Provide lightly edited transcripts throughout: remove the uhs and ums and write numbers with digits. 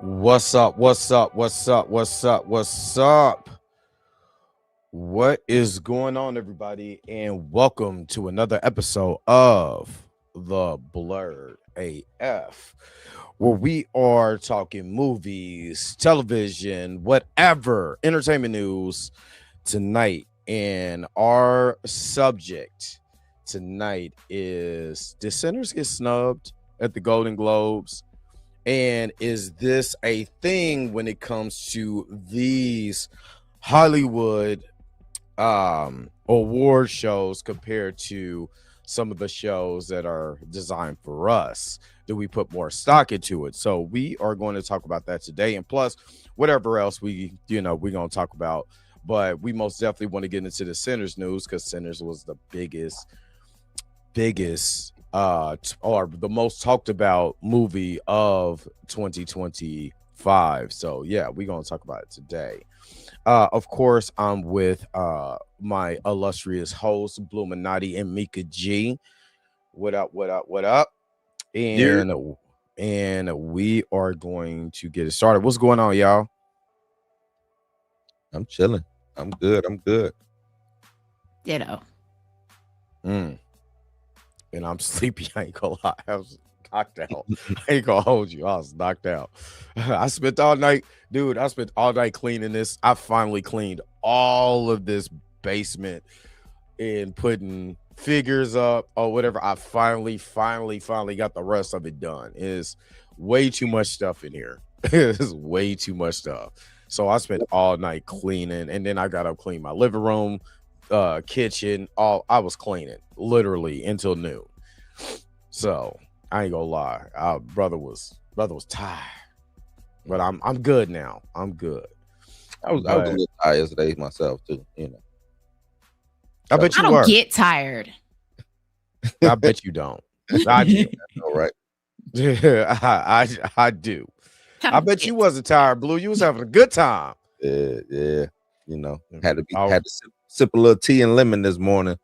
What's up? What's up? What's up? What's up? What's up? What is going on, everybody? And welcome to another episode of The Blurred AF, where we are talking movies, television, whatever, entertainment news tonight. And our subject tonight is: did sinners get snubbed at the Golden Globes? And is this a thing when it comes to these Hollywood award shows compared to some of the shows that are designed for us? Do we put more stock into it? So we are going to talk about that today, and plus whatever else we're going to talk about. But we most definitely want to get into the Sinners news, because Sinners was the biggest or the most talked about movie of 2025. So yeah, we're gonna talk about it today. Of course, I'm with my illustrious hosts, Bluminati and Mika G. What up, what up, what up? And we are going to get it started. What's going on, y'all? I'm chilling. I'm good. Ditto. And I'm sleepy. I ain't gonna lie. I was knocked out. I ain't gonna hold you. I was knocked out. I spent all night cleaning this. I finally cleaned all of this basement and putting figures up or whatever. I finally got the rest of it done. It's way too much stuff in here. It's way too much stuff. So I spent all night cleaning, and then I got up clean my living room, kitchen. I was cleaning literally until noon. So I ain't gonna lie, our brother was tired, but I'm good now. I'm good. I was a little tired yesterday myself too. I bet you I don't get tired. I bet you don't. I do. All right. I do. I bet you wasn't tired, Blue. You was having a good time. Yeah. Had to sip a little tea and lemon this morning.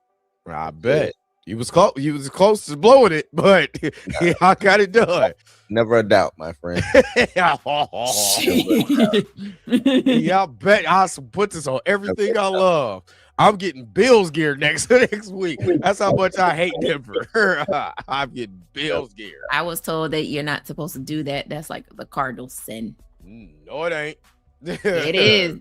I bet. You was close. You was close to blowing it, but yeah, I got it done. Never a doubt, my friend. Yeah, I bet I'll put this on everything I love. I'm getting Bills gear next week. That's how much I hate Denver. I'm getting Bills gear. I was told that you're not supposed to do that. That's like the cardinal sin. No, it ain't. It is.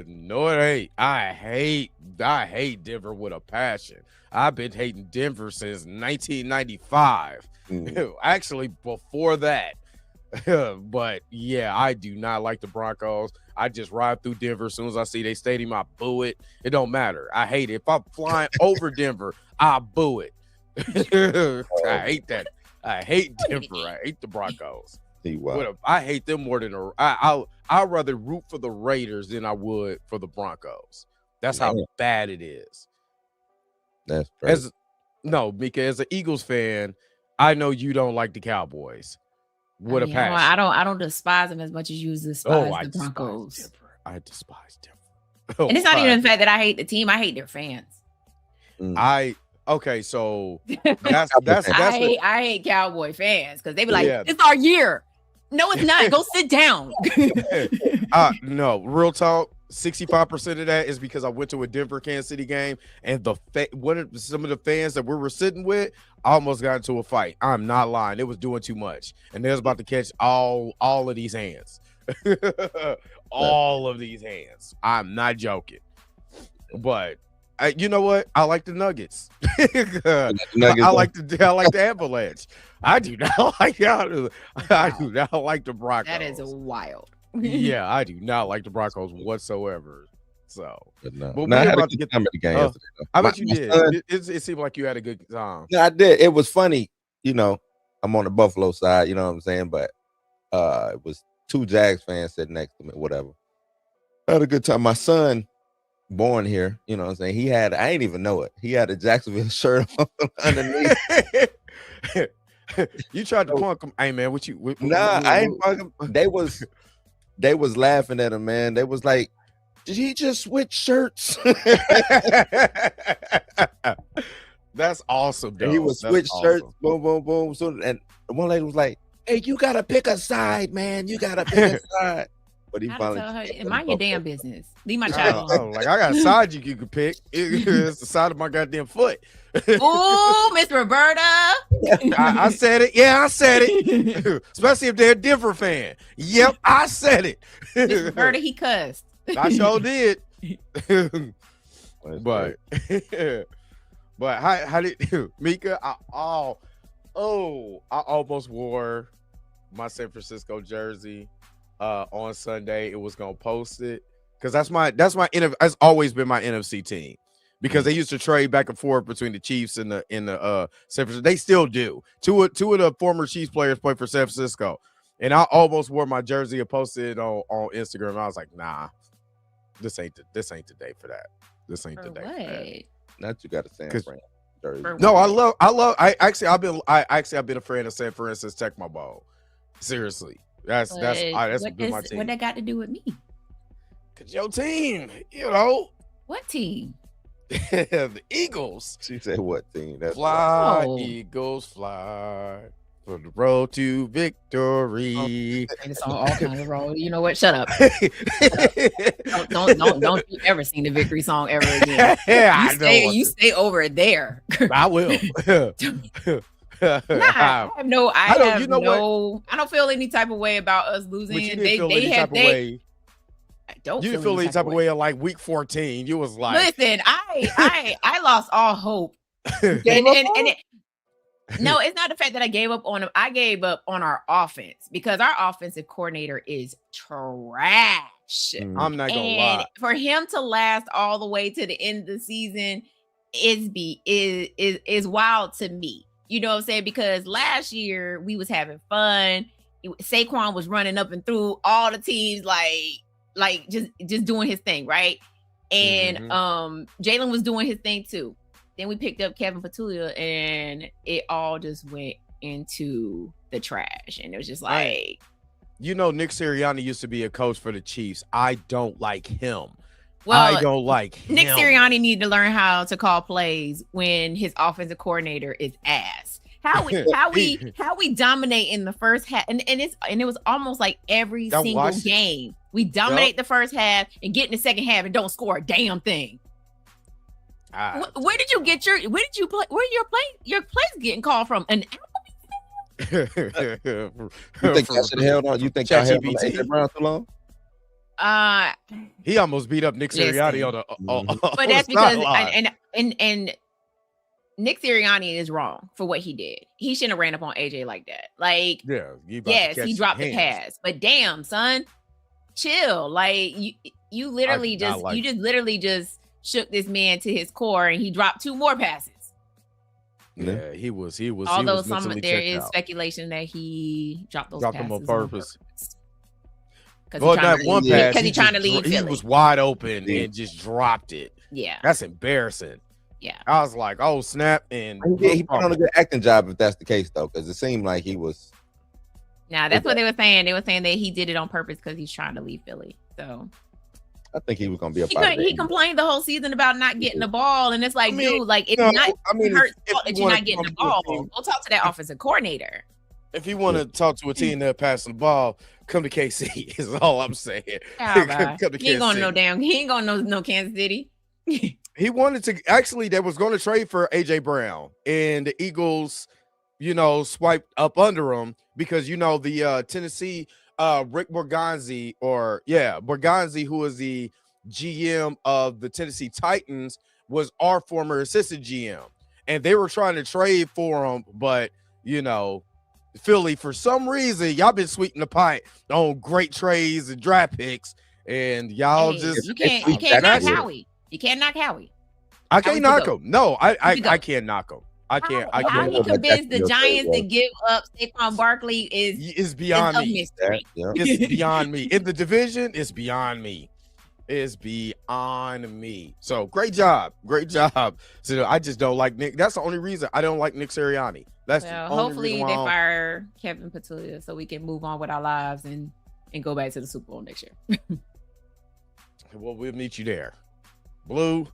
No, it ain't. I hate Denver with a passion. I've been hating Denver since 1995. Actually, before that. But yeah, I do not like the Broncos. I just ride through Denver as soon as I see their stadium. I boo it. It don't matter. I hate it. If I'm flying over Denver, I boo it. I hate that. I hate Denver. I hate the Broncos. I hate them more than I'd rather root for the Raiders than I would for the Broncos. That's how bad it is. That's crazy. Mika, as an Eagles fan, I know you don't like the Cowboys. What a passion. I don't despise them as much as you despise the Broncos. I despise Denver. And it's not even the fact that I hate the team. I hate their fans. So I hate Cowboy fans because they be like, it's our year. No, it's not. Go sit down. No, real talk. 65% of that is because I went to a Denver Kansas City game, and some of the fans that we were sitting with almost got into a fight. I'm not lying. It was doing too much, and they was about to catch all of these hands. All of these hands. I'm not joking. But you know what? I like the Nuggets. I like the Avalanche. I do not like the Broncos. That is wild. Yeah, I do not like the Broncos whatsoever. So, I had a good time at the game yesterday. I bet you did. It seemed like you had a good time. Yeah, I did. It was funny. I'm on the Buffalo side. You know what I'm saying? But it was two Jags fans sitting next to me. Whatever. I had a good time. My son, born here. You know what I'm saying? I didn't even know it. He had a Jacksonville shirt on underneath. You tried to punk him. Hey man, what you? I ain't punk him. They was laughing at him, man. They was like, did he just switch shirts? That's awesome, though. He was switch shirts, boom, boom, boom. So, and one lady was like, Hey, you gotta pick a side, man. You gotta pick a side. But he finally tell her, mind your damn business. Leave my child alone. Like I got a side you can pick. It's the side of my goddamn foot. Ooh, Miss Roberta. I said it. Yeah, I said it. Especially if they're a Denver fan. Yep, I said it. Miss Roberta, he cussed. I sure did. But how did Mika? I almost wore my San Francisco jersey on Sunday. It was gonna post it because that's always been my NFC team because they used to trade back and forth between the Chiefs and the San Francisco. They still do. Two of the former Chiefs players play for San Francisco, and I almost wore my jersey and posted it on Instagram. I was like, nah, this ain't the day for that. This ain't the day for that. Not you got a San Fran jersey. No, I've been a fan of San Fran since Tecmo Bowl. Seriously. That's been my team. What that got to do with me? Cause your team, you know. What team? The Eagles. She said what team? That's fly, Eagles fly for the road to victory. It's on all kinds of road. You know what? Shut up. Don't you ever sing the victory song ever again. You stay over there. I will. I don't feel any type of way about us losing. I don't feel any type of way in like week 14. You was like, listen, I lost all hope. No, it's not the fact that I gave up on him. I gave up on our offense because our offensive coordinator is trash. I'm not gonna lie. For him to last all the way to the end of the season is wild to me. You know what I'm saying? Because last year we was having fun. Saquon was running up and through all the teams, like just doing his thing, right? And Jalen was doing his thing too. Then we picked up Kevin Petulia, and it all just went into the trash. And it was just like, Nick Sirianni used to be a coach for the Chiefs. I don't like him. Well, I don't like him. Nick Sirianni need to learn how to call plays when his offensive coordinator is ass. How we dominate in the first half, and it was almost like every single game we dominate the first half and get in the second half and don't score a damn thing. Where did you get your plays getting called from? You think y'all should have held on? You think y'all held on to AJ Brown too long? He almost beat up Nick Sirianni on the. But that's because and Nick Sirianni is wrong for what he did. He shouldn't have ran up on AJ like that. Like, yes, he dropped the pass, but damn, son, chill. Like you literally just shook this man to his core, and he dropped 2 more passes. Yeah, he was. Although there is speculation that he dropped those passes on purpose. Because he's trying to leave Philly. He was wide open and just dropped it. Yeah, that's embarrassing. Yeah, I was like, oh snap! And he put on a good acting job if that's the case, though, because it seemed like he was. Now that's what they were saying. They were saying that he did it on purpose because he's trying to leave Philly. So I think he was going to be he complained the whole season about not getting the ball, and it's like, dude, like it's not hurt's fault that you're not getting the ball. Go talk to that offensive coordinator. If you want to talk to a team that passing the ball, come to KC. Is all I'm saying. Come to he ain't going to no Kansas City. He wanted to actually. They was going to trade for AJ Brown, and the Eagles, swiped up under him because the Tennessee Rick Borgonzi, who is the GM of the Tennessee Titans, was our former assistant GM, and they were trying to trade for him, but Philly, for some reason, y'all been sweetening the pie on great trades and draft picks, and y'all you can't knock Howie. You can't knock Howie. I can't knock him. No, I can't knock him. I can't. How he convinced the Giants to give up Saquon Barkley is beyond me. It's beyond me. In the division, it's beyond me. It's beyond me. So great job. So I just don't like Nick. That's the only reason I don't like Nick Sirianni. That's the only hopefully reason they fire Kevin Petulia so we can move on with our lives and go back to the Super Bowl next year. Well, we'll meet you there. Blue,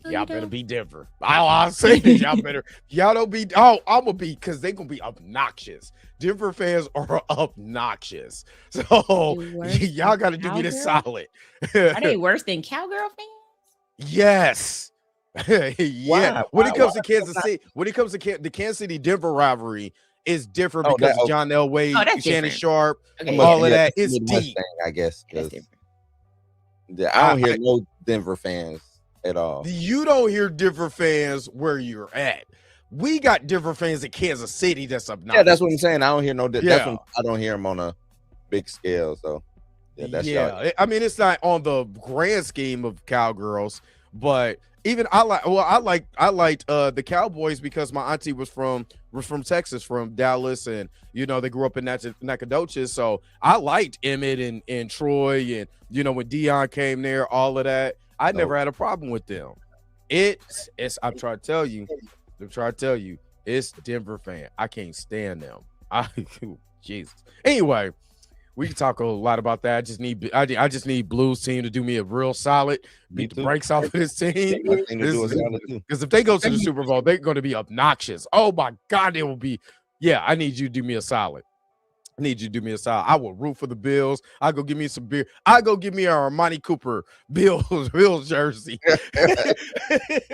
Y'all better be Denver. I'll say this. Y'all don't be. Oh, I'm gonna be because they gonna be obnoxious. Denver fans are obnoxious. So y'all got to do me this solid. Are they worse than Cowgirl fans? Yes. Yeah. When it comes to Kansas City, when it comes to the Kansas City Denver rivalry, is different because of John Elway, Shannon Sharp, all of that. It's deep, I guess. Yeah, I don't hear no Denver fans at all. You don't hear Denver fans where you're at. We got Denver fans in Kansas City. That's obnoxious. Yeah, that's what I'm saying. I don't hear no. That's when I don't hear them on a big scale. So I mean, it's not on the grand scheme of Cowgirls, but even I liked the Cowboys because my auntie was from Texas, from Dallas, and they grew up in Nacogdoches. So I liked Emmett and Troy, and when Dion came there, all of that. I never had a problem with them. It's I'm trying to tell you, it's Denver fan. I can't stand them. Jesus. Anyway, we can talk a lot about that. I just need Blues team to do me a real solid, beat the brakes off of this team. Because if they go to the Super Bowl, they're going to be obnoxious. Oh my God, they will be. Yeah, I need you to do me a solid. I will root for the Bills. I go give me some beer. I go give me a Armani Cooper Bills jersey. You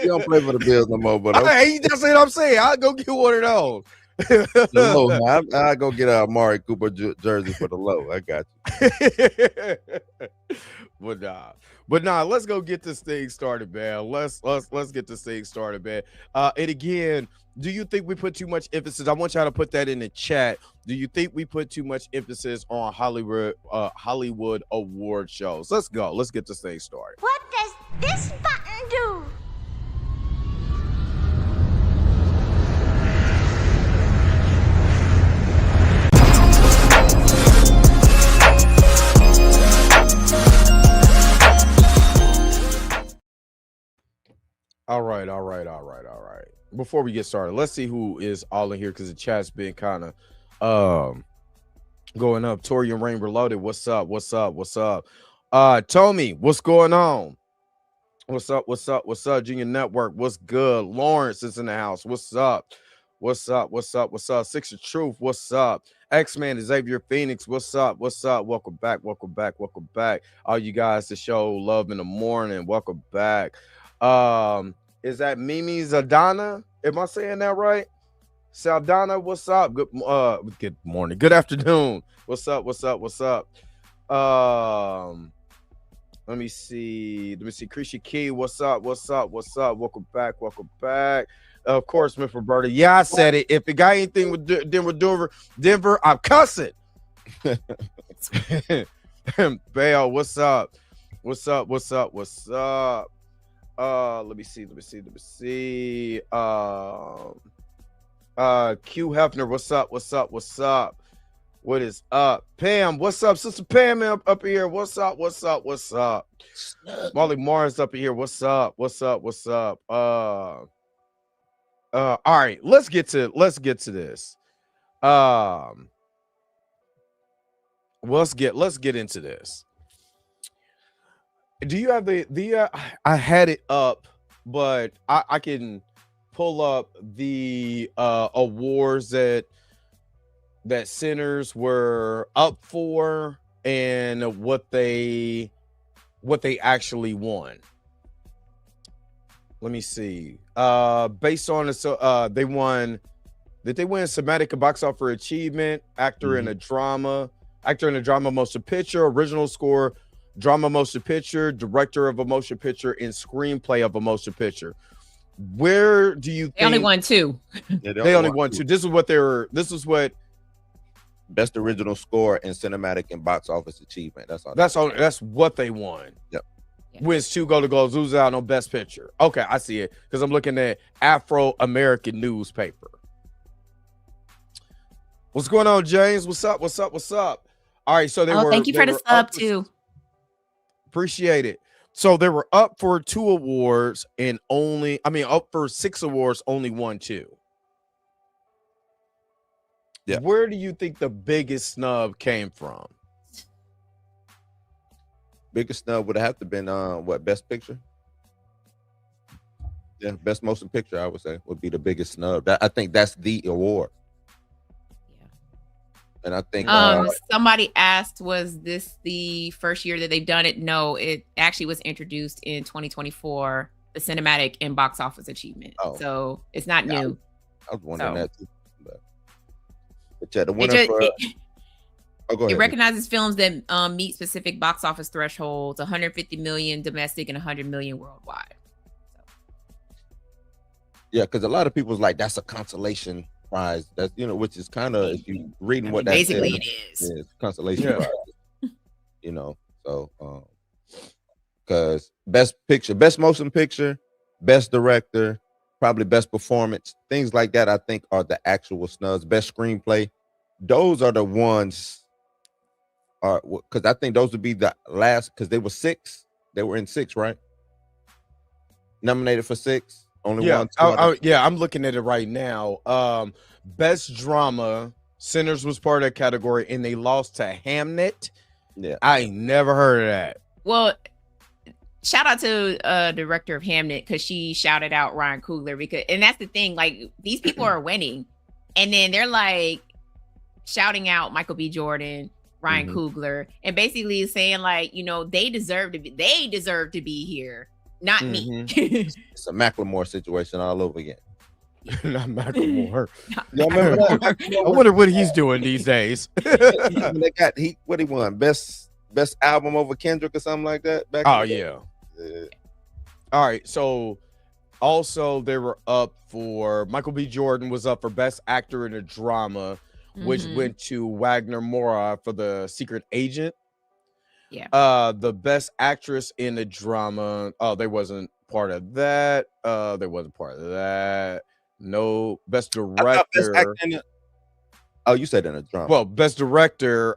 don't play for the Bills no more, but that's what I'm saying. I'll go get one of those. I go get a Amari Cooper jersey for the low. I got you. But nah, let's go get this thing started, man. Let's get this thing started, man. And again, do you think we put too much emphasis? I want y'all to put that in the chat. Do you think we put too much emphasis on Hollywood award shows? Let's go. Let's get this thing started. What does this button do? All right. Before we get started, let's see who is all in here because the chat's been kind of going up. Torian Rain Reloaded, what's up? Tommy, what's going on? What's up? Junior Network, what's good? Lawrence is in the house. What's up? Six of Truth, what's up? X-Man, Xavier Phoenix, what's up? Welcome back. All you guys to show love in the morning, welcome back. Is that Mimi Zadana? Am I saying that right? Saldana, what's up? Good morning. Good afternoon. What's up? Let me see. Krisha Key, what's up? Welcome back. Of course, Miss Roberta. Yeah, I said it. If it got anything with Denver, I'm cussing. Bale, what's up? Let me see. Q Hefner, what's up? What is up? Pam, what's up? Sister Pam up here. What's up? Molly Mars up here. What's up? All right, let's get to this. Let's get into this. Do you have I had it up, but I can pull up the awards that centers were up for and what they actually won. Let me see. Based on this, they won. Did they win Somatic and Box Office Achievement, Actor in a Drama, Motion Picture, Original Score, Drama Motion Picture, Director of a Motion Picture, and Screenplay of a Motion Picture? Where do you think they only won two? They only won two. This is what Best Original Score and Cinematic and Box Office Achievement. That's what they won. Yep. Wins 2 Golden Globes, loses out on Best Picture. Okay, I see it because I'm looking at Afro-American newspaper. What's going on, James? What's up? All right, so thank you for the sub too. Appreciate it. So they were up for 2 awards and up for 6 awards, only won 2. Yeah. Where do you think the biggest snub came from? Biggest snub would have to been Best Picture? Yeah, best motion picture, I would say, would be the biggest snub. I think that's the award. Yeah. And I think somebody asked, was this the first year that they've done it? No, it actually was introduced in 2024, the cinematic and box office achievement. So it's not new. I was wondering that too. But yeah, the winner it recognizes films that meet specific box office thresholds: 150 million domestic and 100 million worldwide. Yeah, because a lot of people's like, that's a consolation prize. That's, which is kind of, if you reading what that basically it is. Yeah, it's a consolation prize. So because best picture, best motion picture, best director, probably best performance, things like that, I think are the actual snubs. Best screenplay, those are the ones. Because I think those would be the last, because they were 6. They were in 6, right? Nominated for 6. Only one. I'm looking at it right now. Best drama, Sinners was part of that category, and they lost to Hamnet. Yeah, I ain't never heard of that. Well, shout out to director of Hamnet, because she shouted out Ryan Coogler, and that's the thing. Like, these people are winning, and then they're like shouting out Michael B. Jordan, Ryan Coogler, and basically saying like, they deserve to be here. Not me. It's a Macklemore situation all over again. Not Macklemore. I wonder what he's doing these days. What he won? Best album over Kendrick or something like that. Yeah. All right. So also they were up for, Michael B. Jordan was up for best actor in a drama, which went to Wagner Moura for The Secret Agent. Yeah. The best actress in a drama. Oh, they wasn't part of that. No, best director. You said in a drama. Well, best director.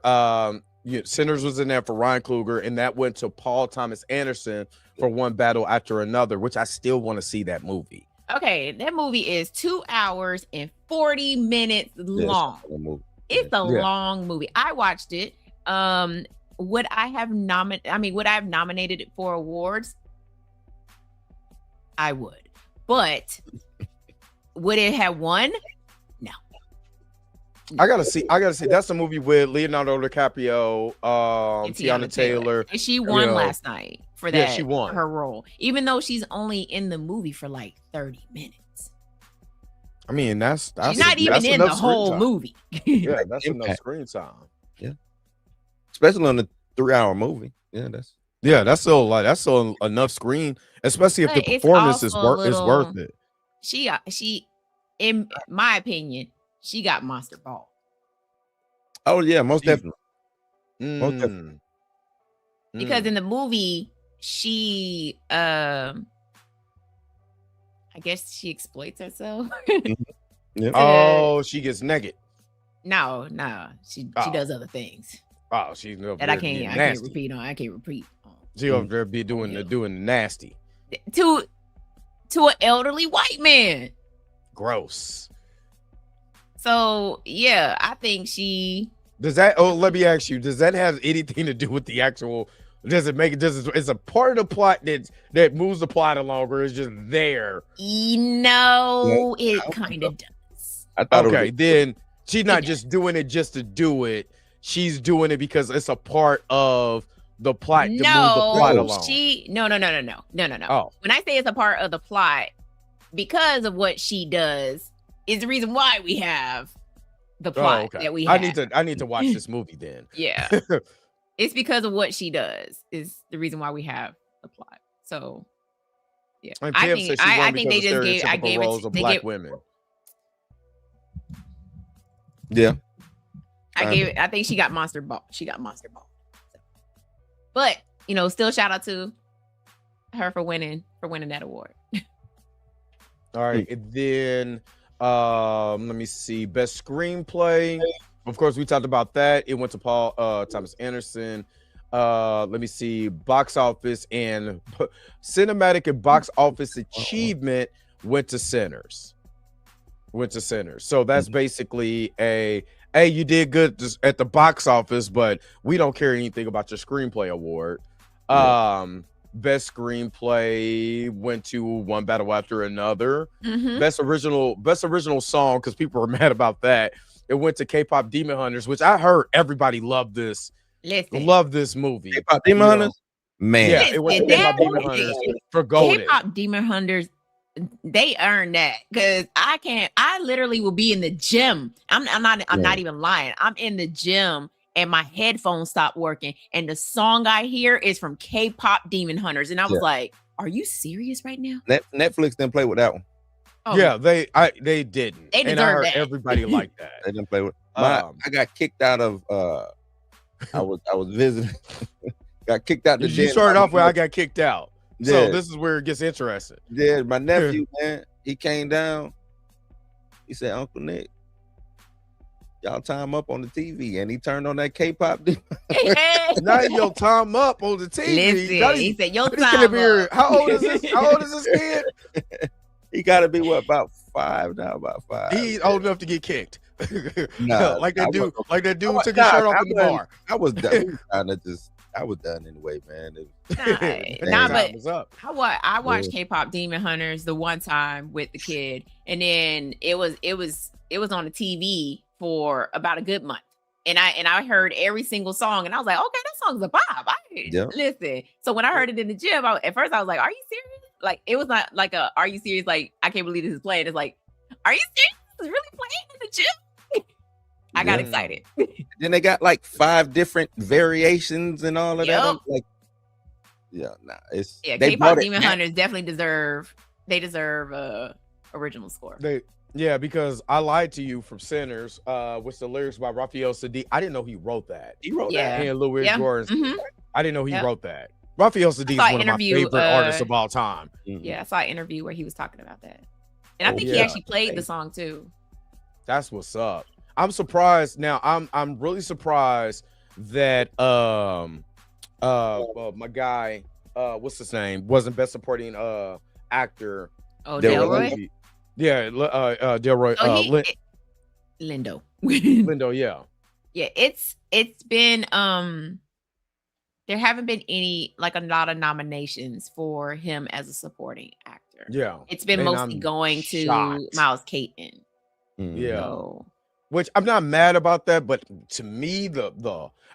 Sinners was in there for Ryan Coogler, and that went to Paul Thomas Anderson for One Battle After Another, which I still want to see that movie. Okay, that movie is 2 hours and 40 minutes long. It's a long movie. I watched it. Would I have nominated it for awards? I would. But would it have won? No. I gotta see. That's a movie with Leonardo DiCaprio, Tiana Taylor. And she won last night for that. Yeah, she won her role, even though she's only in the movie for like 30 minutes. I mean, that's she's not even in the whole movie. Yeah, that's enough screen time. Yeah, especially on the 3-hour movie. That's still enough screen, especially if the performance is worth it. She, in my opinion, she got monster ball. Oh yeah, most definitely. Because in the movie, she I guess she exploits herself. She gets naked. No, she does other things. Oh, she's that I can't repeat. She over there be doing the nasty to an elderly white man. Gross. So yeah, I think she does that. Oh, let me ask you: does that have anything to do with the actual? Does it make it? It's a part of the plot that moves the plot along, or is just there? No, it kind of does. I thought okay, then she's not just doing it just to do it. She's doing it because it's a part of the plot to move the plot along. No. Oh. When I say it's a part of the plot, because of what she does, is the reason why we have the plot that we have. I need to watch this movie then. Yeah. It's because of what she does is the reason why we have the plot. So yeah. I think they just gave it to black women. Yeah. I think she got monster ball. But still shout out to her for winning that award. All right. And then let me see. Best screenplay. Of course, we talked about that. It went to Paul Thomas Anderson. Let me see. Box office and cinematic and box office achievement went to Sinners. So that's basically hey, you did good at the box office, but we don't care anything about your screenplay award. Best screenplay went to One Battle After Another. Mhm. Best original song, because people were mad about that. It went to K-pop Demon Hunters, which I heard everybody loved this. Listen, Love this movie. K-pop Demon Hunters, man. Yeah, it went to Listen, K-pop Demon Hunters for Golden. K-pop Demon Hunters, they earned that, because I literally will be in the gym. I'm not even lying. I'm in the gym and my headphones stopped working, and the song I hear is from K-pop Demon Hunters, and I was like, "Are you serious right now?" Netflix didn't play with that one. Oh, Yeah, they didn't. They and I heard deserve that. everybody liked that. They didn't play with. I got kicked out of. I was visiting. Got kicked out the You gym. started off where I got kicked out. Yeah. So this is where it gets interesting. Yeah, my nephew, man, he came down. He said, "Uncle Nick, y'all time up on the TV," and he turned on that K-pop. Now your time up on the TV. Listen, he said, "Your time up." How old is this? How old is this kid? He got to be about 5 now. About 5. He's old enough to get kicked. Nah, like that dude. Like that dude took his nah, shirt off in the bar. I was done. I was done anyway, man. Nah, Time but was up. I watched K-pop Demon Hunters the one time with the kid, and then it was on the TV for about a good month, and I heard every single song, and I was like, okay, that song's a vibe. Listen. So when I heard it in the gym, at first I was like, are you serious? Like, it was not like are you serious? Like, I can't believe this is playing. It's like, are you serious? This is really playing in the gym? I got excited. Then they got like 5 different variations and all of that. I'm like, it's K-pop Demon Hunters definitely deserve original score. Because I Lied to You from Sinners, with the lyrics by Raphael Sadiq. I didn't know he wrote that. He wrote that. And Louis Jordan. Mhm. I didn't know he wrote that. Raphael Sadiq is one of my favorite artists of all time. Yeah, I saw an interview where he was talking about that, and I think he actually played the song too. That's what's up. I'm surprised now. I'm really surprised that my guy, what's his name, wasn't best supporting actor. Oh, Delroy. Yeah, Delroy. Lindo. Lindo. Yeah. Yeah, it's been there haven't been any, like, a lot of nominations for him as a supporting actor. Yeah, it's been mostly going to Miles Caton. Yeah. So, which I'm not mad about that, but to me,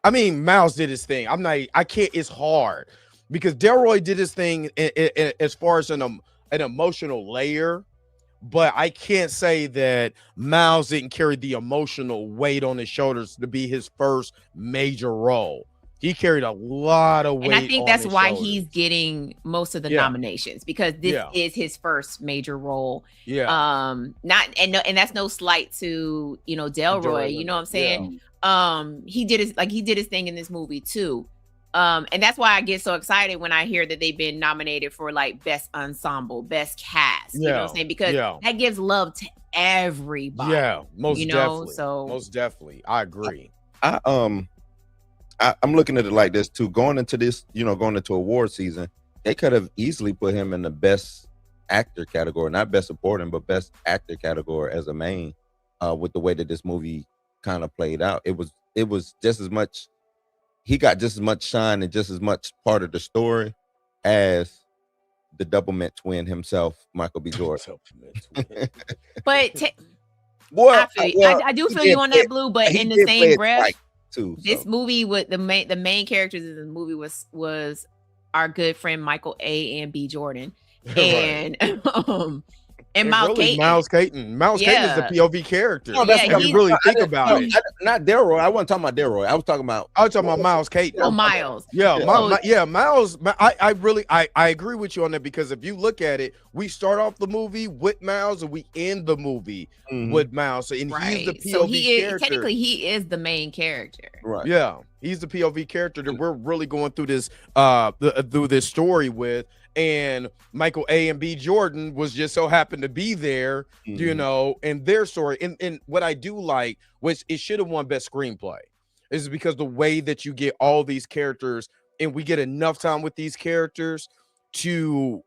I mean, Miles did his thing. I can't. It's hard because Delroy did his thing as far as an emotional layer, but I can't say that Miles didn't carry the emotional weight on his shoulders to be his first major role. He carried a lot of weight. And I think that's why he's getting most of the nominations, because this is his first major role. Yeah. And that's no slight to, Delroy, you know what I'm saying? Yeah. He did his thing in this movie too. And that's why I get so excited when I hear that they've been nominated for, like, best ensemble, best cast. You know what I'm saying? Because that gives love to everybody. Yeah, most definitely. So most definitely. I agree. I'm looking at it like this too. Going into this, going into award season, they could have easily put him in the best actor category, not best supporting, but best actor category as a main. With the way that this movie kind of played out, it was just as much. He got just as much shine and just as much part of the story as the Doublemint twin himself, Michael B. Jordan. But I do feel you on that, Blue. But in the same breath, this movie with the main characters in the movie was our good friend Michael A. and B. Jordan, and Miles Caton. Miles Caton is the POV character. No, that's if you really think about it. Not Delroy. I wasn't talking about Delroy. I was talking about Miles Caton. Oh, Miles. Yeah, Miles. I agree with you on that, because if you look at it, we start off the movie with Miles and we end the movie with Miles. And he's the POV character. Technically, he is the main character. Right. Yeah, he's the POV character that we're really going through this through this story with. And Michael A. and B. Jordan was just so happened to be there, in their story. And what I do like, which it should have won best screenplay, is because the way that you get all these characters and we get enough time with these characters to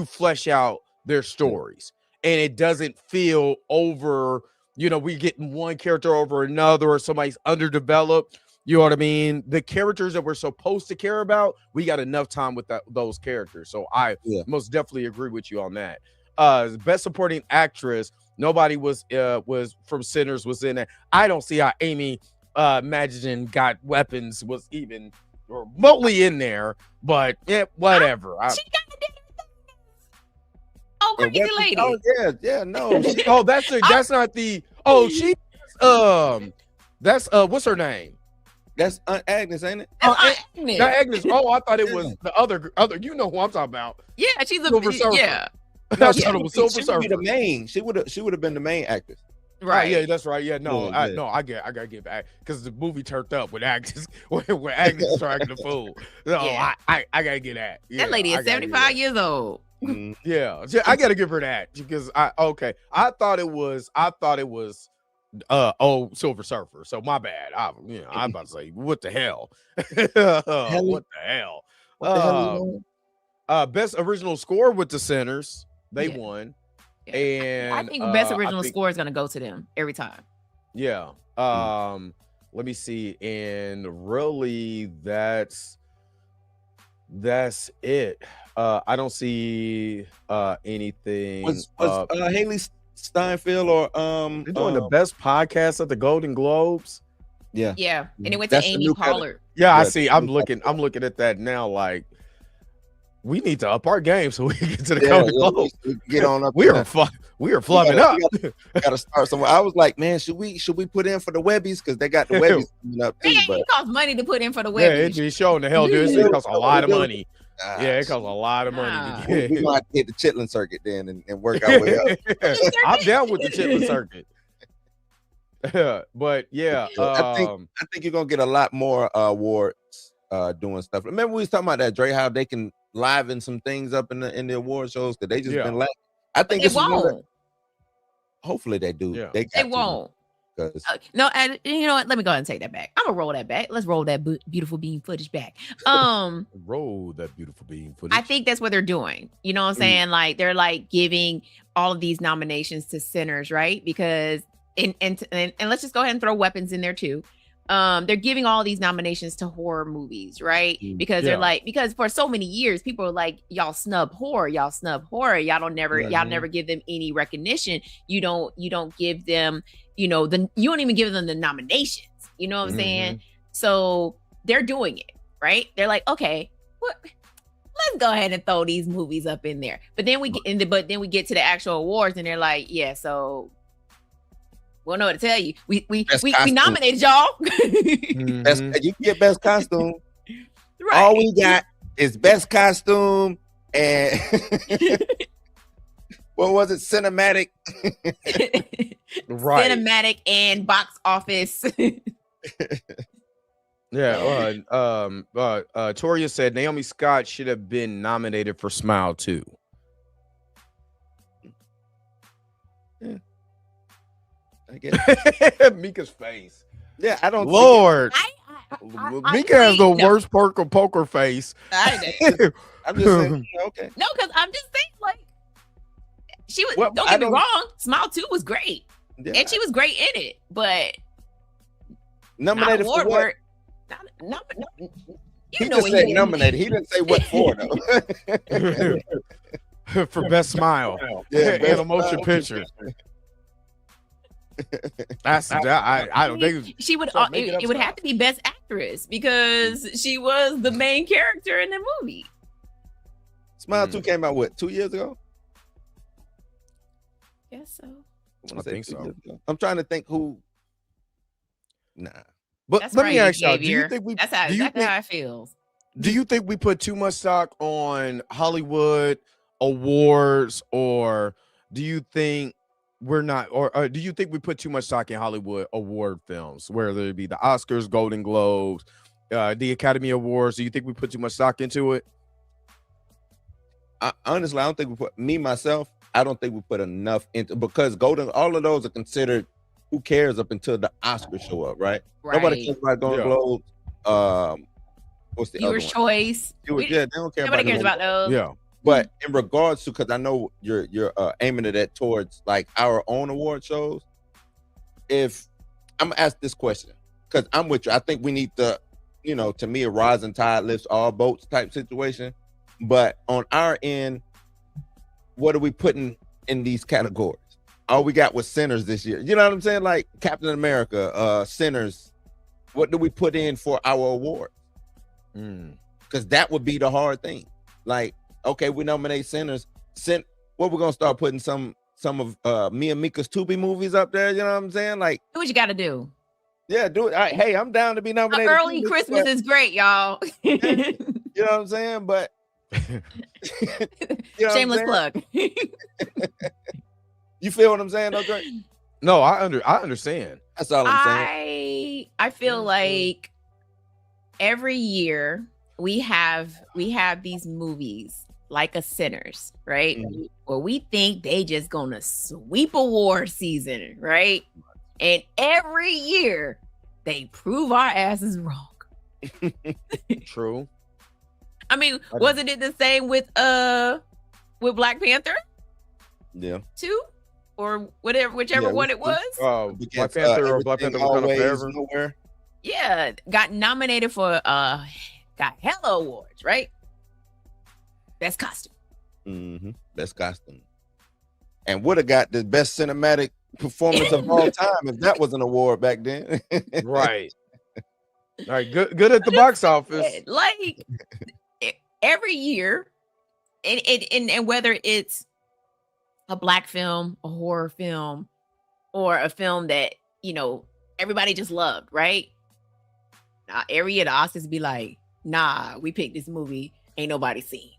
flesh out their stories. And it doesn't feel over, we getting one character over another or somebody's underdeveloped. You know what I mean? The characters that we're supposed to care about, we got enough time with those characters. So I most definitely agree with you on that. Best supporting actress, nobody was from Sinners was in it. I don't see how Amy Madigan Got Weapons was even remotely in there, but yeah, whatever. She got crazy lady. Oh yeah, no. That's not the. Oh, she. That's what's her name? That's Aunt Agnes, ain't it? Agnes. Not Agnes. Oh, I thought it was the other. You know who I'm talking about? Yeah, she's a Silver Surfer. Yeah. No, I thought it was Silver She Surfer. would be the main. She would have been the main actress. Right. Yeah, that's right. Yeah, no, I gotta get back because the movie turned up with Agnes when Agnes was acting the fool. No, I gotta get that. Yeah, that lady is 75 years old. Yeah, I gotta give her that because I thought it was Silver Surfer. So my bad. I'm about to say what the hell? What the hell? Best original score with the Sinners. They won. Yeah. And I think the best original score is gonna go to them every time. Yeah. Let me see. And really that's it. I don't see anything. Was Haley Steinfeld or they're doing the best podcast at the Golden Globes? Yeah. Yeah. And it went to Amy Pollard. Yeah, I see. I'm looking at that now like we need to up our game so we can get to the Golden Globes. Get on up. We are flubbing up. Gotta start somewhere. I was like, man, should we put in for the Webbies because they got the Webbies coming up too? But it costs money to put in for the Webbies. Yeah, it just showing the hell, dude. It costs a lot of money. Yeah, it costs a lot of money to get. We might hit the Chitlin circuit then and work our way up. I'm down with the Chitlin circuit. But yeah, I think you're gonna get a lot more awards doing stuff. Remember we was talking about that, Dre, how they can liven some things up in the award shows that they just been lacking. I think it won't. Hopefully they do. Yeah. They won't. No, and you know what? Let me go ahead and take that back. I'm gonna roll that back. Let's roll that beautiful beam footage back. Roll that beautiful beam footage. I think that's what they're doing. You know what I'm saying? Like they're like giving all of these nominations to Sinners, right? Because and let's just go ahead and throw Weapons in there too. They're giving all these nominations to horror movies, right? Because they're like, because for so many years people are like, y'all snub horror, y'all don't never give them any recognition. You don't give them, you don't even give them the nominations. You know what I'm saying? So they're doing it, right? They're like, okay, let's go ahead and throw these movies up in there. But then we get to the actual awards and they're like, yeah, so we don't know what to tell you. We nominated y'all. You can get best costume. Right. All we got is best costume and what was it? Cinematic. Right. Cinematic and box office. Toria said Naomi Scott should have been nominated for Smile too. Yeah. I guess. Mika's face. Yeah, I don't. Lord, I Mika has the worst poker face. I'm just saying, okay. No, because I'm just saying, like, she was. Don't get me wrong. Smile 2 was great, and she was great in it. But nominated for what? He just said nominated. He didn't say what for though. For best smile, and a motion picture. I don't think she would. It would have to be best actress because she was the main character in the movie. Smile 2 came out 2 years ago? Yes, so. I think so. I'm trying to think who. Nah, but let me ask y'all: do you think that's exactly how I feel? Do you think we put too much stock on Hollywood awards, or do you think we're not, or do you think we put too much stock in Hollywood award films, whether it be the Oscars, Golden Globes, the Academy Awards? Do you think we put too much stock into it? Honestly, I don't think we put, I don't think we put enough into, because all of those are considered, who cares up until the Oscars show up, right? Nobody cares about Golden Globes. What's the Viewer's choice? They don't care. Nobody cares about those. Yeah. But in regards to, because I know you're aiming at that towards like our own award shows. If I'm gonna ask this question, because I'm with you. I think we need to, to me, a rising tide lifts all boats type situation. But on our end, what are we putting in these categories? All we got was Sinners this year. You know what I'm saying? Like Captain America, Sinners. What do we put in for our award? Because that would be the hard thing. Like, okay, we nominate Sinners. What we're gonna start putting some of me and Mika's Tubi movies up there. You know what I'm saying? Like, do what you got to do. Yeah, do it. Hey, I'm down to be nominated. Early Christmas is great, y'all. You know what I'm saying? But shameless plug. You feel what I'm saying, though, Drake? No, I understand. That's all I'm saying. I feel like every year we have these movies like a Sinners, right? Mm-hmm. Where we think they just gonna sweep award season, right? And every year they prove our asses wrong. True. I mean, wasn't it the same with Black Panther? Yeah. Too? Or whichever one it was. Black Panther or Black Panther Wakanda Forever. Nowhere. Yeah, got nominated for got hella awards, right? Best costume. Mm-hmm. Best costume. And would have got the best cinematic performance of all time if that was an award back then. Right. All right, good at the box office. Like every year, and whether it's a Black film, a horror film, or a film that everybody just loved, right? Every year the Oscars be like, nah, we picked this movie ain't nobody seen.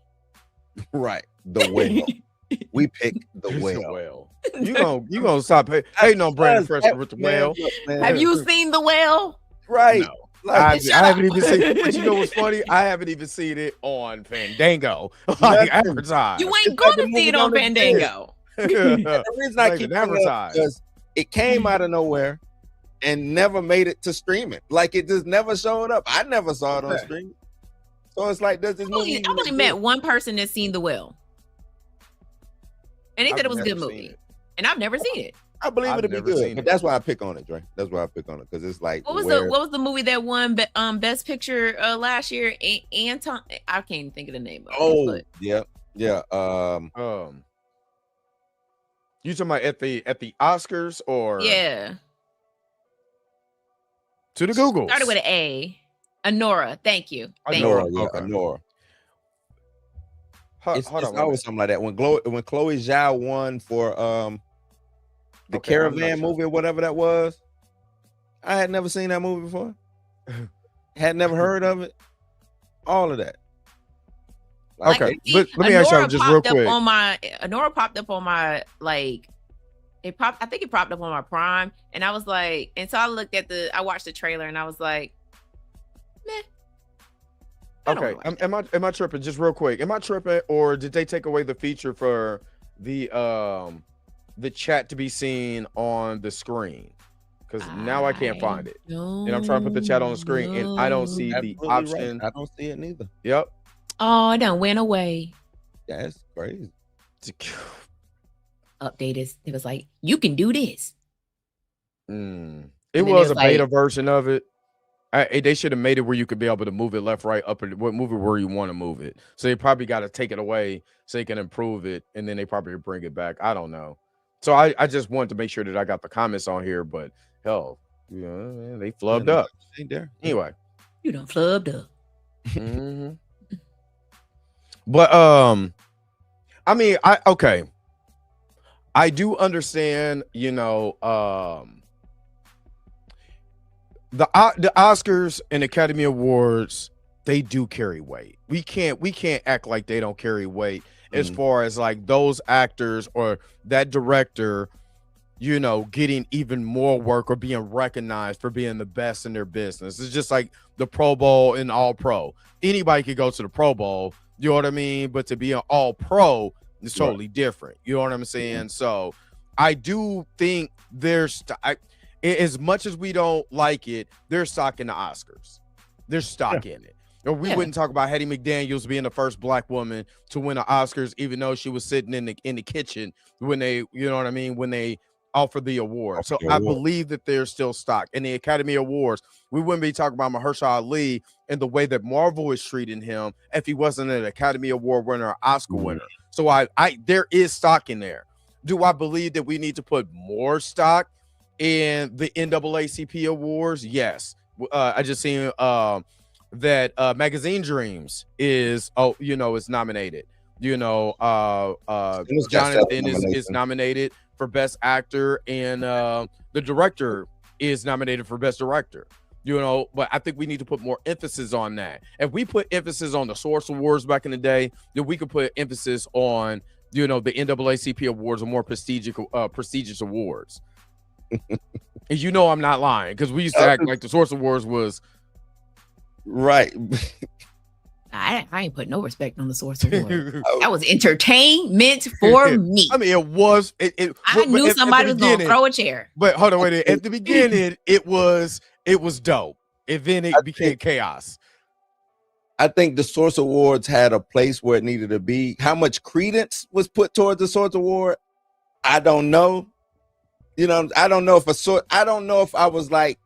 Right. The Whale. We picked The Whale. You gonna stop hating on Brandon Fraser with The Whale. Have you seen The Whale? Right. No. I haven't even seen it. But you know what's funny? I haven't even seen it on Fandango. Like advertised. You ain't gonna see it on Fandango. The reason I keep advertised because it came out of nowhere and never made it to streaming. Like it just never showed up. I never saw it on streaming. So it's like, does this movie? I've only met one person that's seen The Whale, and they said it was a good movie, and I've never seen it. I believe it'll be good, but that's why I pick on it, Dre. That's why I pick on it because it's like what was the movie that won Best Picture last year? Anton, I can't even think of the name of it. Oh, yeah. You talking about at the Oscars or yeah? To the Google. Started with an A. Anora, thank you. Anora. It's always something like that. When Chloe Zhao won for the Caravan movie or whatever that was, I had never seen that movie before. Had never heard of it. All of that. Like, okay, let me ask you just real quick. Anora popped up on my I think it popped up on my Prime, and I was like, and so I watched the trailer, and I was like, meh. Okay, am I tripping? Just real quick, am I tripping, or did they take away the feature for the chat to be seen on the screen? Because now I can't find it, and I'm trying to put the chat on the screen, and I don't see the option. Right. I don't see it neither. Yep. Oh, it done went away. That's crazy. Update is it was like you can do this. It was a beta version of it. They should have made it where you could be able to move it left, right, up, and move it where you want to move it. So they probably got to take it away so they can improve it, and then they probably bring it back. I don't know. So I just wanted to make sure that I got the comments on here, but hell, they flubbed up. Ain't there? Anyway, you done flubbed up. Mm-hmm. But I mean, I do understand, the Oscars and Academy Awards, they do carry weight. We can't act like they don't carry weight as far as like those actors or that director, getting even more work or being recognized for being the best in their business. It's just like the Pro Bowl and All Pro. Anybody could go to the Pro Bowl, you know what I mean? But to be an All Pro is totally different. You know what I'm saying? So I do think as much as we don't like it, they're stock in the Oscars. They're stock in it. Or we wouldn't talk about Hattie McDaniels being the first Black woman to win the Oscars, even though she was sitting in the kitchen when they, you know what I mean, when they off of the award. So I believe that there's still stock in the Academy Awards. We wouldn't be talking about Mahershala Ali and the way that Marvel is treating him if he wasn't an Academy Award winner or Oscar winner. So I there is stock in there. Do I believe that we need to put more stock in the NAACP awards? Yes. I just seen that Magazine Dreams is is nominated. Jonathan is nominated for Best Actor, and the director is nominated for Best Director. But I think we need to put more emphasis on that. If we put emphasis on the Source Awards back in the day, then we could put emphasis on the NAACP awards or more prestigious awards. And I'm not lying, because we used to act like the Source Awards was right. I ain't put no respect on the Source Award. That was entertainment for me. I mean, it was. I knew somebody was going to throw a chair. But hold on, wait. At the beginning, it was dope, and then it became chaos. I think the Source Awards had a place where it needed to be. How much credence was put towards the Source Award, I don't know. I don't know if I was like,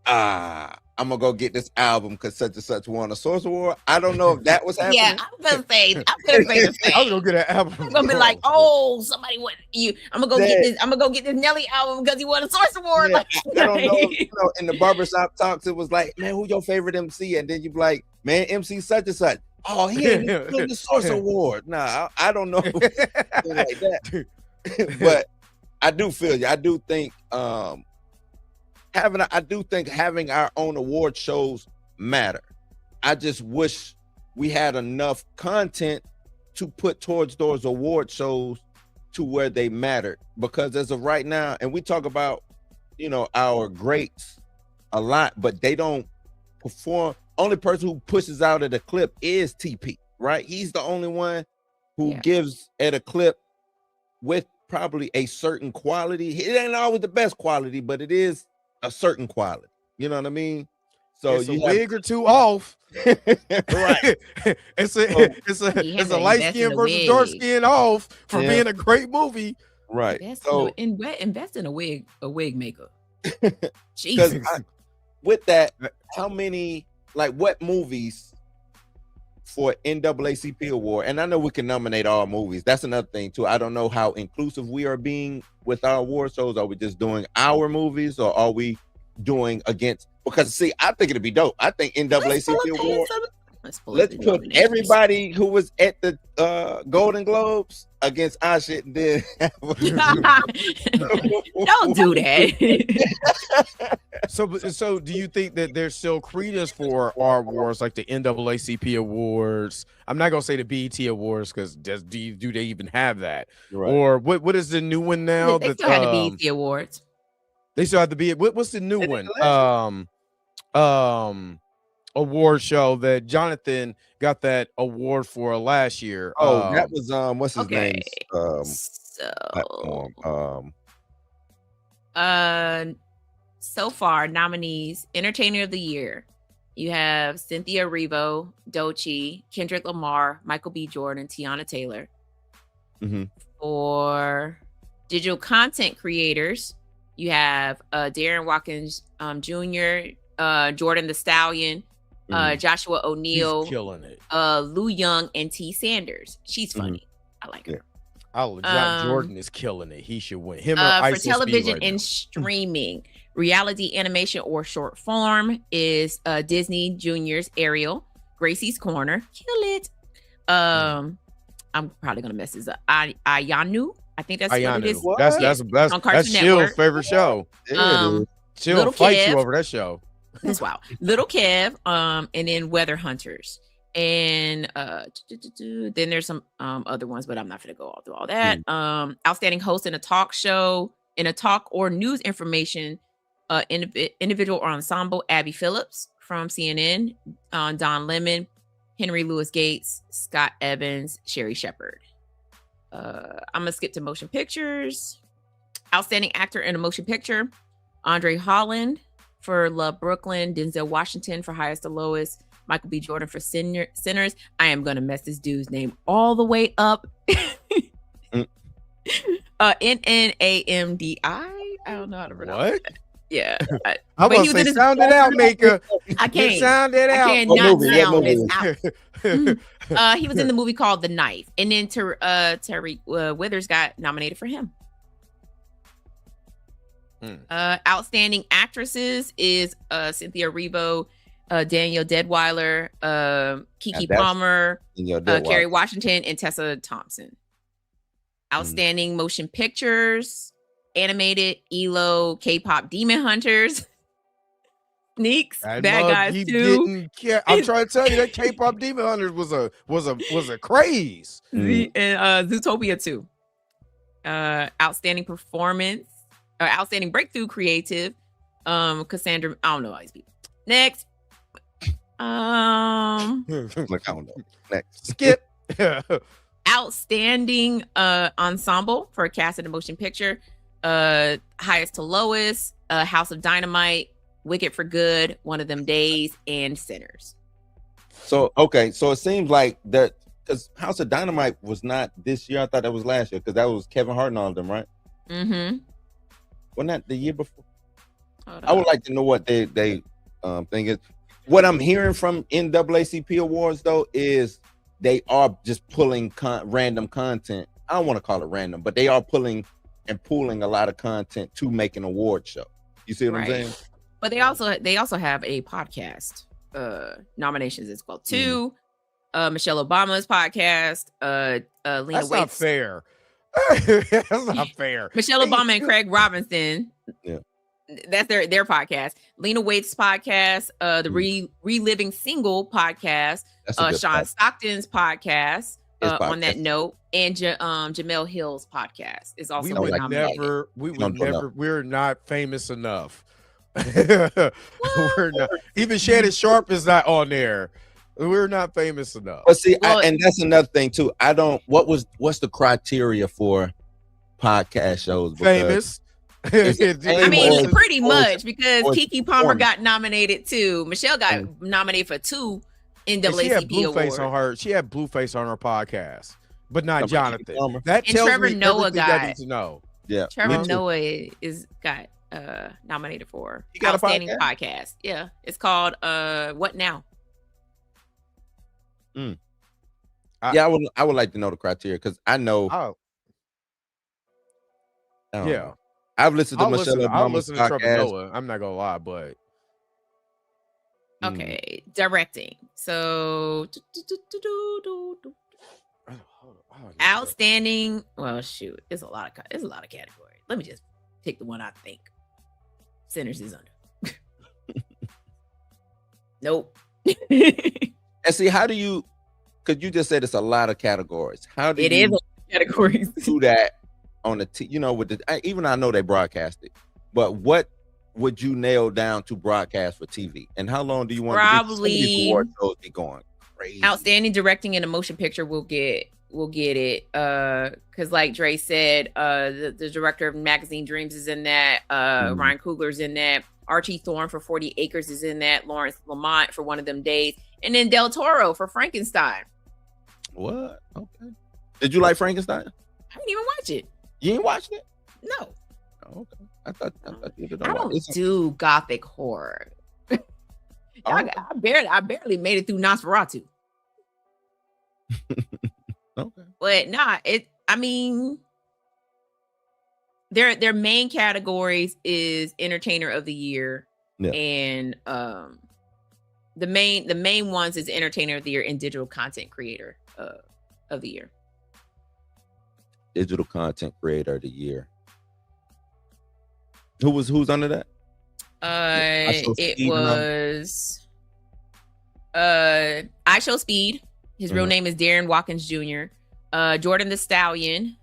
I'm gonna go get this album because such and such won a Source Award. I don't know if that was happening. Yeah, I'm gonna say the same. I'm gonna get an album. I'm gonna be like, oh, somebody won you. I'm gonna go get this Nelly album because he won a Source Award. Yeah, I don't know. In the barbershop talks, it was like, man, who your favorite MC? And then you be like, man, MC such and such. Oh, he ain't won the Source Award. Nah, I don't know like that. But I do feel you. I do think having our own award shows matter. I just wish we had enough content to put towards those award shows to where they mattered. Because as of right now, and we talk about, our greats a lot, but they don't perform. Only person who pushes out at a clip is TP, right? He's the only one who gives at a clip with probably a certain quality. It ain't always the best quality, but it is a certain quality. You know what I mean? So it's a wig or two off. Right. It's a light skin versus dark skin off for being a great movie. Right. Invest in a wig maker. Jesus. With that, how many, what movies for NAACP award? And I know we can nominate all movies. That's another thing too. I don't know how inclusive we are being with our award shows. Are we just doing our movies, or are we doing against? Because see, I think it'd be dope. I think NAACP award. Let's put everybody who was at the Golden Globes against our shit, and then don't do that. So do you think that there's still credence for our awards, like the NAACP awards? I'm not gonna say the BET awards, because do they even have that? Right. Or what is the new one now? They still had the BET awards. They still have the BET. What's the new one? Award show that Jonathan got that award for last year. That was what's his name? So far, nominees: Entertainer of the Year. You have Cynthia Erivo, Doechii, Kendrick Lamar, Michael B. Jordan, Tiana Taylor. Mm-hmm. For digital content creators, you have Darren Watkins Jr., Jordan the Stallion, Joshua O'Neal, killing it. Lou Young, and T. Sanders. She's funny. I like her. Jordan is killing it. He should win. Him for television and streaming, reality animation or short form is Disney Junior's Ariel, Gracie's Corner, kill it. I'm probably gonna mess this up. Ayanu, I think that's what it is. That's Shield's favorite show. She'll fight you over that show. That's wow. Little Kev, and then Weather Hunters. And then there's some other ones, but I'm not gonna go all through all that. Outstanding host in a talk show, in a talk or news information, individual or ensemble, Abby Phillips from CNN, Don Lemon, Henry Louis Gates, Scott Evans, Sherry Shepard. I'm gonna skip to motion pictures. Outstanding actor in a motion picture, Andre Holland for Love Brooklyn, Denzel Washington for Highest to Lowest, Michael B. Jordan for Sinners. I am going to mess this dude's name all the way up. NNAMDI. I don't know how to pronounce What? that. Yeah. I'm But gonna he was say in his- sound it out, Maker. I can't. Sound it I out. cannot movie? sound What this movie? out. He was in the movie called The Knife, and then Terry Withers got nominated for him. Outstanding actresses is Cynthia Erivo, Danielle Deadweiler, Kiki Palmer, Kerry Washington, and Tessa Thompson. Outstanding motion pictures, animated, ELO, K-pop Demon Hunters, Sneaks, Bad Guys 2. I'm trying to tell you that K-pop Demon Hunters was a craze. And Zootopia 2. Outstanding performance, outstanding breakthrough creative, Cassandra. I don't know all these people. Next. Look, I don't know. Next. Skip. Outstanding ensemble for a cast in a motion picture, Highest to Lowest, House of Dynamite, Wicked for Good, One of Them Days, and Sinners. So okay, so it seems like that because House of Dynamite was not this year. I thought that was last year because that was Kevin Hart and all of them, right? Mm-hmm. Wasn't that the year before? I would like to know what they thing is. What I'm hearing from NAACP awards though is they are just pulling random content. I don't want to call it random, but they are pulling and pooling a lot of content to make an award show. You see what I'm saying? But they also have a podcast nominations as well too. Michelle Obama's podcast. Lena That's Waithe. not fair. That's not fair. Michelle Obama and Craig Robinson. Yeah. That's their podcast. Lena Waithe's podcast, the Reliving Single podcast, Sean Stockton's podcast, on that note, and Jamel Hill's podcast is also nominated. We're not famous enough. We're not. Even Shannon Sharp is not on there. We're not famous enough. But see, and that's another thing too. What's the criteria for podcast shows? Famous. I mean, pretty much because Kiki Palmer got nominated too. Michelle got nominated for 2 NAACP awards. She had Blueface on her podcast, but not Jonathan. That tells Trevor me Noah everything I need to know. Yeah, Trevor Noah got nominated for outstanding podcast. Yeah, it's called What Now? I would like to know the criteria because I know. Yeah. I've listened to Michelle Obama's I'll listen to podcast. Trevor Noah. I'm not gonna lie, but okay, directing. So outstanding. Well, shoot, it's a lot of categories. Let me just pick the one I think Sinners is under. Nope. And see, how do you? Because you just said it's a lot of categories. How do it you is a lot of categories. do that on the with the? Even I know they broadcast it, but what would you nail down to broadcast for TV? And how long do you want probably award shows be going? Crazy. Outstanding directing in a motion picture will get it. Because like Dre said, the director of Magazine Dreams is in that. Ryan Coogler's in that. Archie Thorne for 40 Acres is in that. Lawrence Lamont for One of Them Days, and then Del Toro for Frankenstein. What? Okay. Did you like Frankenstein? I didn't even watch it. You ain't watched it? No. Oh, okay. I thought you did. I don't do gothic horror. I barely made it through Nosferatu. Okay. But nah, I mean, their main categories is Entertainer of the Year, and the main ones is Entertainer of the Year and Digital Content Creator of the Year. Digital Content Creator of the Year. Who's under that? It was I Show Speed. His real name is Darren Watkins Jr. Jordan the Stallion,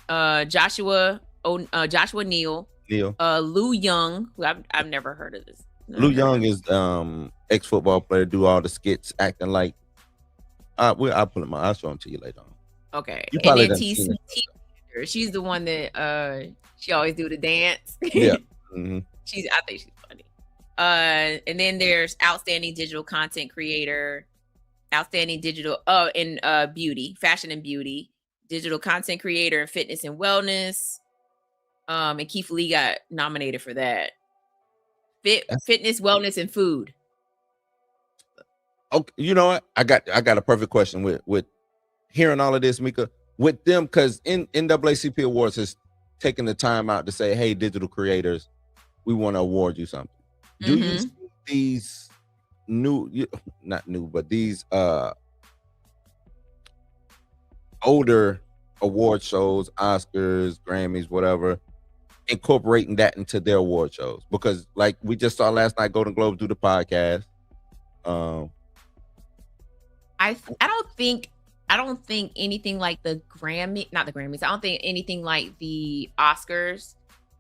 Joshua Neal, Lou Young, who I've never heard of this. Lou Young is ex-football player, do all the skits, acting like. I'll pull him out. I'll show him to you later on. Okay, and then T. She's the one that she always do the dance. Yeah, I think she's funny. And then there's outstanding digital content creator, outstanding digital in beauty, fashion and beauty, digital content creator in fitness and wellness, And Keith Lee got nominated for that. Fitness, wellness, and food. Okay, you know what? I got a perfect question with hearing all of this, Mika. With them, because NAACP Awards has taken the time out to say, hey, digital creators, we want to award you something. Do you see these not new, but these older award shows, Oscars, Grammys, whatever, incorporating that into their award shows? Because like we just saw last night, Golden Globes do the podcast. I don't think anything like the Grammys. I don't think anything like the Oscars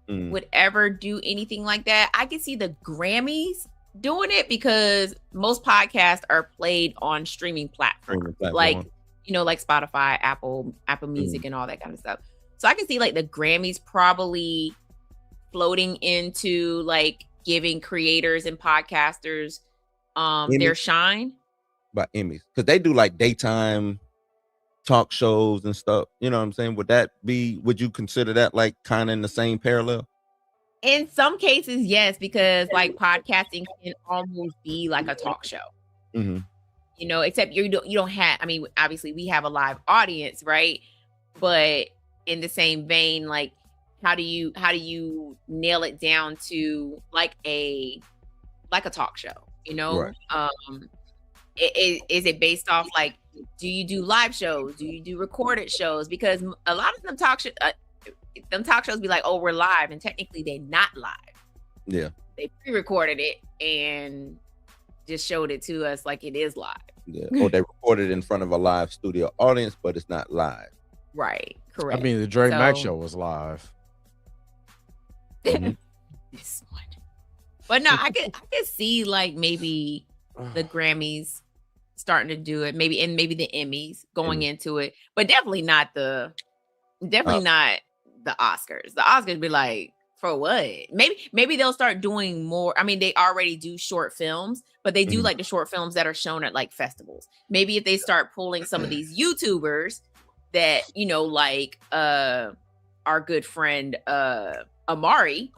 would ever do anything like that. I can see the Grammys doing it because most podcasts are played on streaming platforms, like Spotify, Apple Music, and all that kind of stuff. So I can see like the Grammys probably floating into like giving creators and podcasters their shine. By Emmys, because they do like daytime talk shows and stuff. You know what I'm saying? Would you consider that like kind of in the same parallel? In some cases, yes, because like podcasting can almost be like a talk show. Except you don't have. I mean, obviously we have a live audience, right? But in the same vein, like how do you nail it down to like a talk show? Right. Is it based off like, do you do live shows? Do you do recorded shows? Because a lot of them talk shows be like, oh, we're live, and technically they're not live. Yeah, they pre-recorded it and just showed it to us like it is live. Yeah, or they recorded in front of a live studio audience, but it's not live. Right, correct. I mean, the Dre Mack show was live. This one, but no, I could see like maybe the Grammys starting to do it, maybe the Emmys going into it, but definitely not the Oscars. The Oscars be like, for what? Maybe they'll start doing more. I mean, they already do short films, but they do like the short films that are shown at like festivals. Maybe if they start pulling some of these YouTubers that, like our good friend Amari's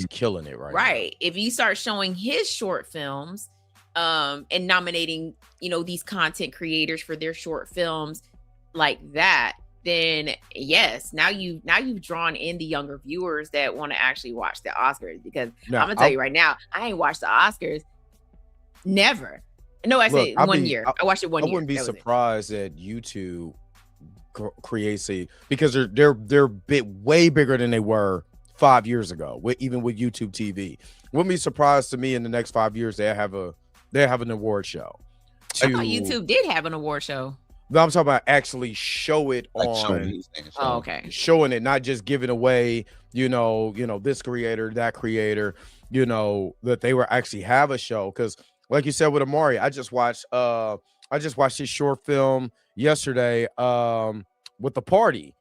killing it right. If you start showing his short films and nominating, these content creators for their short films like that, then yes, now you've drawn in the younger viewers that want to actually watch the Oscars. Because I'm gonna tell you right now, I ain't watched the Oscars. Never. No, I said 1 year. I watched it 1 year. I wouldn't be surprised that YouTube creates because they're way bigger than they were 5 years ago. Even with YouTube TV, wouldn't be surprised to me in the next 5 years they have an award show. I thought YouTube did have an award show. No, I'm talking about actually show it on. Okay. Showing it, not just giving away, this creator, that creator, that they were actually have a show. Because like you said with Amari, I just watched his short film yesterday with the party.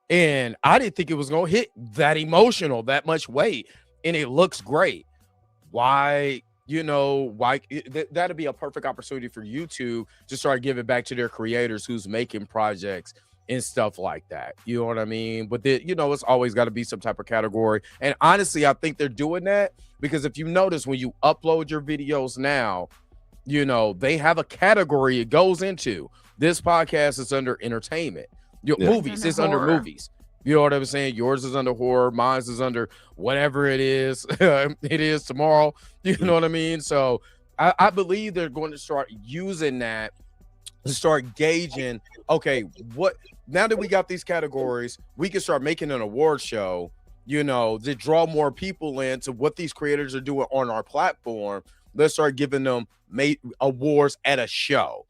And I didn't think it was gonna hit that emotional, that much weight. And it looks great. Why that'd be a perfect opportunity for YouTube to start giving back to their creators who's making projects and stuff like that. You know what I mean? But it's always got to be some type of category. And honestly, I think they're doing that because if you notice when you upload your videos now, they have a category it goes into. This podcast is under entertainment. Movies is under movies. You know what I'm saying? Yours is under horror. Mine is under whatever it is. It is tomorrow. You know what I mean? So I believe they're going to start using that to start gauging, okay, now that we got these categories, we can start making an award show, to draw more people into what these creators are doing on our platform. Let's start giving them awards at a show,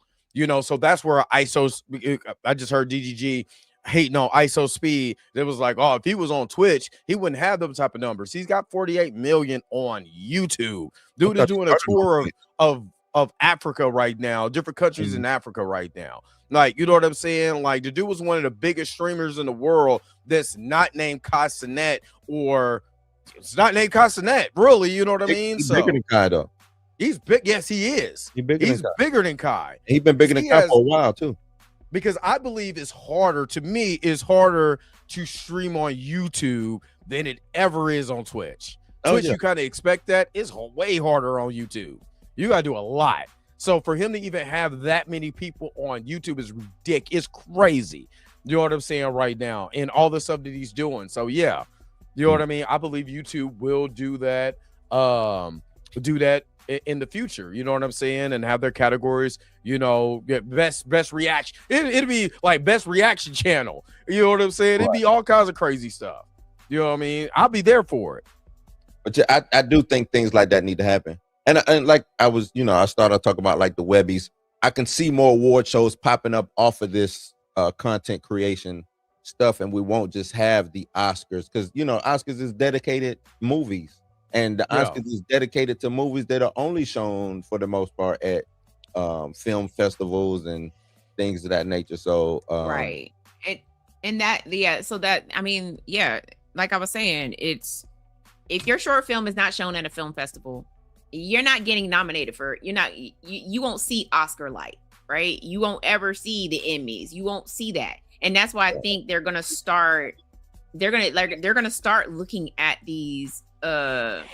so that's where I just heard DGG hating on ISO Speed. It was like, oh, if he was on Twitch, he wouldn't have them type of numbers. He's got 48 million on YouTube. Dude is doing a tour of Africa right now, different countries in Africa right now. Like, you know what I'm saying? Like, the dude was one of the biggest streamers in the world that's not named Kai Cenat, or it's not named Kai Cenat, really, you know what I mean? He's bigger than Kai, though. He's big. Yes, he is. He's bigger than Kai. He's been bigger than Kai for a while, too. Because I believe it's harder to stream on YouTube than it ever is on Twitch. Twitch, you kind of expect that. It's way harder on YouTube. You got to do a lot. So for him to even have that many people on YouTube is ridiculous. It's crazy. You know what I'm saying right now? And all the stuff that he's doing. So yeah, you know what I mean? I believe YouTube will do that. In the future, you know what I'm saying, and have their categories, you know, get best reaction. It'd be like best reaction channel. You know what I'm saying? It'd be all kinds of crazy stuff. You know what I mean? I'll be there for it. But yeah, I do think things like that need to happen. And like I was, you know, I started talking about like the Webbies. I can see more award shows popping up off of this content creation stuff, and we won't just have the Oscars, because you know Oscars is dedicated movies. And the Oscars is dedicated to movies that are only shown for the most part at film festivals and things of that nature. So right. And that, yeah. So that, I mean, yeah, like I was saying, it's, if your short film is not shown at a film festival, you're not getting nominated for, you won't see Oscar light, right? You won't ever see the Emmys. You won't see that. And that's why I think they're going to start looking at these at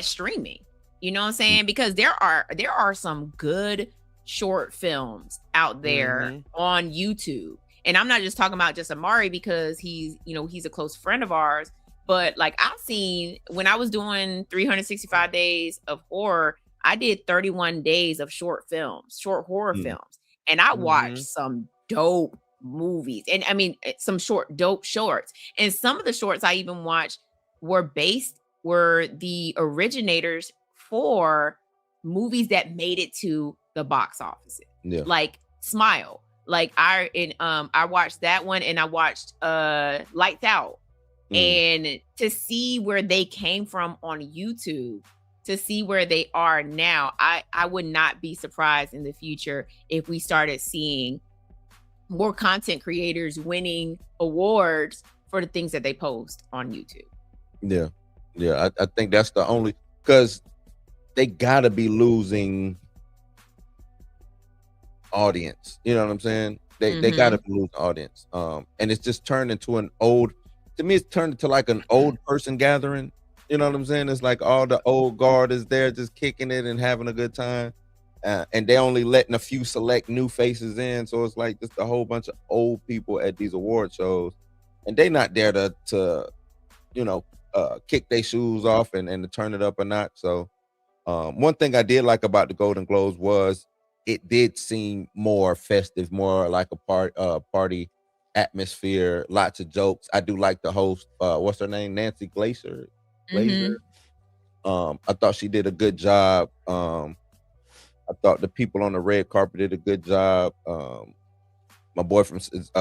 streaming, you know what I'm saying? Because there are some good short films out there on YouTube. And I'm not just talking about just Amari because he's a close friend of ours, but like I've seen, when I was doing 365 days of horror, I did 31 days of short horror films, and I watched some dope movies, and I mean some dope shorts. And some of the shorts I even watched were the originators for movies that made it to the box office. Yeah. Like Smile. Like I watched that one, and I watched Lights Out. And to see where they came from on YouTube, to see where they are now, I would not be surprised in the future if we started seeing more content creators winning awards for the things that they post on YouTube. Yeah. Yeah, I think that's the only, because they gotta be losing audience. You know what I'm saying? They gotta be losing audience. And it's just turned into it's turned into like an old person gathering. You know what I'm saying? It's like all the old guard is there just kicking it and having a good time. And they only letting a few select new faces in. So it's like just a whole bunch of old people at these award shows. And they not there to kick their shoes off and to turn it up a notch. So one thing I did like about the Golden Globes was it did seem more festive, more like a party atmosphere, lots of jokes. I do like the host, what's her name, Nancy Glazer. I thought she did a good job. I thought the people on the red carpet did a good job. My boy from Saved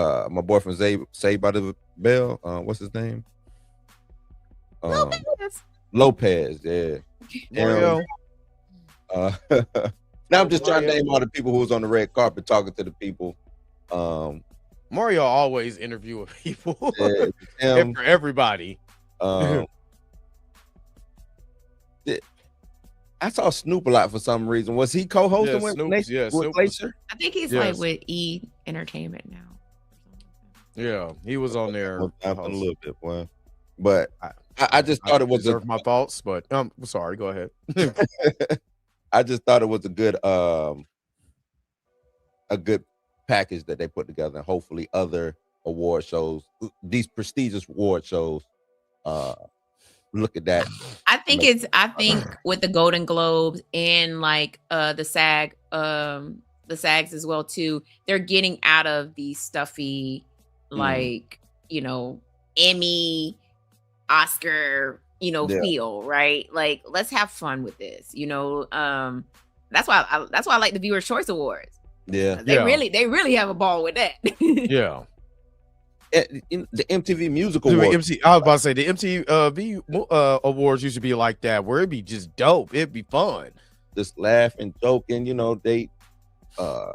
by the Bell, what's his name? Lopez, yeah. Mario. Now I'm just trying to name all the people who was on the red carpet talking to the people. Mario always interviewing people him, for everybody. I saw Snoop a lot for some reason. Was he co-hosting with Glazer? I think he's like with E Entertainment now. Yeah, he was on there a little bit, boy. But I just thought it was my faults, but sorry, go ahead. I just thought it was a good package that they put together, and hopefully other award shows, these prestigious award shows, look at that. I think with the Golden Globes and like the SAGs as well too, they're getting out of the stuffy like Emmy, Oscar, feel, right? Like, let's have fun with this, that's why I like the Viewer's Choice Awards. Yeah, they really have a ball with that. Yeah. In the MTV Music Awards. I was about to say the MTV Awards used to be like that, where it'd be just dope. It'd be fun. Just laughing, joking. They. I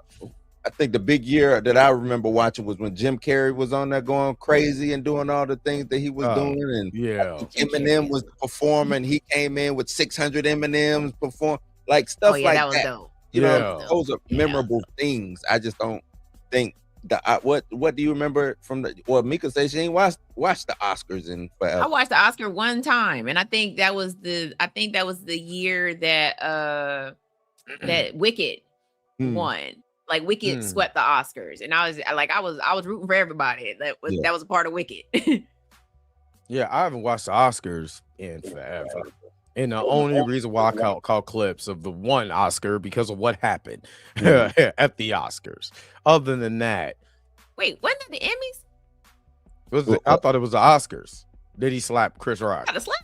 think the big year that I remember watching was when Jim Carrey was on there going crazy and doing all the things that he was doing. And Eminem was performing. He came in with 600 Eminems perform, like stuff like that was dope. Those are memorable things. I just don't think what do you remember from the? Well, Mika says she ain't watched the Oscars in forever. I watched the Oscar one time, and I think that was the year that that Wicked won. Like Wicked swept the Oscars, and I was rooting for everybody. That was a part of Wicked. Yeah, I haven't watched the Oscars in forever. And the only reason why I call clips of the one Oscar because of what happened at the Oscars. Other than that, wait, wasn't it the Emmys? I thought it was the Oscars. Did he slap Chris Rock? Got a slap?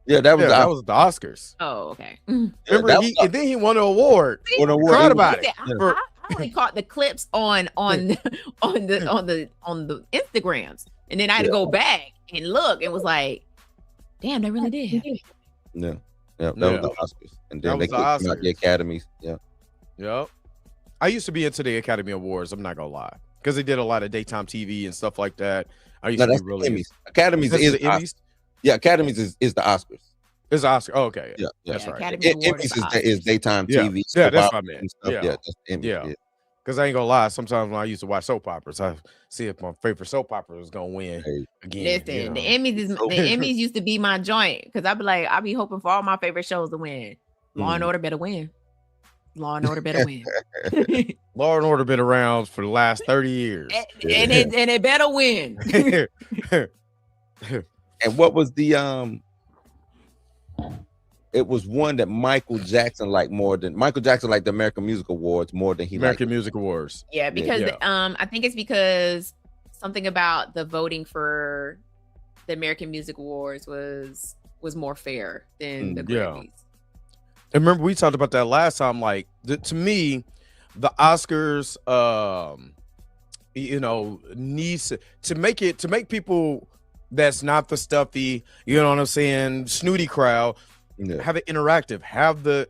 Yeah, that was the Oscars. Oh, okay. Remember, and then he won an award. Cried about it. I only caught the clips on the Instagrams, and then I had to go back and look, and was like, "Damn, they really did." Yeah, that was the Oscars, and then they kicked out the Academies. Yeah, yep. I used to be into the Academy Awards. I'm not gonna lie, because they did a lot of daytime TV and stuff like that. I used to be really Emmys. Academies is the Emmys. Yeah, Academies is the Oscars. It's Oscar. Oh, okay, yeah, that's right. Emmys is daytime TV. Yeah, that's what I meant. Yeah. Because I ain't gonna lie, sometimes when I used to watch soap operas, I see if my favorite soap opera was gonna win again. Listen, the Emmys used to be my joint, because I'd be hoping for all my favorite shows to win. Law and Order better win. Law and Order better win. Law and Order been around for the last 30 years, and it better win. And what was the It was one that Michael Jackson liked the American Music Awards more than he American Music Awards. Yeah, because I think it's because something about the voting for the American Music Awards was more fair than the Grammys. And remember, we talked about that last time. Like, to me, the Oscars, needs to make people that's not the stuffy, you know what I'm saying, snooty crowd. Have it interactive. Have the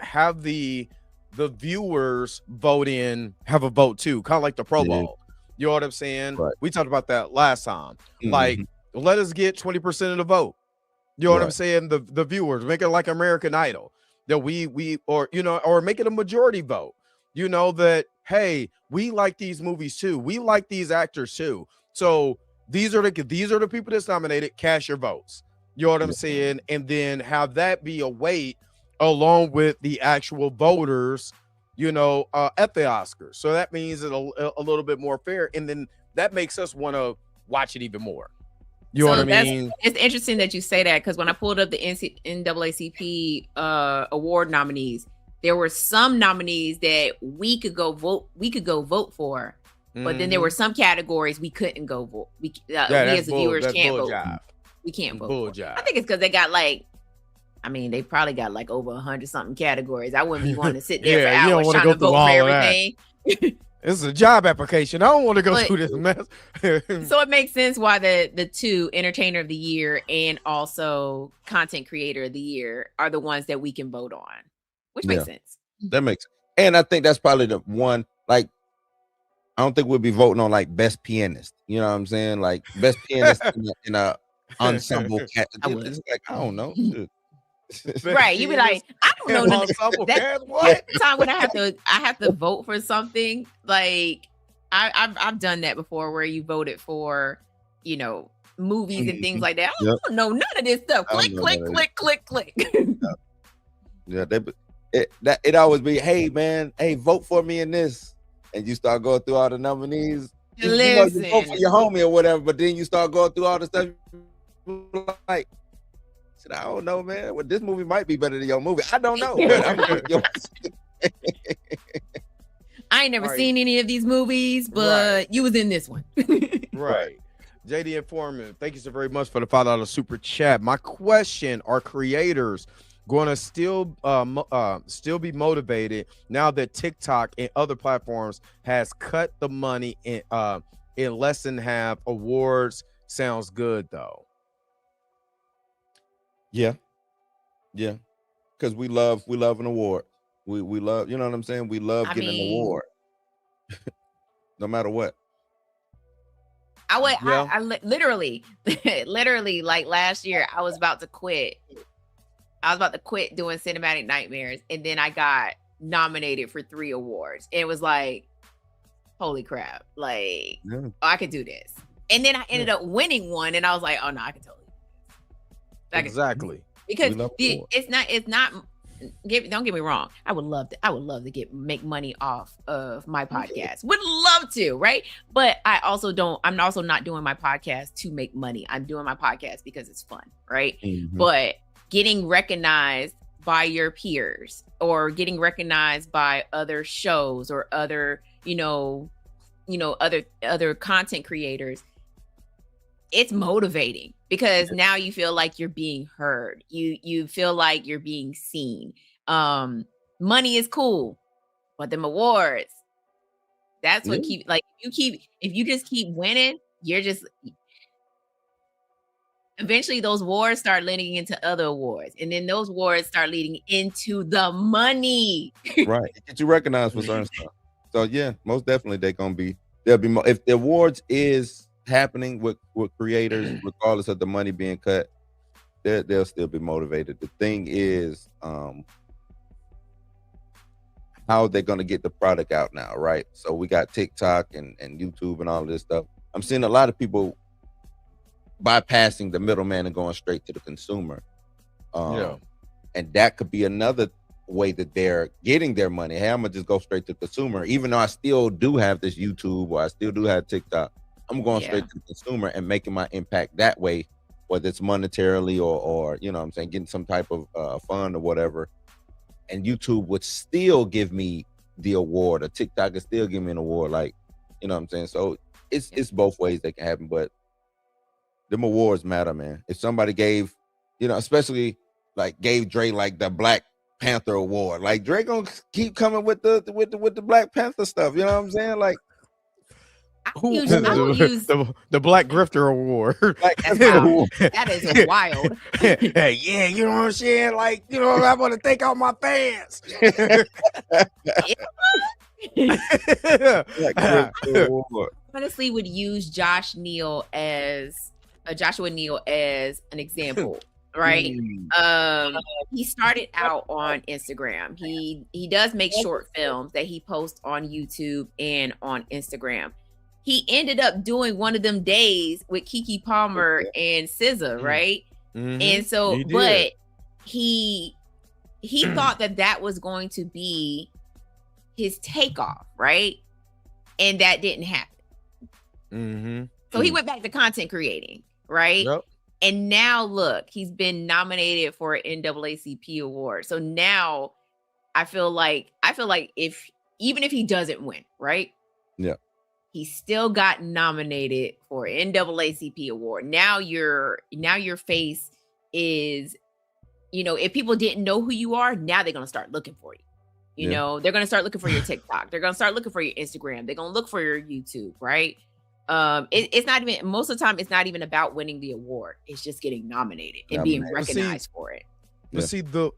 viewers vote in. Have a vote too, kind of like the Pro Bowl. You know what I'm saying? Right. We talked about that last time. Like, let us get 20% of the vote. You know what I'm saying? The viewers, make it like American Idol. That or make it a majority vote. You know that, hey, we like these movies too. We like these actors too. So these are the people that's nominated. Cast your votes. You know what I'm saying? And then have that be a weight along with the actual voters, at the Oscars. So that means it's a little bit more fair. And then that makes us want to watch it even more. You know what I mean? It's interesting that you say that, because when I pulled up the NAACP award nominees, there were some nominees that we could go vote for. But then there were some categories we couldn't go vote. We as the viewers can't vote. We can't vote. I think it's because they got they probably got like over 100 something categories. I wouldn't be wanting to sit there for hours trying to vote for everything. This is a job application. I don't want to go through this mess. So it makes sense why the two, Entertainer of the Year and also Content Creator of the Year, are the ones that we can vote on, which makes sense. That makes sense. And I think that's probably the one, I don't think we'll be voting on Best Pianist. You know what I'm saying? Like Best Pianist in a ensemble cat. It's I don't know. Right, you be like, I don't know. That's the time when I have to vote for something. Like I've done that before, where you voted for movies and things like that. I don't know none of this stuff. Click. Yeah, it always be, hey man, vote for me in this, and you start going through all the nominees. You vote for your homie or whatever, but then you start going through all the stuff. Like, I don't know, man. Well, this movie might be better than your movie. I don't know. I ain't never seen any of these movies, but you was in this one. Right. JD Informant, thank you so very much for the $5 super chat. My question: are creators going to still be motivated now that TikTok and other platforms has cut the money in less than half? Awards sounds good though. Yeah, because we love an award. We love, you know what I'm saying? We love getting an award, no matter what. I literally like last year, I was about to quit. I was about to quit doing Cinematic Nightmares, and then I got nominated for 3 awards. And it was like, holy crap, like I could do this. And then I ended up winning one, and I was like, oh no, I can totally do this. Exactly. Because it's not. Don't get me wrong. I would love to make money off of my podcast. Would love to, right? But I'm also not doing my podcast to make money. I'm doing my podcast because it's fun, right? Mm-hmm. But getting recognized by your peers or getting recognized by other shows or other, other content creators, it's motivating because now you feel like you're being heard. You feel like you're being seen. Money is cool, but them awards, that's what if you just keep winning, you're just eventually those awards start leading into other awards, and then those awards start leading into the money. Right. Get you recognized for certain stuff. So yeah, most definitely there'll be more if the awards is happening with creators, regardless of the money being cut, they'll still be motivated. The thing is, how they're going to get the product out now, right? So we got TikTok and YouTube and all of this stuff. I'm seeing a lot of people bypassing the middleman and going straight to the consumer. And that could be another way that they're getting their money. Hey, I'm gonna just go straight to the consumer, even though I still do have this YouTube or I still do have TikTok. I'm going straight to the consumer and making my impact that way, whether it's monetarily or you know what I'm saying, getting some type of fund or whatever. And YouTube would still give me the award, or TikTok would still give me an award, like, you know what I'm saying? So it's both ways that can happen, but them awards matter, man. If somebody gave, especially like gave Dre like the Black Panther award, like Dre gonna keep coming with the Black Panther stuff, you know what I'm saying? Like, the Black Grifter Award. That is wild. Yeah, you know what I'm saying? Like, I want to thank all my fans. Honestly, would use Joshua Neal as an example, right? He started out on Instagram. He does make short films that he posts on YouTube and on Instagram. He ended up doing one of them days with Keke Palmer and SZA, right? Mm-hmm. And so, but he thought that was going to be his takeoff, right? And that didn't happen. Mm-hmm. So he went back to content creating, right? Yep. And now look, he's been nominated for an NAACP award. So now I feel like even if he doesn't win, right? Yeah. He still got nominated for an NAACP award. Now your face is, if people didn't know who you are, now they're gonna start looking for you. You know, they're gonna start looking for your TikTok. They're gonna start looking for your Instagram. They're gonna look for your YouTube, right? It's not even, most of the time, it's not even about winning the award. It's just getting nominated and being recognized for it. But see, the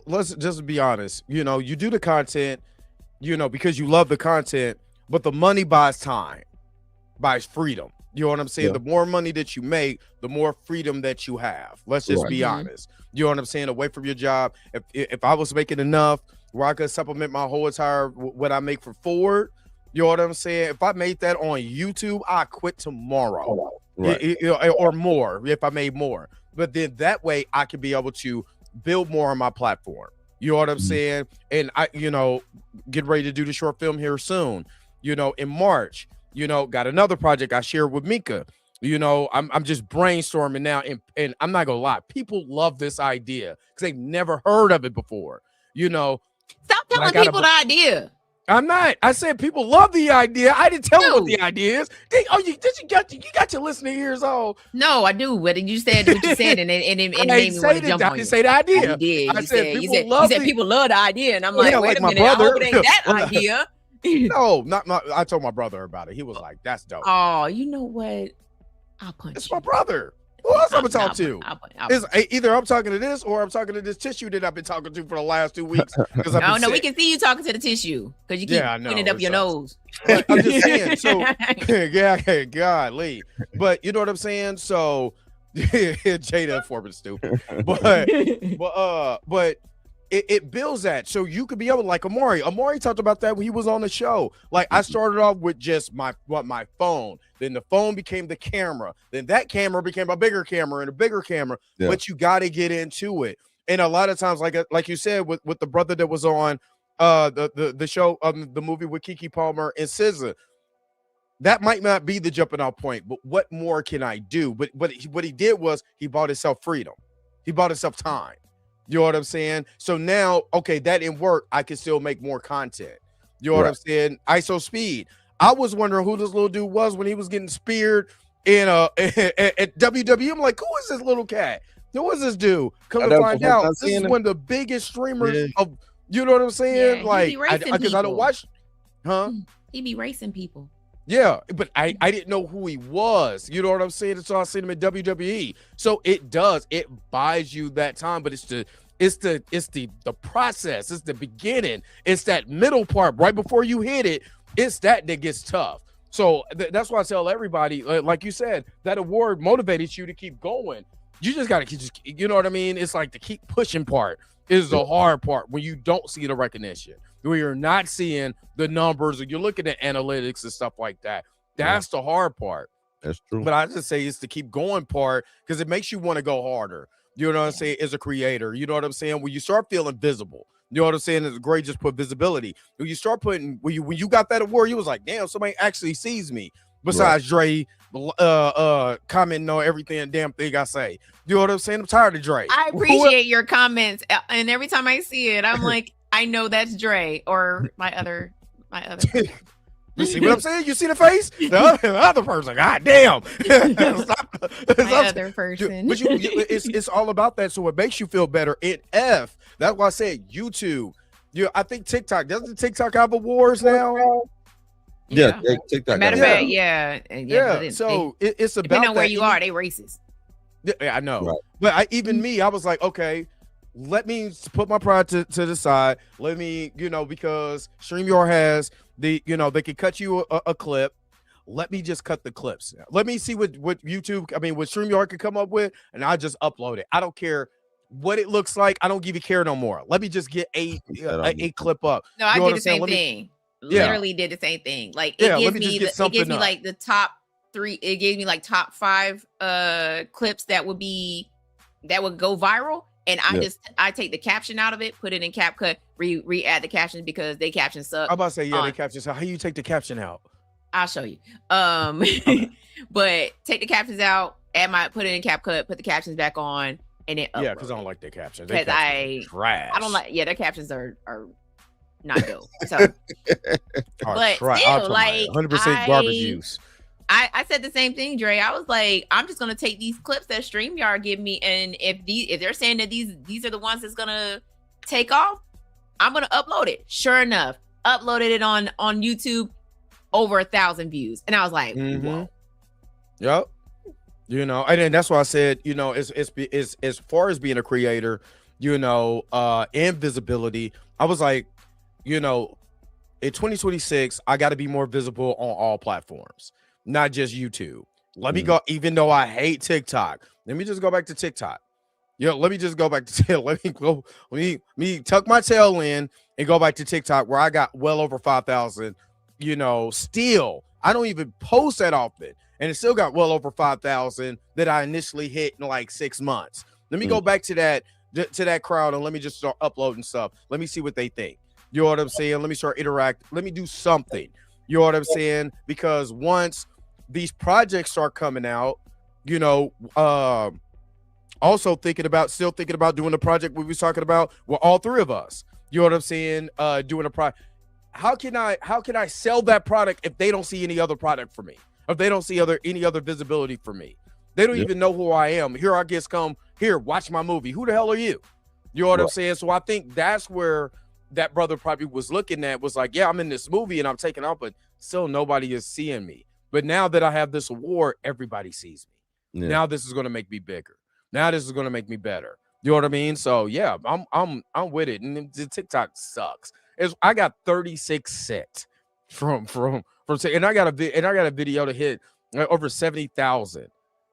let's just be honest. You do the content, because you love the content. But the money buys time, buys freedom. You know what I'm saying? Yeah. The more money that you make, the more freedom that you have. Let's just be honest. You know what I'm saying? Away from your job. If I was making enough where I could supplement my whole entire what I make for Ford, you know what I'm saying? If I made that on YouTube, I quit tomorrow, or more if I made more. But then that way I could be able to build more on my platform. You know what I'm saying? And I, get ready to do the short film here soon. In March, got another project I shared with Mika. I'm just brainstorming now, and I'm not gonna lie, people love this idea because they've never heard of it before. Stop telling people the idea. I'm not. I said people love the idea. I didn't tell them what the idea is. You got your listening ears on. No, I do. But you said what you said, and it made me want to jump on you. I didn't say the idea. You did. You said people love the idea, and I'm like, wait a minute, I hope it ain't that idea. No, not I told my brother about it. He was like, "That's dope." Oh, you know what? I'll punch. It's my brother. Who else I'm gonna talk to? Either I'm talking to this or I'm talking to this tissue that I've been talking to for the last 2 weeks. No, we can see you talking to the tissue because you keep putting it up your nose. But I'm just saying. So, yeah, golly. But you know what I'm saying. So, Jada Foreman stupid. But it builds that, so you could be able, like Amari talked about that when he was on the show. Like, I started off with just my phone, then the phone became the camera, then that camera became a bigger camera and a bigger camera. But you got to get into it. And a lot of times, like you said, with the brother that was on the show, the movie with Keke Palmer and SZA, that might not be the jumping off point, but what more can I do? But what he did was he bought himself freedom. He bought himself time. You know what I'm saying? So now, okay, that didn't work. I can still make more content. You know what I'm saying? ISO Speed. I was wondering who this little dude was when he was getting speared in at WWE. I'm like, who is this little cat? Who is this dude? Come to find out, this is one of the biggest streamers of, you know what I'm saying? Yeah, like, because I don't watch, He be racing people. Yeah, but I didn't know who he was. You know what I'm saying? So I seen him at WWE. So it buys you that time, but it's the process. It's the beginning. It's that middle part right before you hit it. It's that gets tough. So that's why I tell everybody, like you said, that award motivated you to keep going. You just got to you know what I mean? It's like the keep pushing part is the hard part when you don't see the recognition, when you're not seeing the numbers, or you're looking at analytics and stuff like that. That's the hard part. That's true. But I just say it's the keep going part, because it makes you want to go harder. You know what I'm saying? As a creator, you know what I'm saying? When you start feeling visible, you know what I'm saying? It's great. Just put visibility. When you start putting, when you got that award, you was like, damn, somebody actually sees me. Besides Dre, commenting on everything, damn thing I say. You know what I'm saying? I'm tired of Dre. I appreciate your comments, and every time I see it, I'm like, I know that's Dre or my other. You see what I'm saying? You see the face? The other person. God damn. My other person. But it's all about that. So it makes you feel better. That's why I said YouTube. I think TikTok. Doesn't TikTok have awards now? Yeah, TikTok. Matter of fact, yeah. So it's about depending on where that. you are, they racist. Yeah, I know. Right. But I was like, okay, let me put my pride to the side. Let me, because StreamYard has they can cut you a clip. Let me just cut the clips. Let me see what YouTube, what StreamYard can come up with, and I just upload it. I don't care what it looks like. I don't even care no more. Let me just get a clip up. No, I did the same thing. Literally did the same thing. Like, it gives me like the top 3. It gave me like top 5 clips that would go viral. And I take the caption out of it, put it in CapCut, re-add the captions because they captions suck. I'm about to say, they captions. How you take the caption out? I'll show you. Okay. But take the captions out, put it in CapCut, put the captions back on, and then upload. Yeah, because I don't like their captions. Because trash. I don't like. Yeah, their captions are not dope. So, but still, like 100% garbage use. I said the same thing, Dre. I was like, I'm just gonna take these clips that StreamYard give me, and if they're saying that these are the ones that's gonna take off, I'm gonna upload it. Sure enough, uploaded it on YouTube, over 1,000 views, and I was like, whoa. Yep. And then that's why I said, it's as far as being a creator, and visibility. I was like, in 2026, I got to be more visible on all platforms. Not just YouTube. Let me go, even though I hate TikTok. Let me just go back to TikTok. Let me just go back to let me tuck my tail in and go back to TikTok, where I got well over 5,000. Still, I don't even post that often, and it still got well over 5,000 that I initially hit in like 6 months. Let me go back to that crowd, and let me just start uploading stuff. Let me see what they think. You know what I'm saying? Let me start interact. Let me do something. You know what I'm saying? Because once these projects start coming out, also thinking about doing the project we was talking about with all 3 of us. You know what I'm saying? Doing a project. How can I sell that product if they don't see any other product for me? If they don't see any other visibility for me? They don't even know who I am. Here I guess come here, watch my movie. Who the hell are you? You know what I'm saying? So I think that's where that brother probably was looking at, was like, yeah, I'm in this movie and I'm taking out, but still nobody is seeing me. But now that I have this award, everybody sees me. Yeah. Now this is going to make me bigger. Now this is going to make me better. You know what I mean? So yeah, I'm with it. And the TikTok sucks. I got 36 cents from and I got a video to hit over 70,000.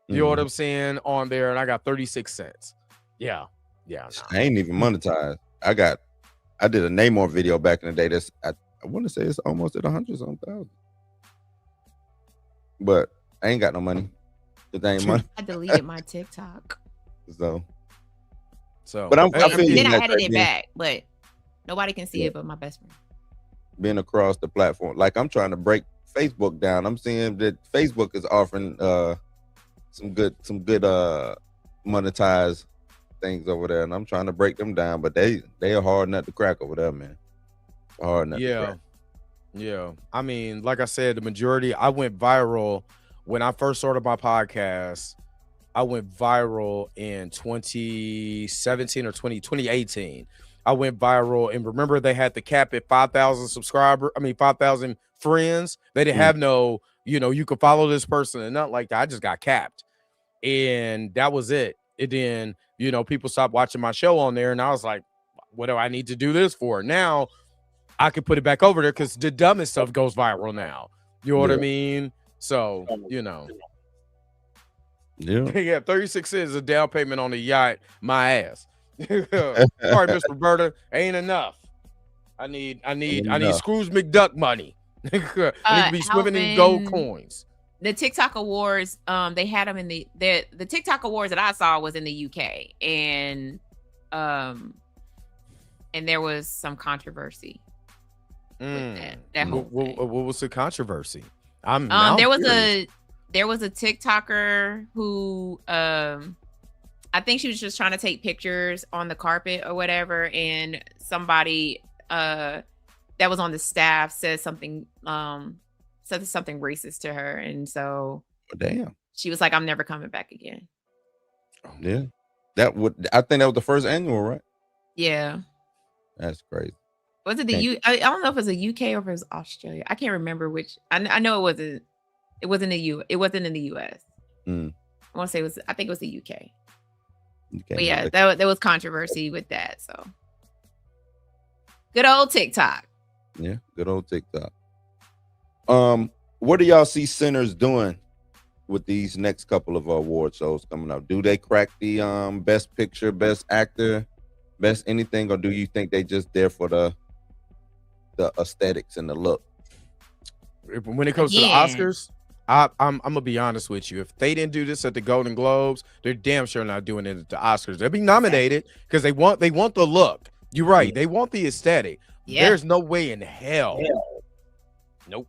You know what I'm saying on there, and I got 36 cents. Yeah. I ain't even monetized. I did a Namor video back in the day. That's I want to say it's almost at 100,000. But I ain't got no money. It ain't money. I deleted my TikTok. So, but I added it back, but nobody can see it but my best friend. Being across the platform, like I'm trying to break Facebook down. I'm seeing that Facebook is offering some good monetized things over there, and I'm trying to break them down, but they are hard nut to crack over there, man. Hard nut to crack. Yeah. I mean, like I said, the majority, I went viral when I first started my podcast. I went viral in 2017 or 2018. I went viral, and remember they had the cap at 5,000 5,000 friends. They didn't have no, you could follow this person and nothing like that. I just got capped, and that was it. And then, people stopped watching my show on there, and I was like, what do I need to do this for? Now I can put it back over there because the dumbest stuff goes viral now. You know what I mean? So, Yeah, 36 cents a down payment on a yacht. My ass. Sorry, Miss Roberta, ain't enough. I need Scrooge McDuck money. I need to be swimming in gold coins. The TikTok awards, they had them in the TikTok awards that I saw was in the UK, and there was some controversy with that whole thing. What was the controversy? There was a TikToker who I think she was just trying to take pictures on the carpet or whatever, and somebody that was on the staff said something racist to her, and so she was like, I'm never coming back again. Yeah, I think that was the first annual, right? Yeah, that's crazy. Was it I don't know if it was a UK or if it was Australia. I can't remember which. I know it wasn't in the US. I want to say I think it was the UK. But yeah, there was controversy with that. So good old TikTok. Yeah, good old TikTok. What do y'all see Sinners doing with these next couple of award shows coming up? Do they crack the best picture, best actor, best anything, or do you think they just there for the aesthetics and the look? When it comes to the Oscars, I'm gonna be honest with you. If they didn't do this at the Golden Globes, they're damn sure not doing it at the Oscars. They'll be nominated because they want the look. You're right. They want the aesthetic. Yeah. There's no way in hell. Nope.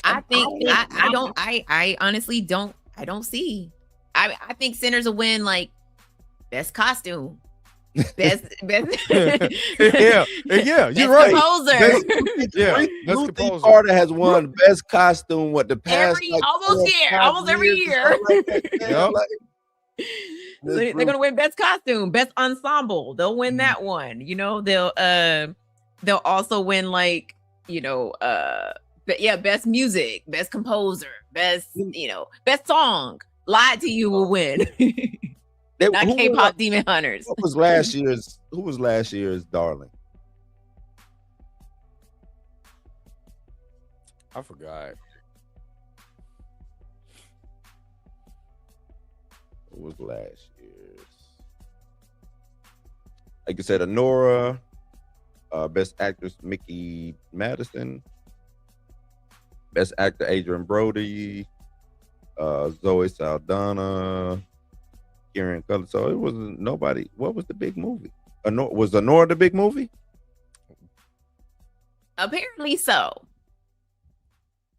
I think I honestly don't see. I think Sinners will win like best costume. Best yeah, you're right. Composer. Best composer. Carter has won best costume the past almost every year. They're gonna win best costume, best ensemble. They'll win that one. They'll also win best music, best composer, best song. Lied to You will win. Not K-pop Demon Hunters. Who was last year's darling? I forgot. Who was last year's? Like I said, Honora, best actress Mickey Madison, best actor Adrian Brody, Zoe Saldana, Kieran Cullen. So it wasn't nobody. What was the big movie? Was Honora the big movie? Apparently so.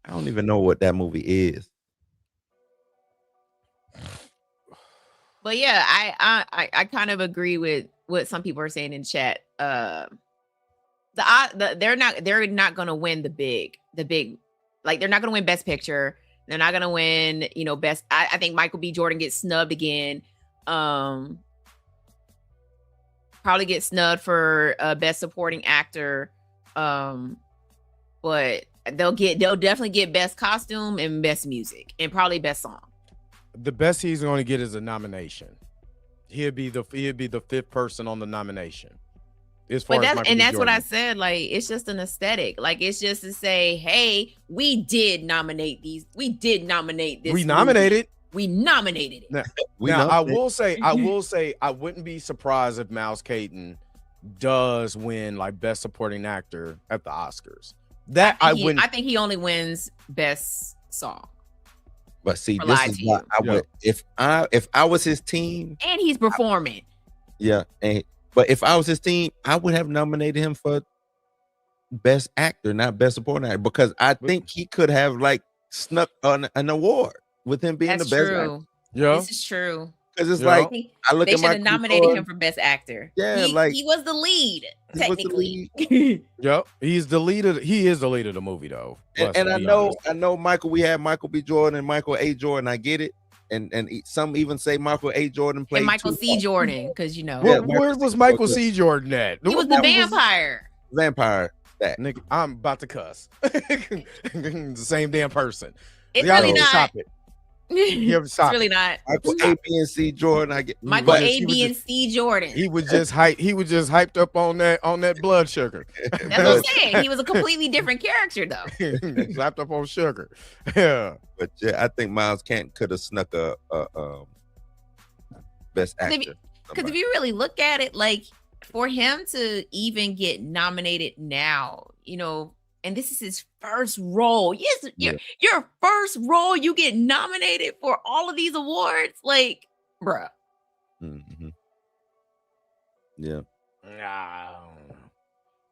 I don't even know what that movie is. But yeah, I kind of agree with what some people are saying in chat. They're not gonna win the big, like they're not gonna win best picture. They're not gonna win, best. I think Michael B. Jordan gets snubbed again. Probably get snubbed for best supporting actor. But they'll definitely get best costume and best music and probably best song. The best he's going to get is a nomination. He'll be the fifth person on the nomination. That's what I said. Like, it's just an aesthetic. Like, it's just to say, hey, we did nominate these. We did nominate this. We nominated. We nominated it. Now I will say, I wouldn't be surprised if Miles Caton does win like best supporting actor at the Oscars. That I wouldn't. I think he only wins best song. But see, this is why I would if I was his team and he's performing. But if I was his team, I would have nominated him for best actor, not best supporting actor, because I think he could have like snuck an award with him being the best actor. Yeah, this is true. Because it's like I look they at should have nominated him for best actor. Yeah, he was the lead technically. Yep, he's the lead of. He is the lead of the movie though. And I know Michael. We had Michael B. Jordan and Michael A. Jordan. I get it. And some even say Michael A. Jordan played. And Michael C. Jordan, because where was Michael C. Jordan at? He was the vampire. Vampire. That nigga, I'm about to cuss. The same damn person. It's really not. Stop it. It's really not. Michael A, B, and C Jordan. I get Michael A, B, and C Jordan. He was just hyped up on that blood sugar. That's what I'm saying. He was a completely different character though. Hyped up on sugar. Yeah. But yeah, I think Miles Kent could have snuck a best actor. Because if you really look at it, like for him to even get nominated now, and this is his first role. Yes, your first role, you get nominated for all of these awards. Like, bruh. Mm-hmm. Yeah.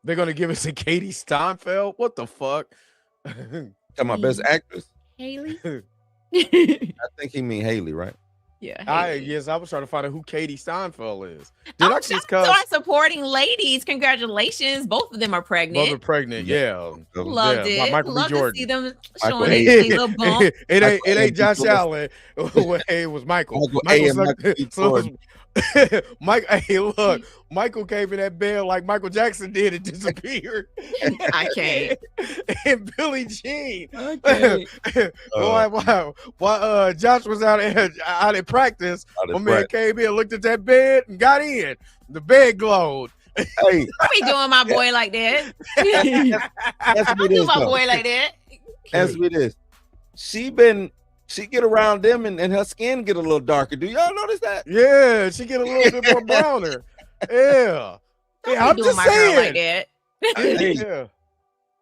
They're gonna give it to Katie Steinfeld. What the fuck? Talking about best actress. Haley. I think he mean Haley, right? Yeah. I was trying to find out who Katie Steinfeld is. Supporting ladies. Congratulations. Both of them are pregnant. Both are pregnant. Yeah. Loved it. Michael Love B. Jordan. To see them showing their little bump. It ain't Josh Allen. It was Michael. Mike, hey, look, Michael came in that bed like Michael Jackson did and disappeared. I can't. And Billie Jean. Okay. While Josh was out at practice, my man came in, looked at that bed, and got in. The bed glowed. Hey, I be doing my boy like that. I do my boy like that. Answer me this. She get around them and her skin get a little darker. Do y'all notice that? Yeah, she get a little bit more browner. Yeah. I'm just saying. Like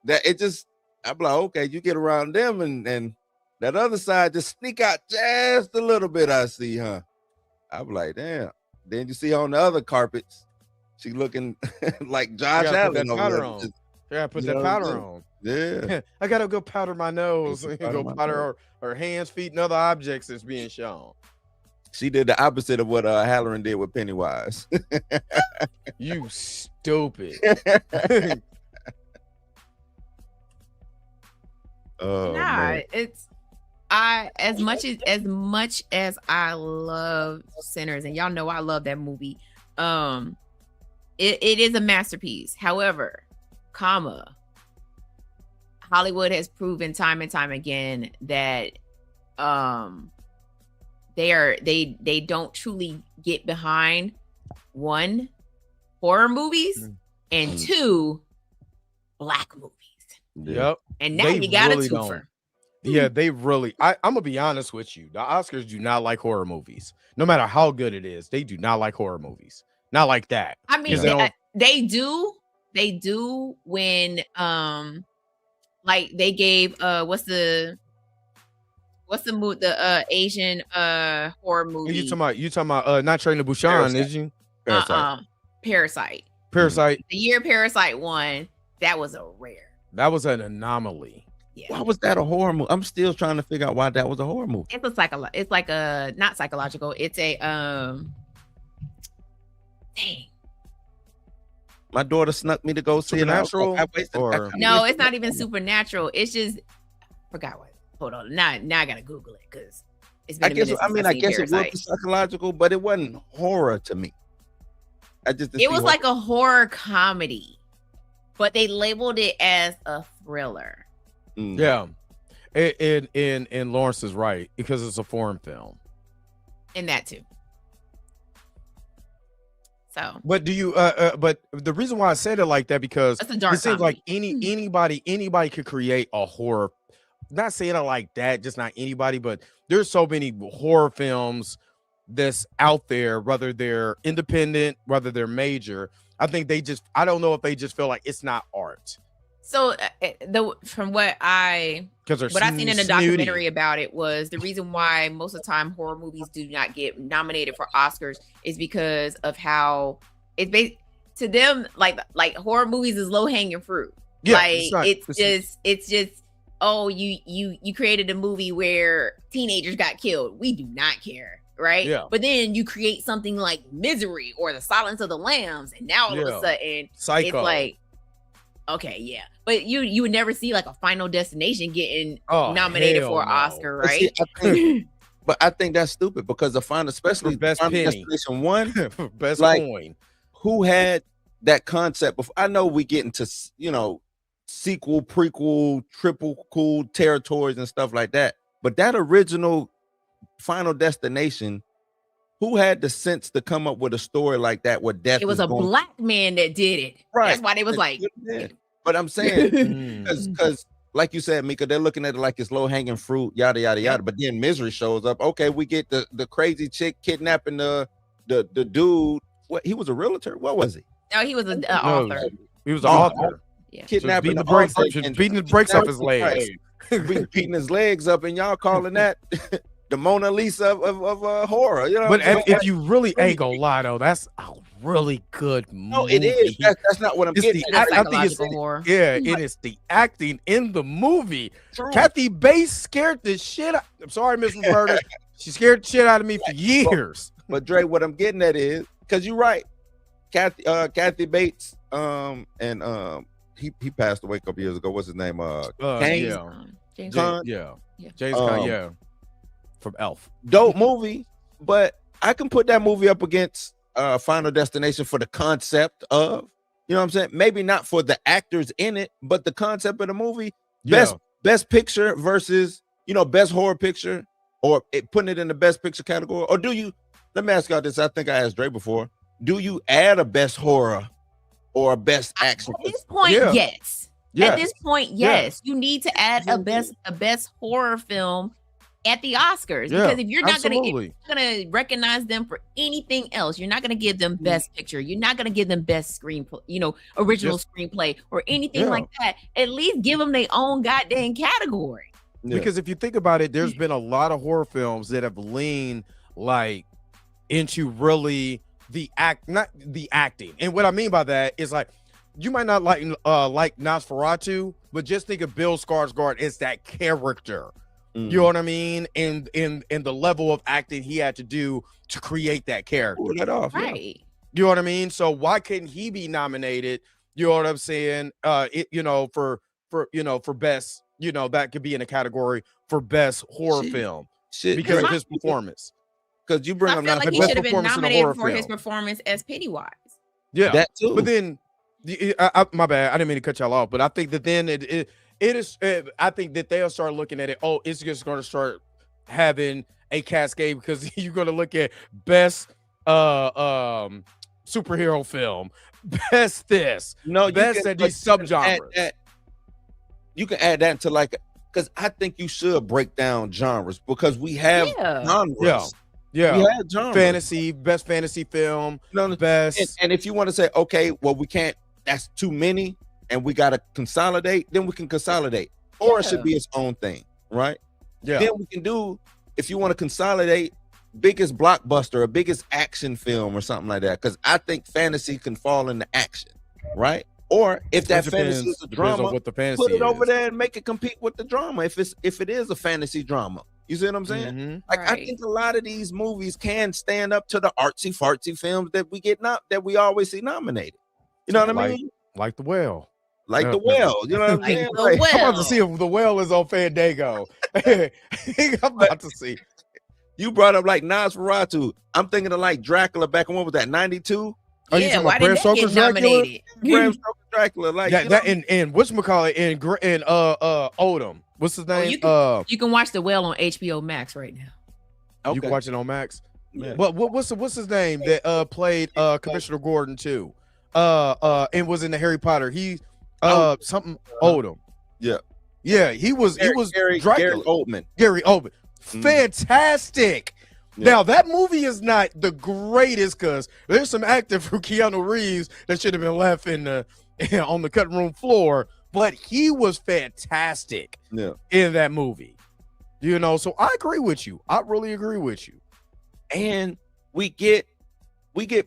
that it just, I'm like, okay, you get around them and that other side just sneak out just a little bit. I see, huh? I'm like, damn. Then you see on the other carpets, she looking like Josh Allen. Put that powder on. Yeah. I gotta go powder my nose. Go powder her hands, feet, and other objects that's being shown. She did the opposite of what Halloran did with Pennywise. You stupid. Man. It's as much as I love Sinners, and y'all know I love that movie. It is a masterpiece. However, Hollywood has proven time and time again that they don't truly get behind one, horror movies, and two, black movies. Yep. And now you got a twofer. Yeah, they really. I'm gonna be honest with you. The Oscars do not like horror movies. No matter how good it is, they do not like horror movies. Not like that. I mean, they do. They do when like they gave what's the Asian horror movie? You talking about Not Train to Busan, is you? Parasite. Parasite. The year Parasite won, that was a rare. That was an anomaly. Yeah. Why was that a horror movie? I'm still trying to figure out why that was a horror movie. It's like a not psychological. It's a dang. My daughter snuck me to go see Supernatural. No, it's not even supernatural. It's just forgot what. Hold on. Now I gotta Google it because it's been. I guess it would be psychological, but it wasn't horror to me. It was like a horror comedy, but they labeled it as a thriller. Yeah, and Lawrence is right because it's a foreign film. And that too. So, but do you? But the reason why I said it like that because it's a dark it seems like anybody could create a horror not saying it like that, just not anybody, but there's so many horror films that's out there, whether they're independent, whether they're major. I think I don't know if they just feel like it's not art. So from what I seen in a documentary about it was the reason why most of the time horror movies do not get nominated for Oscars is because of how it's to them like horror movies is low hanging fruit. Yeah, like it's just oh you created a movie where teenagers got killed. We do not care. Right. Yeah. But then you create something like Misery or The Silence of the Lambs, and now all of a sudden Psycho. It's like, okay, yeah. But you would never see like a Final Destination getting nominated for an Oscar, right? But I think that's stupid because the final, especially best Final Destination 1, best coin. Who had that concept before? I know we get into sequel, prequel, triple cool territories and stuff like that, but that original Final Destination, who had the sense to come up with a story like that where death it was a black man that did it, right? That's why they was like, but I'm saying because like you said, Mika, they're looking at it like it's low-hanging fruit, yada yada yada, but then Misery shows up. Okay, we get the crazy chick kidnapping the dude. What, he was a realtor? What was he? No, he was an author. He was an author. Yeah. Kidnapping beating the brakes off his legs. Beating his legs up, and y'all calling that the Mona Lisa of horror, you know. But if you really ain't gonna lie though, that's a really good movie. No, it is. That's not what I'm getting. I think it's horror. Yeah, it is the acting in the movie. True. Kathy Bates scared the shit out. I'm sorry, Miss Roberta. She scared the shit out of me for years. But Dre, what I'm getting at is because you're right. Kathy Bates, he passed away a couple years ago. What's his name? James Caan. James Caan, from Elf. Dope movie, but I can put that movie up against Final Destination for the concept of, you know what I'm saying? Maybe not for the actors in it, but the concept of the movie. Best picture versus, best horror picture, or putting it in the best picture category. Or do you, let me ask y'all this. I think I asked Dre before. Do you add a best horror or a best action? At this point, yes. At this point, yes. You need to add a best horror film at the Oscars, because if you're not gonna recognize them for anything else, you're not gonna give them best picture, you're not gonna give them best screenplay, original screenplay or anything like that. At least give them their own goddamn category. Because if you think about it, there's been a lot of horror films that have leaned like into really not the acting. And what I mean by that is like, you might not like Nosferatu, but just think of Bill Skarsgård as that character. You know what I mean? And the level of acting he had to do to create that character. Pull that off, right? You know what I mean? So why couldn't he be nominated? You know what I'm saying? For best, that could be in a category for best horror film because of his performance. Because you bring him like he should have been nominated for his performance as Pennywise. Yeah, that too. But then, my bad, I didn't mean to cut y'all off. But I think that then it is. I think that they'll start looking at it. Oh, it's just going to start having a cascade because you're going to look at best superhero film, best this, best at these subgenres. You can add that into because I think you should break down genres because we have genres. Yeah, we have genres. Fantasy, best fantasy film, best. And if you want to say, okay, well, we can't. That's too many. And we got to consolidate, then we can consolidate. Or it should be its own thing, right? Yeah. Then we can do, if you want to consolidate, biggest blockbuster or biggest action film or something like that. Because I think fantasy can fall into action, right? Or if that fantasy is a drama, what the fantasy put it over there and make it compete with the drama if it is a fantasy drama. You see what I'm saying? Mm-hmm. I think a lot of these movies can stand up to the artsy fartsy films that we always see nominated. You know what I mean? Like The Whale. Like The Whale, you know what I'm saying? I'm about to see if The Whale is on Fandango. I'm about to see. You brought up like Nosferatu. I'm thinking of like Dracula back in, what was that, 92? Are you talking about Bram Stoker's Dracula? Bram Stoker's Dracula, like that and whatchamacallit and Odom. What's his name? You can watch The Whale on HBO Max right now. Okay. You can watch it on Max. Yeah. But what's his name that played Commissioner Gordon too? And was in the Harry Potter. He something Odom. Yeah. Yeah, he was Gary Dracula. Oldman. Gary Oldman. Fantastic. Yeah. Now that movie is not the greatest because there's some acting from Keanu Reeves that should have been left in the on the cutting room floor, but he was fantastic in that movie. You know, so I agree with you. I really agree with you. And we get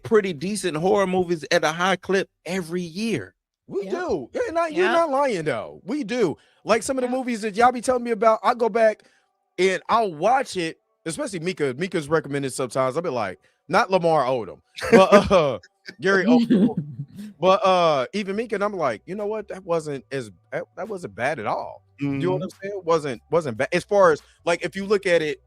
pretty decent horror movies at a high clip every year. We do. You're not lying though. We do. Like some of the movies that y'all be telling me about, I go back and I'll watch it, especially Mika. Mika's recommended sometimes. I'll be like, not Lamar Odom, but Gary Oldman. But even Mika, and I'm like, you know what? That wasn't bad at all. You know what I'm saying? Wasn't bad. As far as like if you look at it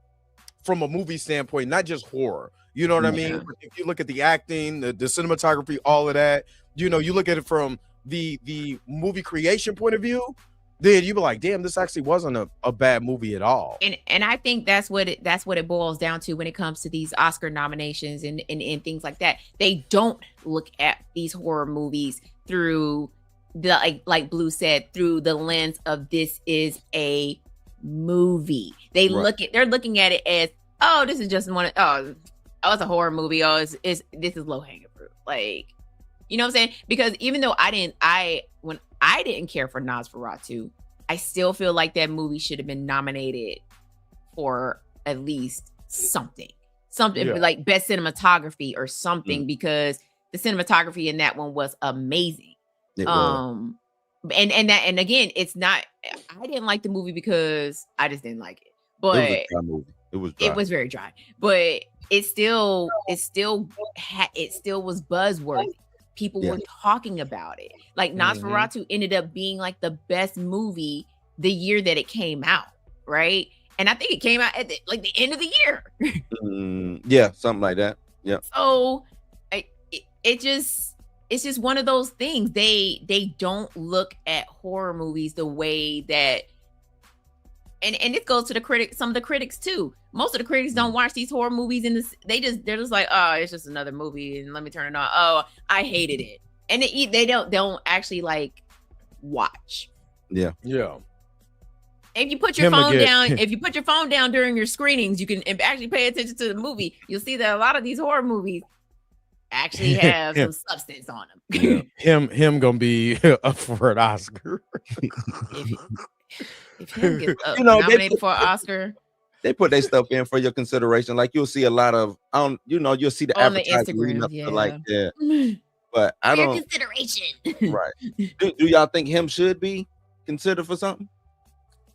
from a movie standpoint, not just horror. You know what I mean? If you look at the acting, the cinematography, all of that, you know, you look at it from the movie creation point of view, then you be like, damn, this actually wasn't a bad movie at all. And I think that's what it boils down to when it comes to these Oscar nominations and things like that. They don't look at these horror movies through the like Blue said, through the lens of this is a movie. They're looking at it as, oh, this is just it's a horror movie. Oh, this is low hanging fruit. Like, you know what I'm saying? Because even though when I didn't care for Nosferatu, I still feel like that movie should have been nominated for at least something like best cinematography or something, because the cinematography in that one was amazing. And again, it's not. I didn't like the movie because I just didn't like it. But it was a dry movie. It was very dry. But it still was buzzworthy. People were talking about it. Like Nosferatu ended up being like the best movie the year that it came out, right? And I think it came out at the end of the year. Yeah, something like that. Yeah. So it's just one of those things. They don't look at horror movies the way that, and it goes to some of the critics too. Most of the critics don't watch these horror movies they're just like, oh, it's just another movie and let me turn it on. Oh, I hated it. And they don't actually like watch. Yeah. Yeah. If you put your phone down during your screenings, you can actually pay attention to the movie. You'll see that a lot of these horror movies actually have some substance on them. him gonna be up for an Oscar. if him gets nominated for an Oscar, they put their stuff in for your consideration. Like you'll see a lot of, you'll see the on the advertising Instagram, But I don't consideration. Right. Do y'all think him should be considered for something?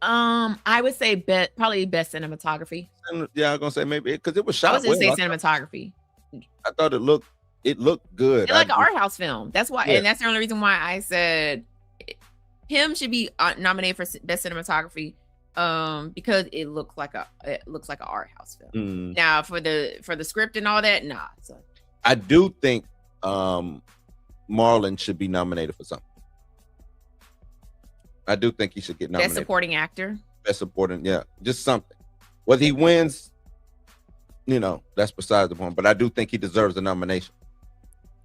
I would say probably best cinematography. Yeah, I'm gonna say maybe because it was shot. I was gonna say cinematography. I thought it looked good. It's like an art house film. That's why, and that's the only reason why I said him should be nominated for best cinematography. Because it looks like an art house film. Now for the script and all that, nah. So I do think Marlon should be nominated for something. I do think he should get nominated. Best supporting actor. Best supporting, yeah, just something. Whether he wins, that's besides the point. But I do think he deserves a nomination.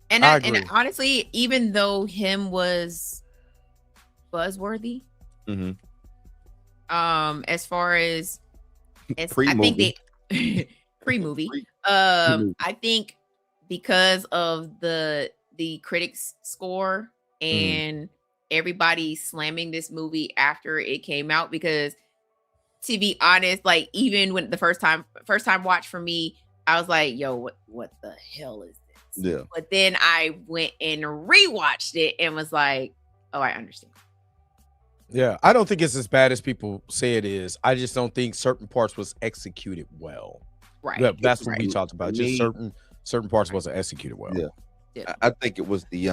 And and honestly, even though him was buzzworthy, as far as pre-movie. I think pre-movie. I think because of the critics score and everybody slamming this movie after it came out, because to be honest, like even when the first time watch for me, I was like, yo, what the hell is this? Yeah. But then I went and rewatched it and was like, oh, I understand. Yeah, I don't think it's as bad as people say it is. I just don't think certain parts was executed well. Right. Yeah, that's what we talked about. Just certain parts wasn't executed well. Yeah. I think it was the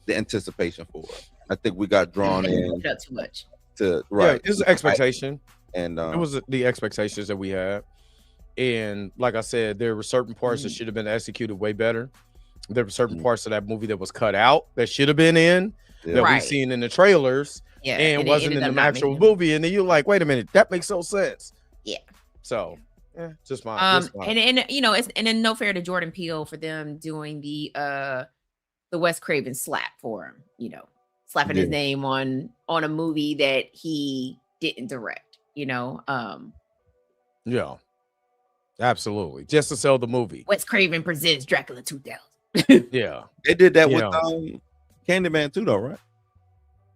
anticipation for it. I think we got drawn in too much. Yeah, it's an expectation. And it was the expectations that we had. And like I said, there were certain parts that should have been executed way better. There were certain parts of that movie that was cut out that should have been in that we've seen in the trailers. Yeah, and wasn't in the actual movie, and then you're like, wait a minute, that makes no sense. Yeah. So, just fine. And it's then no fair to Jordan Peele for them doing the Wes Craven slap for him, slapping his name on a movie that he didn't direct, you know. Yeah. Absolutely. Just to sell the movie. Wes Craven presents Dracula 2000. Yeah. They did that with Candyman too, though, right?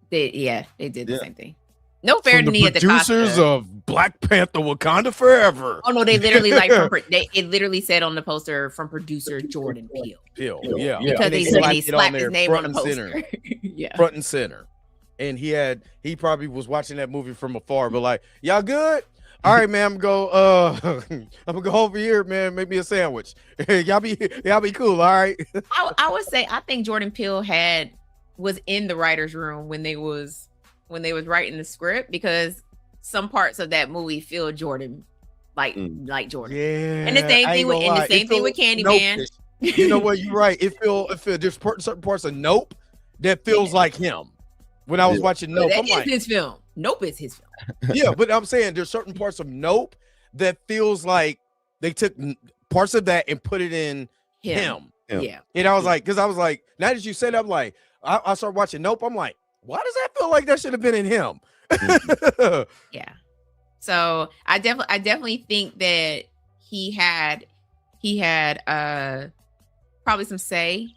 They did the same thing. No fair to me at the producers of Black Panther Wakanda Forever. Oh no, they literally it literally said on the poster from producer Jordan Peele. Yeah. Because they slapped his name on the poster. Yeah. Front and center. And he probably was watching that movie from afar, but like, y'all good? All right, man, I'm gonna go over here, man. Make me a sandwich. y'all be cool, all right. I would say I think Jordan Peele was in the writer's room when they was writing the script, because some parts of that movie feel Jordan like Jordan. Yeah. And the same thing with Candyman. Nope. You know what? You're right. It feel there's certain parts of Nope that feels like him. When I was watching Nope, I'm like, his film. Nope is his film. Yeah, but I'm saying there's certain parts of Nope that feels like they took parts of that and put it in him. Yeah. And I was like, now that you said, I'm like, I started watching Nope. I'm like, why does that feel like that should have been in him? Yeah. So I definitely think that he had probably some say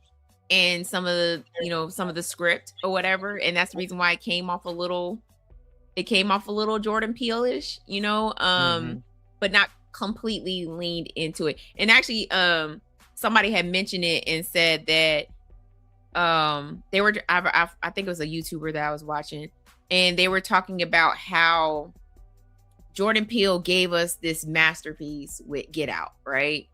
in some of the script or whatever, and that's the reason why it came off a little Jordan Peele-ish, but not completely leaned into it. And actually, somebody had mentioned it and said that they were I think it was a YouTuber that I was watching, and they were talking about how Jordan Peele gave us this masterpiece with Get Out, right?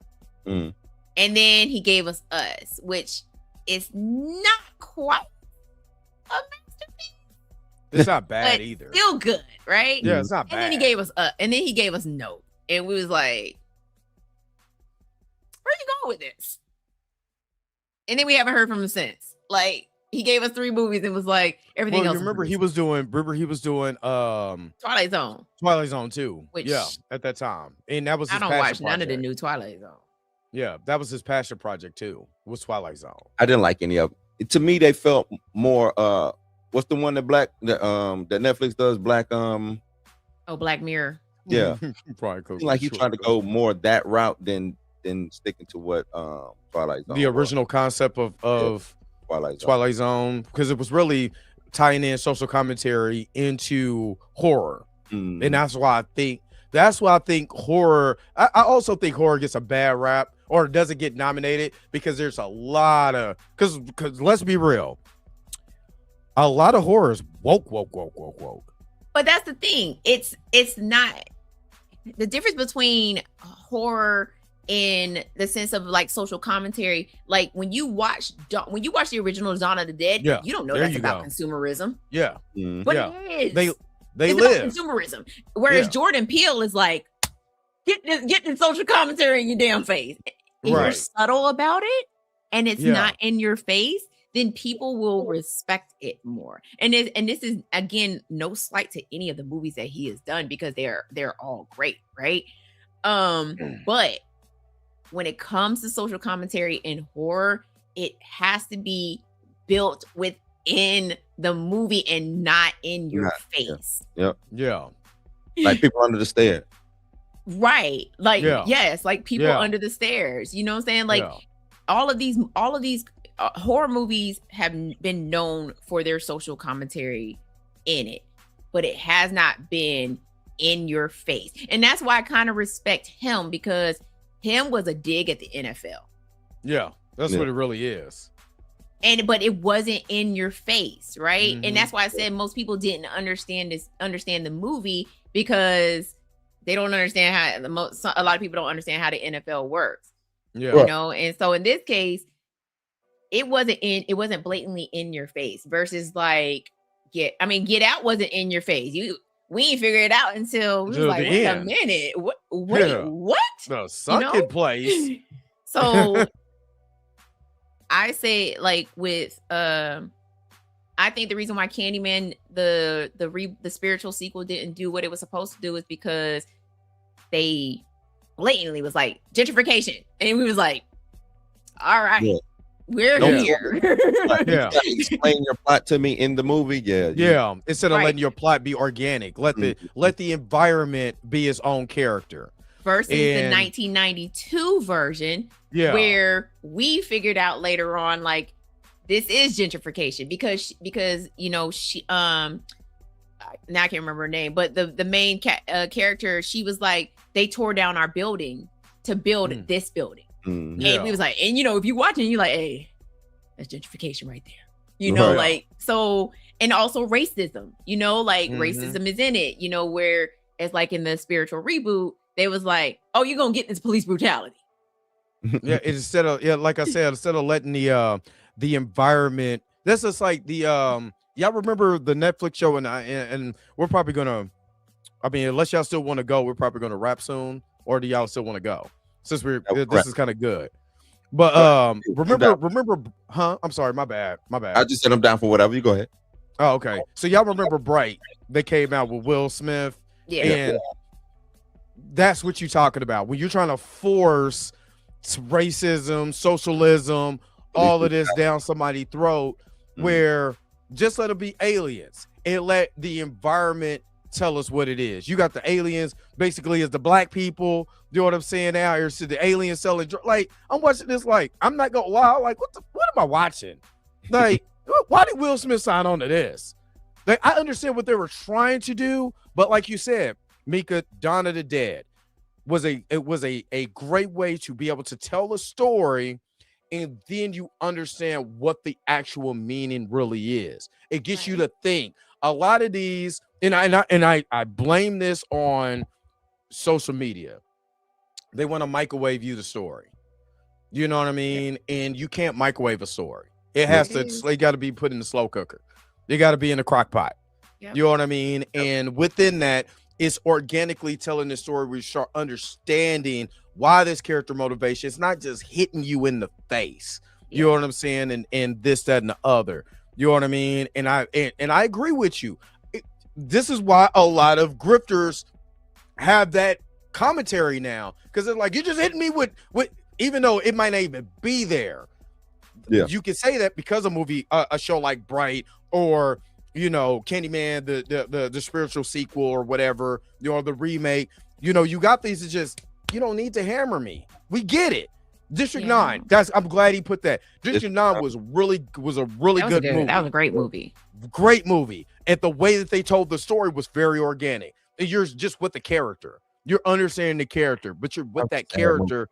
And then he gave us Us, which is not quite a masterpiece. It's not bad either. Still good, right? Yeah, it's not bad. And then he gave us Nope, and we was like, where are you going with this? And then we haven't heard from him since. Like, he gave us 3 movies and was like, everything else. Remember he was doing Twilight Zone. Twilight Zone 2. Which, at that time. And that was his I don't watch none of the new Twilight Zone. Yeah, that was his passion project too. Was Twilight Zone. I didn't like any of it. To me, they felt more what's the one that Netflix does, Black Black Mirror. Yeah. Probably like he tried to go more that route than sticking to what Twilight Zone. The original concept of Twilight Zone, because it was really tying in social commentary into horror. And that's why I think horror, I also think horror gets a bad rap or doesn't get nominated because there's a lot of, because let's be real, a lot of horror is woke. But that's the thing. It's not the difference between horror in the sense of like social commentary. Like when you watch the original Dawn of the Dead, you don't know that's about consumerism. Yeah. But it is. They it's live about consumerism. Whereas Jordan Peele is like, get the social commentary in your damn face. If you're subtle about it and it's not in your face, then people will respect it more. And this is, again, no slight to any of the movies that he has done, because they're all great, right? But when it comes to social commentary in horror, it has to be built within the movie and not in your face. Yeah. Like People Under the Stairs. Right. Like, yes, like People Under the Stairs. You know what I'm saying? Like all of these horror movies have been known for their social commentary in it, but it has not been in your face. And that's why I kind of respect him, because him was a dig at the NFL. Yeah, that's what it really is. But it wasn't in your face, right? And that's why I said most people didn't understand the movie, because they don't understand how a lot of people don't understand how the NFL works. Yeah. You know, and so in this case, it wasn't blatantly in your face versus like Get Out wasn't in your face. We ain't figured it out until we was like, wait a minute. What? The sunken place. So I say, like, with I think the reason why Candyman, the spiritual sequel, didn't do what it was supposed to do is because they blatantly was like gentrification, and we was like, all right, We're here. Like, you gotta explain your plot to me in the movie. Yeah. Instead of letting your plot be organic, let the environment be its own character. Versus the 1992 version, where we figured out later on, like, this is gentrification because you know, she now I can't remember her name, but the main character, she was like, they tore down our building to build this building. And we was like, and you know, if you watching, you're like, hey, that's gentrification right there. You know, like, so, and also racism, you know, like racism is in it, you know, where it's like in the spiritual reboot, they was like, oh, you're gonna get this police brutality. Instead of like I said, instead of letting the environment, that's just like the y'all remember the Netflix show, and we're probably gonna, I mean, unless y'all still want to go, we're probably gonna wrap soon, or do y'all still want to go? Since this is kind of good. But remember, huh? I'm sorry, my bad. I just said I'm down for whatever. You go ahead. Oh, okay. So y'all remember Bright? They came out with Will Smith. And that's what you're talking about. When you're trying to force racism, socialism, all of this down somebody's throat, where just let it be aliens and let the environment tell us what it is. You got the aliens basically as the black people. You know what I'm saying? Out here, so the aliens selling like, I'm watching this, like, I'm not gonna lie, like, what am I watching? Like, why did Will Smith sign on to this? Like, I understand what they were trying to do, but like you said, Mika, Dawn of the Dead was a great way to be able to tell a story, and then you understand what the actual meaning really is. It gets you to think. A lot of these, and I blame this on social media. They want to microwave you the story. You know what I mean? And you can't microwave a story. It has it got to be put in the slow cooker. It got to be in the crock pot. Yep. You know what I mean? Yep. And within that, it's organically telling the story. We start understanding why this character motivation. It's not just hitting you in the face. You know what I'm saying? And this, that, and the other. You know what I mean? And I agree with you. This is why a lot of grifters have that commentary now, because they're like, you're just hitting me with even though it might not even be there. You can say that because a movie, a show like Bright, or you know, Candyman, the spiritual sequel or whatever, you know, the remake. You know, you got these. It's just, you don't need to hammer me. We get it. District 9. I'm glad he put that. District 9 was a really good movie. That was a great movie. Great movie. And the way that they told the story was very organic. You're just with the character. You're understanding the character, but you're with that character.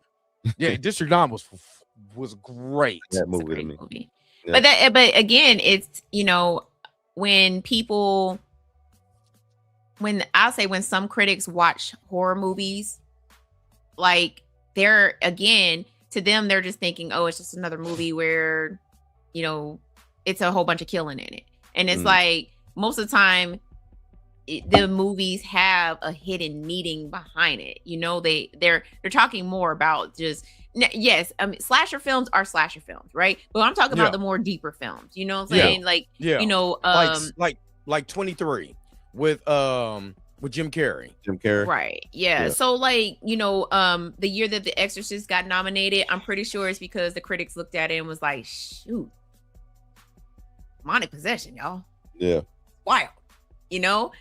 Yeah, District 9 was great. That movie to me. Yeah. But again, it's, you know, when some critics watch horror movies, like, they're, again, to them, they're just thinking, oh, it's just another movie where, you know, it's a whole bunch of killing in it. And it's like, most of the time, the movies have a hidden meaning behind it. You know, they're talking more about just, yes, I mean, slasher films are slasher films, right? But I'm talking about the more deeper films. You know what I'm saying? Like, you know, like 23 with Jim Carrey. Right. Yeah. So, like, you know, the year that The Exorcist got nominated, I'm pretty sure it's because the critics looked at it and was like, shoot, demonic possession, y'all. Yeah. Wild. You know?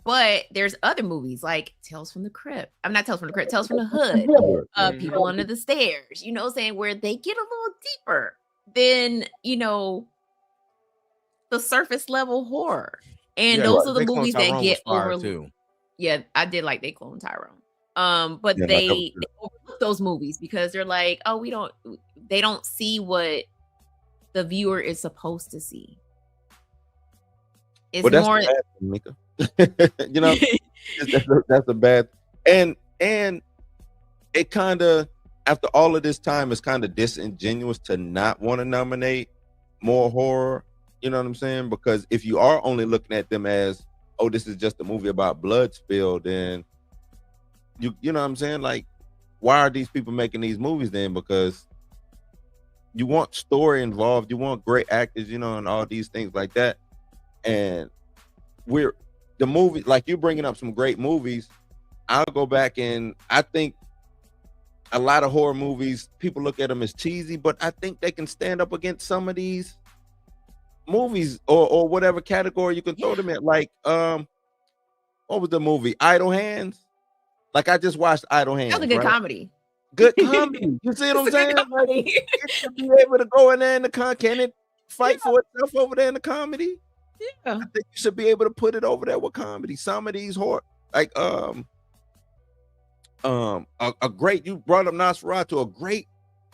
But there's other movies like Tales from the Crypt. I'm not Tales from the Crypt, Tales from the Hood, People Under the Stairs, you know what I'm saying, where they get a little deeper than, you know, the surface level horror. And those are the movies that get overlooked. Yeah, I did like They Clone Tyrone. But they overlook those movies because they're like, oh, they don't see what the viewer is supposed to see. It's that's more bad, Mika. You know, that's a bad, and it kind of, after all of this time, it's kind of disingenuous to not want to nominate more horror. You know what I'm saying? Because if you are only looking at them as, oh, this is just a movie about blood spill, then you know what I'm saying? Like, why are these people making these movies then? Because you want story involved, you want great actors, you know, and all these things like that. And the movie, like, you're bringing up some great movies. I'll go back and I think a lot of horror movies, people look at them as cheesy, but I think they can stand up against some of these movies or whatever category you can throw them in. Like, what was the movie? Idle Hands. Like, I just watched Idle Hands. That was a good comedy. Good comedy. You see what I'm saying? Like, it should be able to go in there in the can it fight for itself over there in the comedy? Yeah. I think you should be able to put it over there with comedy. Some of these horror, like a great, you brought up Nosferatu, a great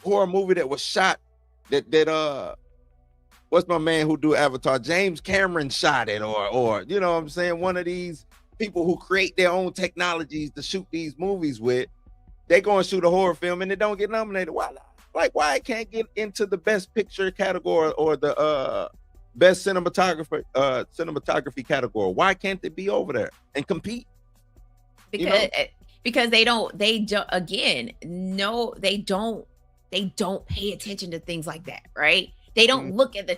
horror movie that was shot that what's my man who do Avatar? James Cameron shot it, or you know what I'm saying? One of these people who create their own technologies to shoot these movies with, they go and shoot a horror film and they don't get nominated. Why not? Like, why it can't get into the best picture category or the best cinematography category? Why can't it be over there and compete? Because they don't pay attention to things like that, right? They don't look at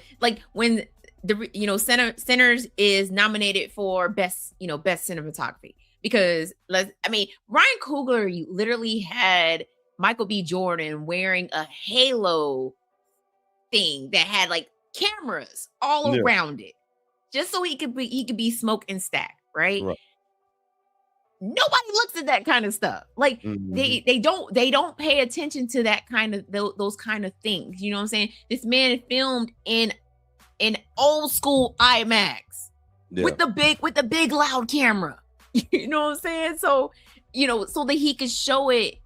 when Sinners is nominated for best cinematography, because Ryan Coogler literally had Michael B. Jordan wearing a halo thing that had like cameras all around it, just so he could be smoke and stack, right? Nobody looks at that kind of stuff. Like they don't pay attention to that kind of those kind of things. You know what I'm saying? This man filmed in old school IMAX with the big loud camera. You know what I'm saying? So, so that he could show it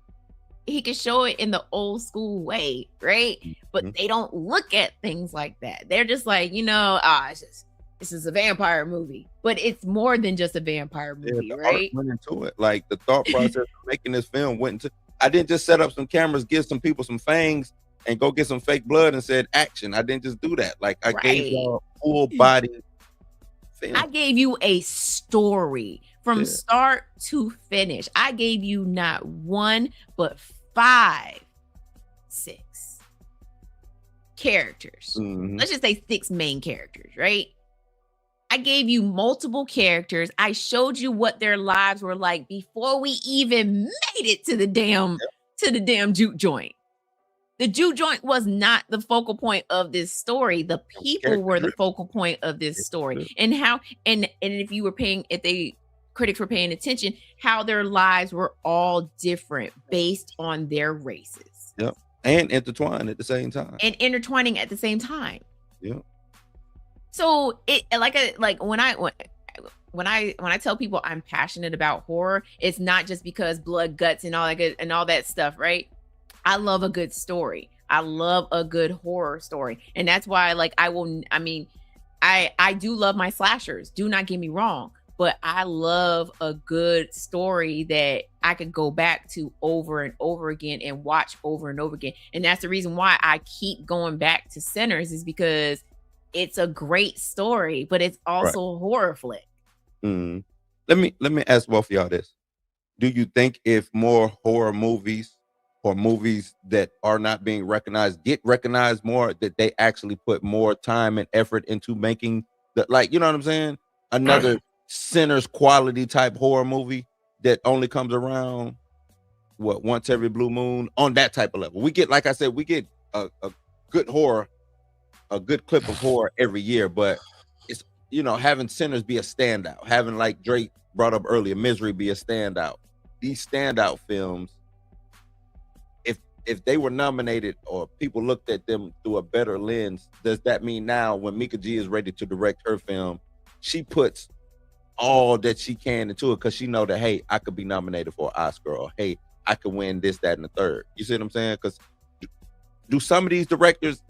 in the old school way, right? But they don't look at things like that. They're just like, this is a vampire movie, but it's more than just a vampire movie, right? Went into it. Like, the thought process of making this film went into. I didn't just set up some cameras, give some people some fangs, and go get some fake blood and said action. I didn't just do that. Like, I gave y'all full body film. I gave you a story from start to finish. I gave you not one, but 5, 6 characters. Let's just say 6 main characters, right? I gave you multiple characters. I showed you what their lives were like before we even made it to the damn juke joint. The juke joint was not the focal point of this story. The people were the focal point of this story. And if critics were paying attention, how their lives were all different based on their races. Yep. And intertwined at the same time. And intertwining at the same time. Yep. So it when I tell people I'm passionate about horror, it's not just because blood, guts, and all that stuff, right? I love a good story. I love a good horror story, and that's why I do love my slashers. Do not get me wrong, but I love a good story that I could go back to over and over again and watch over and over again. And that's the reason why I keep going back to Sinners, is because it's a great story, but it's also a horror flick. Let me ask both of y'all this. Do you think if more horror movies or movies that are not being recognized get recognized more, that they actually put more time and effort into making you know what I'm saying? Another Sinners quality type horror movie that only comes around once every blue moon on that type of level. We get, like I said, we get a good horror, a good clip of horror every year, but it's, having Sinners be a standout, having, like Drake brought up earlier, Misery be a standout. These standout films, if they were nominated or people looked at them through a better lens, does that mean now when Mika G is ready to direct her film, she puts all that she can into it because she know that, hey, I could be nominated for an Oscar, or hey, I could win this, that, and the third. You see what I'm saying? Because do some of these directors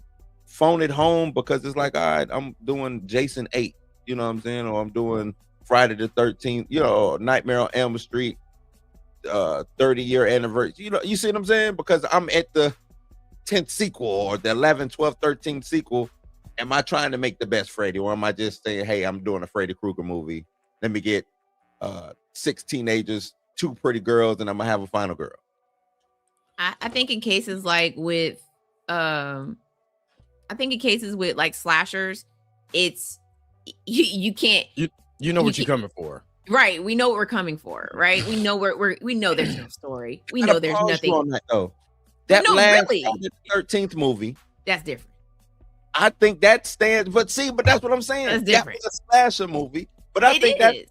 phone it home because it's like, all right, I'm doing Jason 8, you know what I'm saying? Or I'm doing Friday the 13th, Nightmare on Elm Street, 30-year anniversary. You see what I'm saying? Because I'm at the 10th sequel or the 11th, 12th, 13th sequel. Am I trying to make the best Freddy, or am I just saying, hey, I'm doing a Freddy Krueger movie. Let me get 6 teenagers, 2 pretty girls, and I'm gonna have a final girl. I think in cases like with slashers, it's you can't. You know what you're coming for. Right. We know what we're coming for, right? We know we know there's no story. We I know gotta there's pause you nothing. on that, though. That No, last really. Friday the 13th movie, That's different. I think that stands, but that's what I'm saying. That's That different. was a slasher movie, but I think that is.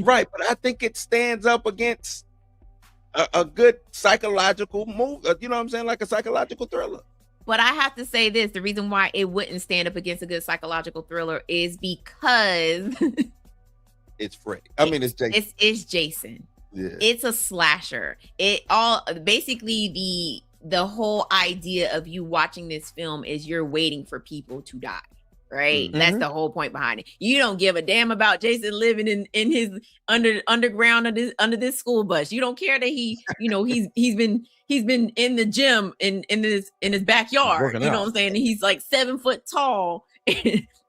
right, but I think it stands up against a good psychological movie. You know what I'm saying? Like a psychological thriller. But I have to say this: the reason why it wouldn't stand up against a good psychological thriller is because it's Freddy. I mean, it's Jason. It's Jason. Yeah. It's a slasher. It all basically the whole idea of you watching this film is you're waiting for people to die. Right. Mm-hmm. That's the whole point behind it. You don't give a damn about Jason living in his underground under this school bus. You don't care that he's been in the gym in his backyard. You know what I'm saying? And he's like 7 foot tall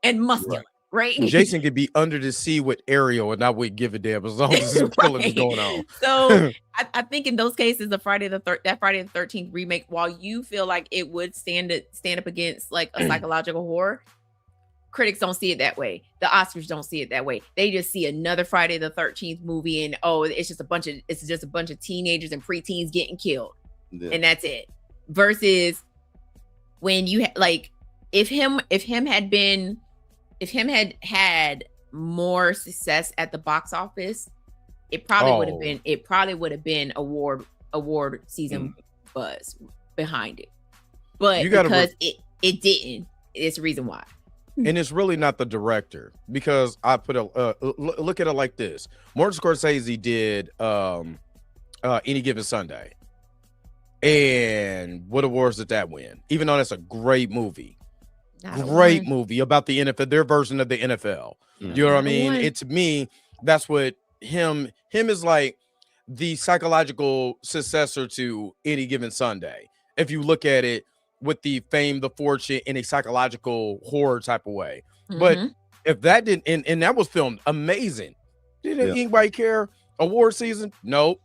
and muscular. Right. Jason could be under the sea with Ariel and I wouldn't give a damn as long as his killing is going on. So I think in those cases, that Friday the 13th remake, while you feel like it would stand up against like a psychological horror, critics don't see it that way. The Oscars don't see it that way. They just see another Friday the 13th movie and it's just a bunch of teenagers and preteens getting killed. Yeah. And that's it. Versus when you if him had more success at the box office, it probably would have been award season buzz behind it. But because it didn't, it's the reason why. And it's really not the director, because I put look at it like this. Martin Scorsese did Any Given Sunday. And what awards did that win? Even though that's a great movie. Great movie about the NFL, their version of the NFL. You know what I mean? It, to me, that's what him is like, the psychological successor to Any Given Sunday. If you look at it with the fame, the fortune, in a psychological horror type of way. But if that didn't, and that was filmed amazing. Did anybody care? Award season? Nope.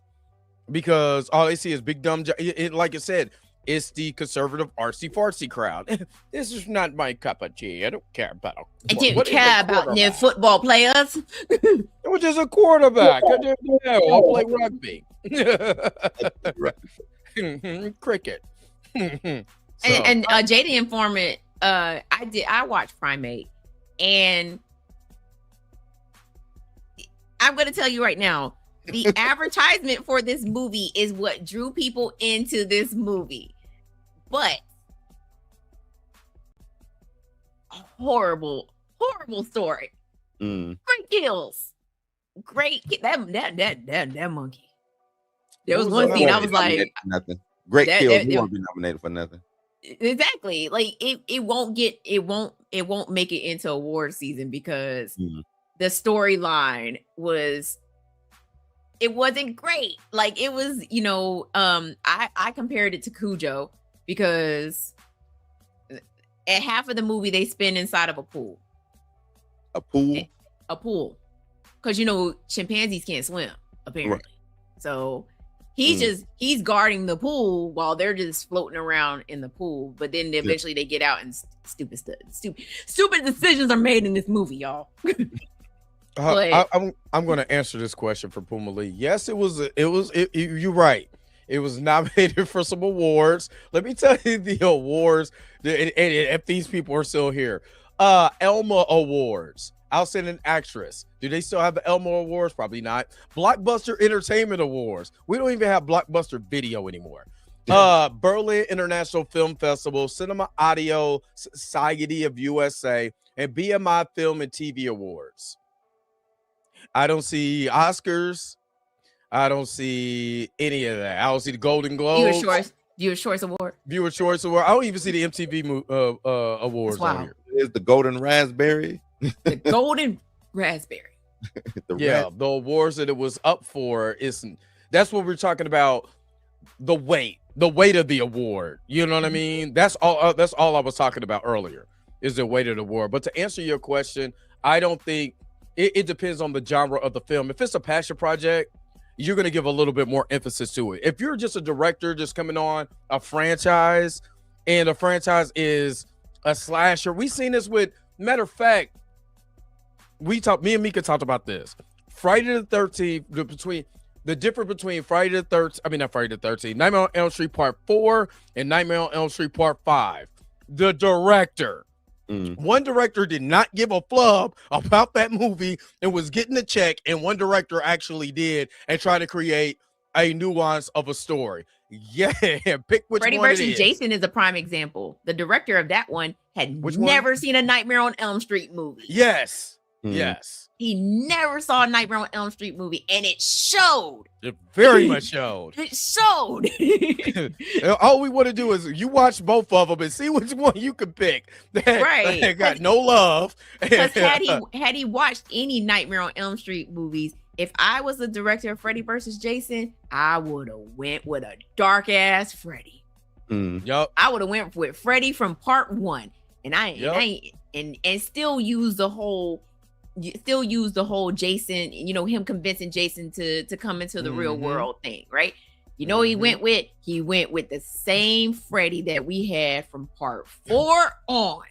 Because all they see is big dumb, like I said, it's the conservative artsy fartsy crowd. This is not my cup of tea. I don't care about I didn't care about new football players. It was just a quarterback. I didn't know. I'll play rugby. Cricket. So. And JD Informant, I watched Primate, and I'm gonna tell you right now, the advertisement for this movie is what drew people into this movie. But horrible story. Great kills. Great that monkey. There was one scene I was like, nothing. Great kills. You won't be nominated for nothing. Exactly. Like it won't make it into award season because the storyline wasn't great. Like it was, I compared it to Cujo because at half of the movie they spend inside of a pool. A pool. Because chimpanzees can't swim, apparently. Right. So he's guarding the pool while they're just floating around in the pool. But then eventually they get out and stupid decisions are made in this movie, y'all. I'm going to answer this question for Puma Lee. Yes, you're right. It was nominated for some awards. Let me tell you the awards. And if these people are still here, Elma Awards, Outstanding Actress. Do they still have the Elma Awards? Probably not. Blockbuster Entertainment Awards. We don't even have Blockbuster Video anymore. Berlin International Film Festival, Cinema Audio Society of USA, and BMI Film and TV Awards. I don't see Oscars. I don't see any of that. I don't see the Golden Globes. Viewer's Choice Award. I don't even see the MTV awards on here. Is the Golden Raspberry? The Golden Raspberry. The awards that it was up for that's what we're talking about. The weight of the award. You know what I mean? That's all I was talking about earlier, is the weight of the award. But to answer your question, I don't think it depends on the genre of the film. If it's a passion project, you're going to give a little bit more emphasis to it. If you're just a director just coming on a franchise, and a franchise is a slasher, we've seen this with, matter of fact, me and Mika talked about this. Friday the 13th, the difference between Friday the 13th, I mean not Friday the 13th, Nightmare on Elm Street Part 4 and Nightmare on Elm Street Part 5. The director. One director did not give a flub about that movie and was getting a check, and one director actually did and tried to create a nuance of a story. Yeah, pick which Freddy one versus Jason is a prime example. The director of that one had never seen a Nightmare on Elm Street movie. Yes. Yes. He never saw a Nightmare on Elm Street movie, and it showed. It very much showed. It showed. All we want to do is you watch both of them and see which one you can pick. That got no love. Because had he watched any Nightmare on Elm Street movies, if I was the director of Freddy versus Jason, I would have went with a dark ass Freddy. Yup. I would have went with Freddy from Part 1, and still use the whole Jason, him convincing Jason to come into the real world thing, right? He went with the same Freddy that we had from Part 4 on.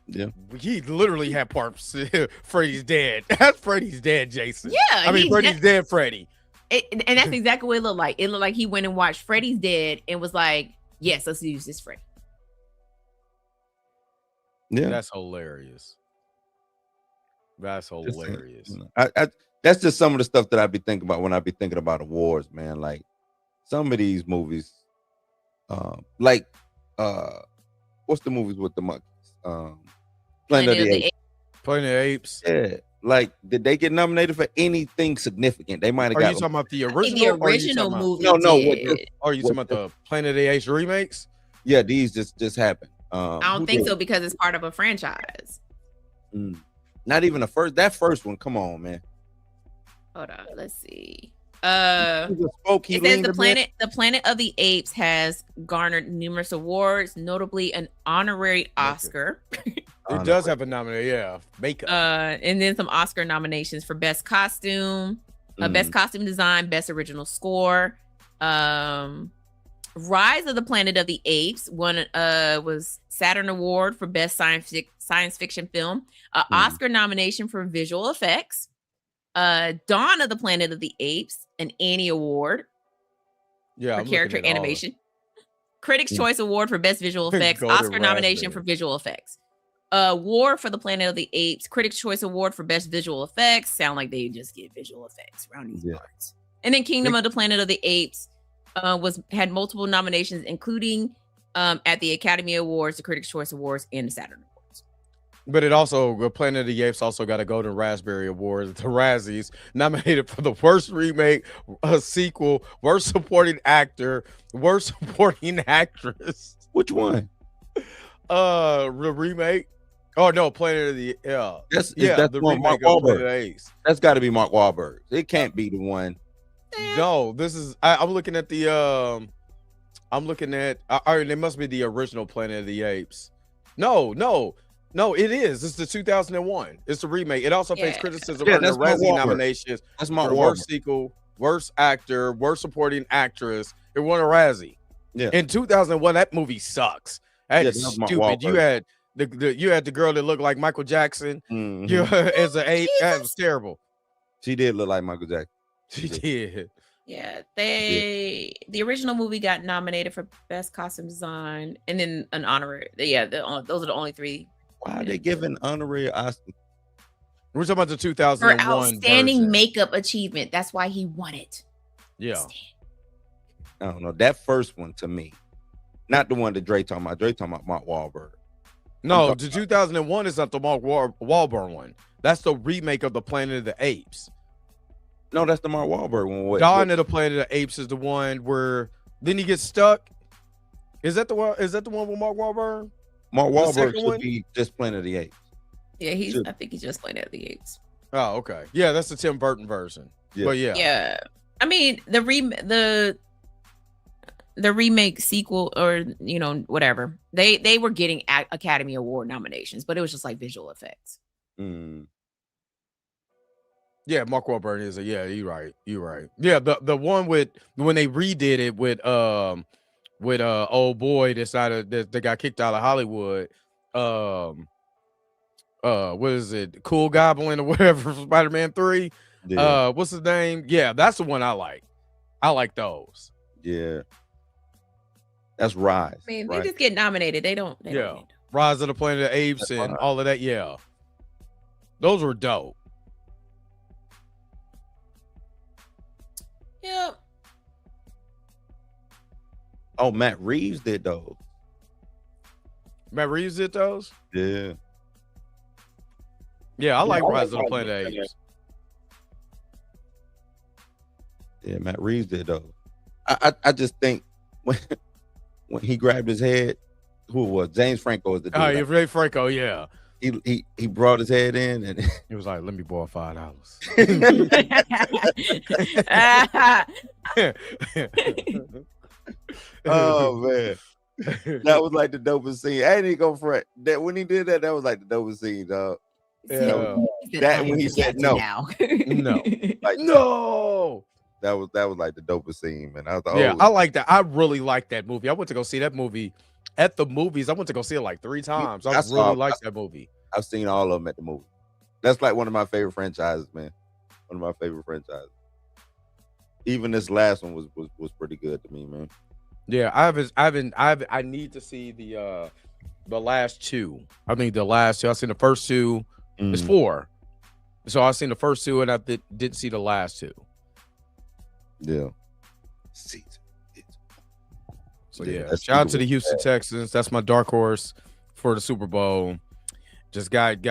Yeah, he literally had parts. Freddy's dead. That's Freddy's dead, Jason. Yeah, I mean Freddy's dead, Freddy. And that's exactly what it looked like. It looked like he went and watched Freddy's Dead and was like, "Yes, let's use this Freddy." Yeah, that's hilarious. That's hilarious. That's just some of the stuff that I be thinking about when I be thinking about awards, man. Like some of these movies, what's the movies with the monkeys? Planet of the Apes. Planet of the Apes. Yeah. Like, did they get nominated for anything significant? They might have got. Are you talking about the original? The original movie. No. Are you talking about the Planet of the Apes remakes? Yeah, these just happened. I don't think so because it's part of a franchise. Not even that first one. Come on, man. Hold on, let's see. It says the Planet of the Apes has garnered numerous awards, notably an honorary Oscar. It does have a nomination, yeah. Makeup. And then some Oscar nominations for best costume, best costume design, best original score. Rise of the Planet of the Apes was Saturn Award for best science fiction film, Oscar nomination for visual effects. Dawn of the Planet of the Apes, an Annie Award for character animation. Critics' Choice Award for best visual effects, Oscar nomination for visual effects. War for the Planet of the Apes, Critics' Choice Award for best visual effects. Sound like they just get visual effects around these parts. And then Kingdom of the Planet of the Apes had multiple nominations, including at the Academy Awards, the Critics' Choice Awards, and the Saturn Awards. But the Planet of the Apes also got a Golden Raspberry Award, the Razzies, nominated for the worst remake, a sequel, worst supporting actor, worst supporting actress. Which one? The remake. Oh no, Planet of the that's the remake of Planet of the Apes. That's got to be Mark Wahlberg. It can't be the one. No, this is. I'm looking at the. I'm looking at. It must be the original Planet of the Apes. No, it is. It's the 2001. It's the remake. It also faced criticism for the Razzie nominations. That's my worst sequel, worst actor, worst supporting actress. It won a Razzie. Yeah. In 2001, that movie sucks. That's stupid. You had the girl that looked like Michael Jackson. As an ape. That was terrible. She did look like Michael Jackson. She did. Yeah, the original movie got nominated for best costume design and then an honorary. Yeah, those are the only three. Why are they giving honorary Oscar? We're talking about the 2001 for outstanding version. Makeup achievement. That's why he won it. Yeah. I don't know. That first one to me, not the one that Dre talking about. Dre talking about Mark Wahlberg. No, the 2001 is not the Mark Wahlberg one. That's the remake of the Planet of the Apes. No, that's the Mark Wahlberg one. Dawn of the Planet of the Apes is the one where then he gets stuck. Is that the one? Is that the one with Mark Wahlberg? Mark Wahlberg should be just Planet of the Apes. Yeah, I think he's just Planet of the Apes. Oh, okay. Yeah, that's the Tim Burton version. Yeah. But yeah. I mean, the remake sequel or whatever. They were getting Academy Award nominations, but it was just like visual effects. Yeah, Mark Wahlberg is you're right. Yeah, the one with when they redid it with old boy that got kicked out of Hollywood. What is it? Cool Goblin or whatever, Spider-Man 3. Yeah. What's his name? Yeah, that's the one I like. I like those. Yeah. That's Rise. I mean, right? they just get nominated. They don't. Yeah. Rise of the Planet of the Apes and all of that. Yeah. Those were dope. Yep. Oh, Matt Reeves did those. Matt Reeves did those? Yeah. Yeah, I like Rise of the Planet of the Apes. Yeah, Matt Reeves did those. I just think when he grabbed his head, who it was? James Franco is the dude. Oh, yeah, Ray Franco, yeah. He brought his head in and he was like, let me borrow $5. Oh man. That was like the dopest scene. I ain't even go for it. That when he did that was like the dopest scene, dog. Yeah. That when he said no. No. Like no. That was like the dopest scene, man. I was like, yeah, I like that. I really like that movie. I went to go see that movie at the movies. I went to go see it like 3 times. I really liked that movie. I've seen all of them at the movie. That's like one of my favorite franchises, man. One of my favorite franchises. Even this last one was pretty good to me, man. Yeah, I need to see the last 2. I think the last 2. I've seen the first 2. It's 4. So I've seen the first 2 and I didn't see the last 2. Yeah. So yeah, shout out to the Houston Texans. That's my dark horse for the Super Bowl. Just got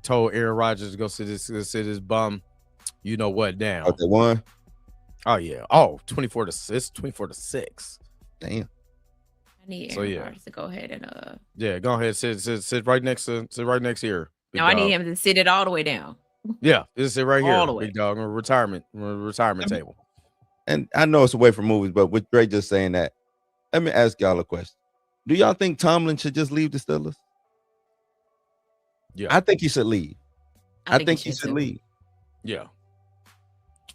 told Aaron Rodgers to go sit his bum. You know what now? Oh, they won? Oh yeah. Oh, 24-6. Damn. I need Aaron Rodgers to go ahead and yeah, go ahead. Sit right next here. No, I need him to sit it all the way down. Yeah, just sit right here, all the way. big dog, on a retirement table. And I know it's away from movies, but with Dre just saying that, let me ask y'all a question. Do y'all think Tomlin should just leave the Steelers? Yeah. I think he should leave. I think he should leave. Yeah.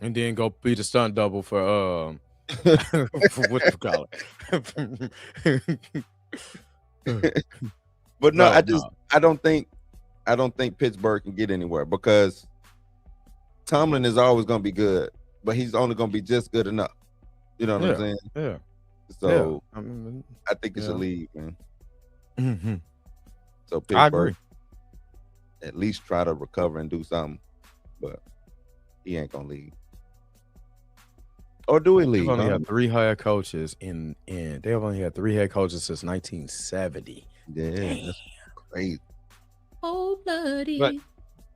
And then go be the stunt double for what you call it. But no, I don't think Pittsburgh can get anywhere because Tomlin is always gonna be good, but he's only gonna be just good enough. You know what I'm saying? Yeah. So I think he should leave, man. Mm-hmm. So Pittsburgh, I agree. At least try to recover and do something, but he ain't gonna leave. Or do he leave? They've only had 3 head coaches they've only had 3 head coaches since 1970. Yeah, that's crazy. Oh, bloody.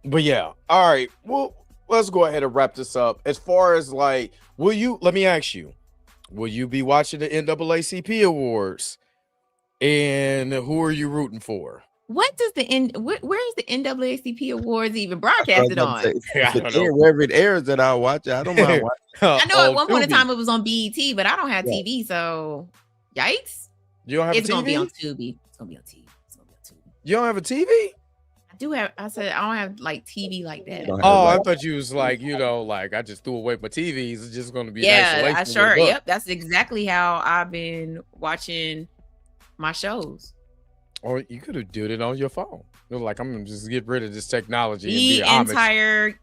But yeah, all right. Well, let's go ahead and wrap this up. As far as like, let me ask you, will you be watching the NAACP awards? And who are you rooting for? What does where's the NAACP awards even broadcasted on? Wherever it airs that I'll watch it. I don't mind watching. I know at one point in time it was on BET, but I don't have TV, so yikes. You don't have it's a TV? Gonna be on Tubi. It's gonna be on TV. You don't have a TV? I do have. I said I don't have like TV like that. Oh, I thought you was like, like I just threw away my TVs. It's just gonna be I sure. Yep, that's exactly how I've been watching my shows. Or you could have done it on your phone. You're like, I'm gonna just get rid of this technology. The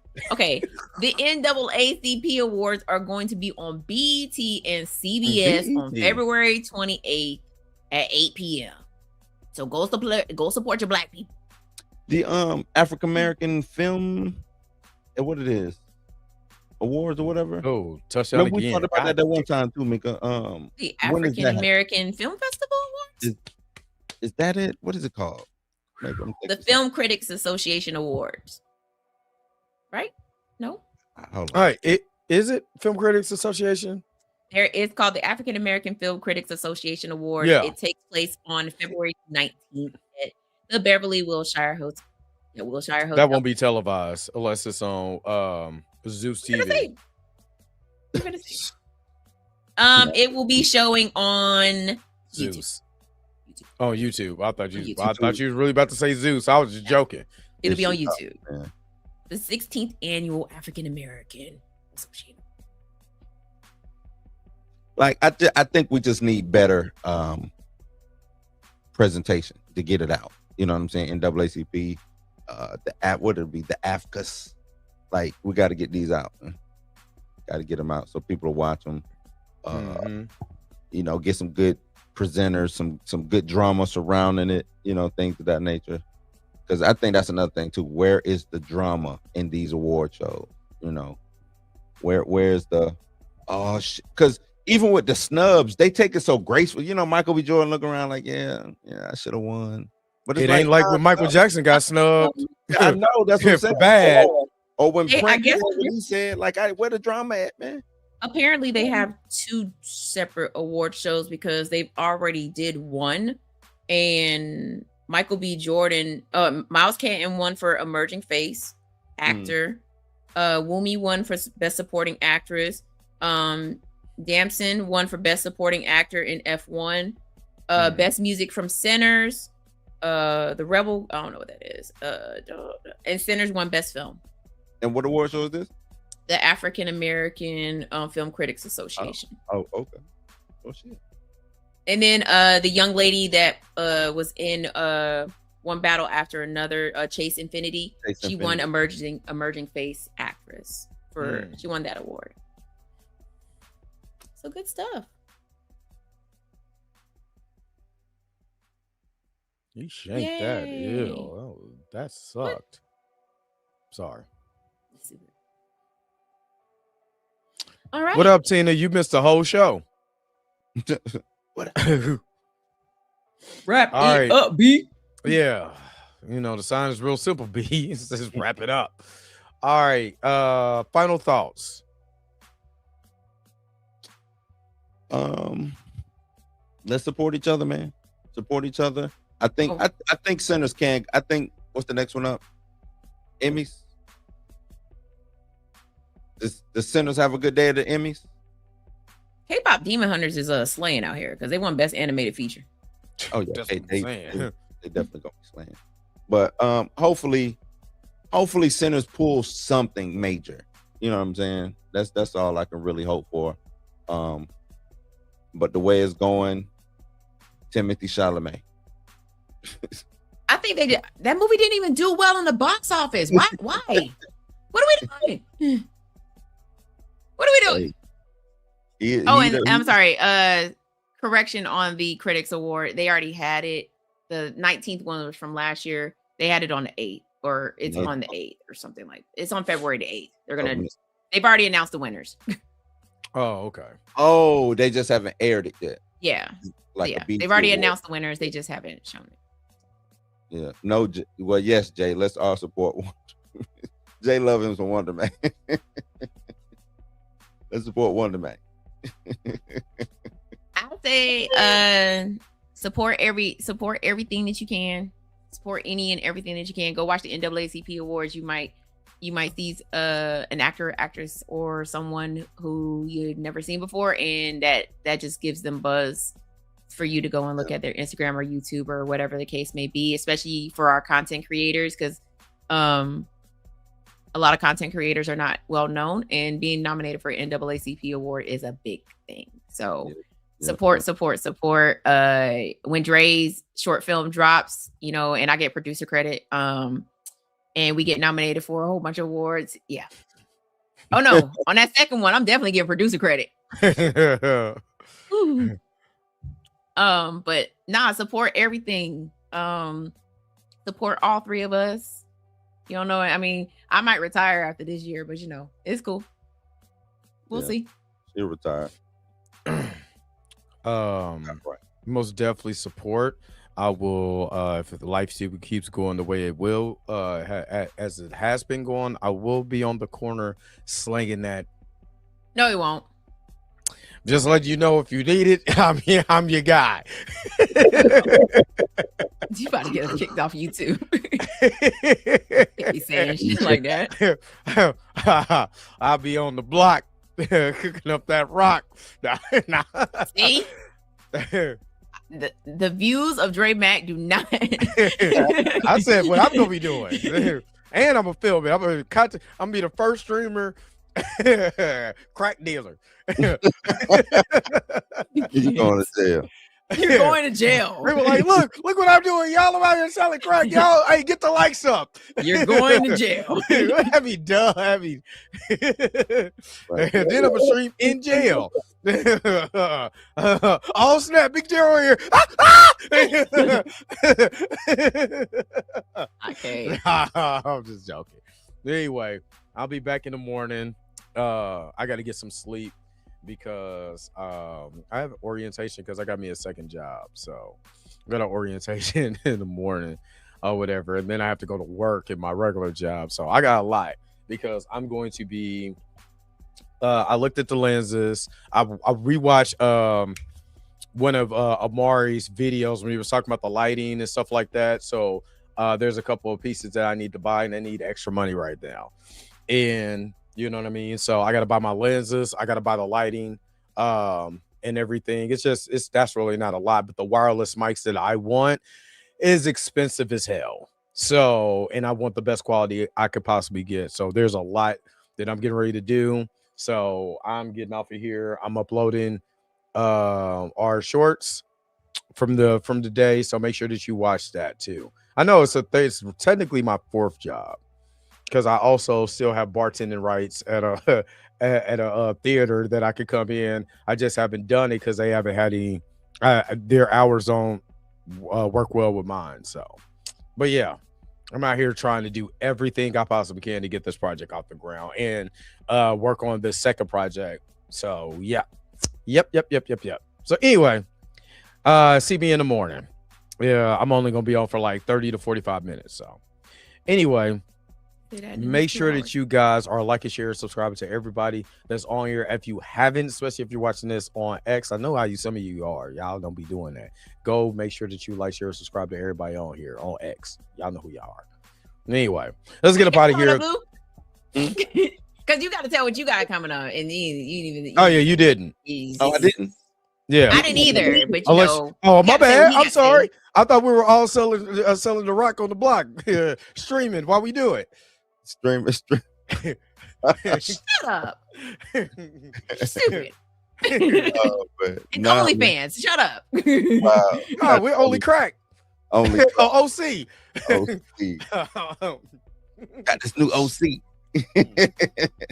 the NAACP awards are going to be on BET and CBS on February 28th at 8 p.m. So go support your black people. The African American Film, what it is, awards or whatever. Oh, touch that again. We talked about that one time too, Mika. The African American Film Festival Awards. Is that it? What is it called? The Film Critics Association Awards. Right? No. All right. Is it Film Critics Association? It's called the African American Film Critics Association Awards. Yeah. It takes place on February 19th at the Beverly Wilshire Hotel. That won't be televised unless it's on Zeus TV. It will be showing on Zeus. Oh, YouTube. I thought you was really about to say Zeus. I was just joking. It'll be on YouTube. The 16th annual African American Association. Like I think we just need better presentation to get it out. You know what I'm saying? NAACP, what would it be? The AFCAS. like we got to get these out. Got to get them out so people will watch them. You know, get some good presenters, some good drama surrounding it. You know, things of that nature. Because I think that's another thing too. Where is the drama in these award shows? You know, where's the because even with the snubs, they take it so graceful. You know, Michael B. Jordan look around like, yeah, I should have won. But it ain't like when Michael Jackson got snubbed. I know that's what I'm saying. Bad. Or when I guess when he said, like, where the drama at, man? Apparently, they have 2 separate award shows because they've already did one, and Michael B. Jordan, Miles Canton won for emerging face actor. Wumi won for best supporting actress. Damson won for best supporting actor in F1. Best music from Sinners. The Rebel, I don't know what that is. And Sinners won best film. And what award show is this? The African American Film Critics Association. Oh, okay. Oh shit. And then the young lady that was in One Battle After Another, Chase Infinity. She won emerging face actress she won that award. So good stuff. You shanked that. Ew. Oh, that sucked. What? Sorry. All right. What up, Tina? You missed the whole show. What? Wrap All it right. up, B. Yeah. You know, the sign is real simple, B. It's just wrap it up. All right. Final thoughts. Let's support each other, man. Support each other. I think I think Sinners can. I think what's the next one up? Emmys. The Sinners have a good day at the Emmys? K-pop Demon Hunters is slaying out here because they won best animated feature. Oh yeah, they definitely gonna be slaying. But hopefully Sinners pull something major. You know what I'm saying? That's all I can really hope for. But the way it's going, Timothy Chalamet. I think that movie didn't even do well in the box office. Why? What are we doing? What are we doing? I'm sorry. Correction on the Critics Award. They already had it. The 19th one was from last year. They had it on the 8th, or it's on the 8th or something like that. It's on February the 8th. They've already announced the winners. Oh, okay. Oh, they just haven't aired it yet. Yeah. Like yeah. They've already announced the winners. They just haven't shown it. Yeah. No. Well, yes, Jay. Let's all support one. Jay love him some Wonder Man. Let's support Wonder Man. I say support everything that you can. Support any and everything that you can. Go watch the NAACP awards. You might see an actor, actress, or someone who you've never seen before, and that just gives them buzz for you to go and look at their Instagram or YouTube or whatever the case may be, especially for our content creators, because a lot of content creators are not well known, and being nominated for an NAACP award is a big thing. So support. When Dre's short film drops, and I get producer credit, and we get nominated for a whole bunch of awards. Yeah. Oh no, on that second one, I'm definitely getting producer credit. But support everything. Support all three of us. You don't know. I mean, I might retire after this year, but it's cool. We'll see. She'll retire. Most definitely support. I will, if the life keeps going the way it will, as it has been going, I will be on the corner slinging that. No, he won't. Just let you know, if you need it, I'm your guy. You about to get us kicked off YouTube. He's saying shit like that. I'll be on the block cooking up that rock. See? The views of Dre Mack do not. I said what I'm gonna be doing, and I'm gonna film it. I'm gonna be the first streamer crack dealer. You going to jail? You're going to jail. They were like, look what I'm doing. Y'all are out here selling crack. Y'all, hey, get the likes up. You're going to jail. That'd be dumb. Right. Then I'm a stream in jail. Oh snap, big Daryl here. Okay. I'm just joking. Anyway, I'll be back in the morning. I got to get some sleep because I have orientation because I got me a second job. So I got an orientation in the morning or whatever. And then I have to go to work in my regular job. So I got a lot because I'm going to be I looked at the lenses. I rewatched one of Amari's videos when he was talking about the lighting and stuff like that. So there's a couple of pieces that I need to buy and I need extra money right now. And you know what I mean? So I got to buy my lenses. I got to buy the lighting and everything. That's really not a lot, but the wireless mics that I want is expensive as hell. So, and I want the best quality I could possibly get. So there's a lot that I'm getting ready to do. So I'm getting off of here. I'm uploading our shorts from the day. So make sure that you watch that too. I know it's technically my fourth job because I also still have bartending rights at a theater that I could come in. I just haven't done it because they haven't had any their hours don't work well with mine. So, but yeah. I'm out here trying to do everything I possibly can to get this project off the ground and work on this second project. So yeah. Yep. So anyway, see me in the morning. Yeah, I'm only gonna be on for like 30 to 45 minutes. So anyway, make sure that you guys are liking, share, subscribing to everybody that's on here. If you haven't, especially if you're watching this on X, I know how some of you are. Y'all don't be doing that. Go make sure that you like, share, subscribe to everybody on here on X. Y'all know who y'all are. Anyway, let's get up out of here. Because you got to tell what you got coming up, and you oh yeah, you didn't. Oh, I didn't. Yeah, I didn't either. But you know, oh my bad. I'm sorry. I thought we were all selling the rock on the block, streaming while we do it. Stream. Shut up. Stupid. OnlyFans. Shut up. Wow. No, we're only crack. Only OC. OC. Got this new OC.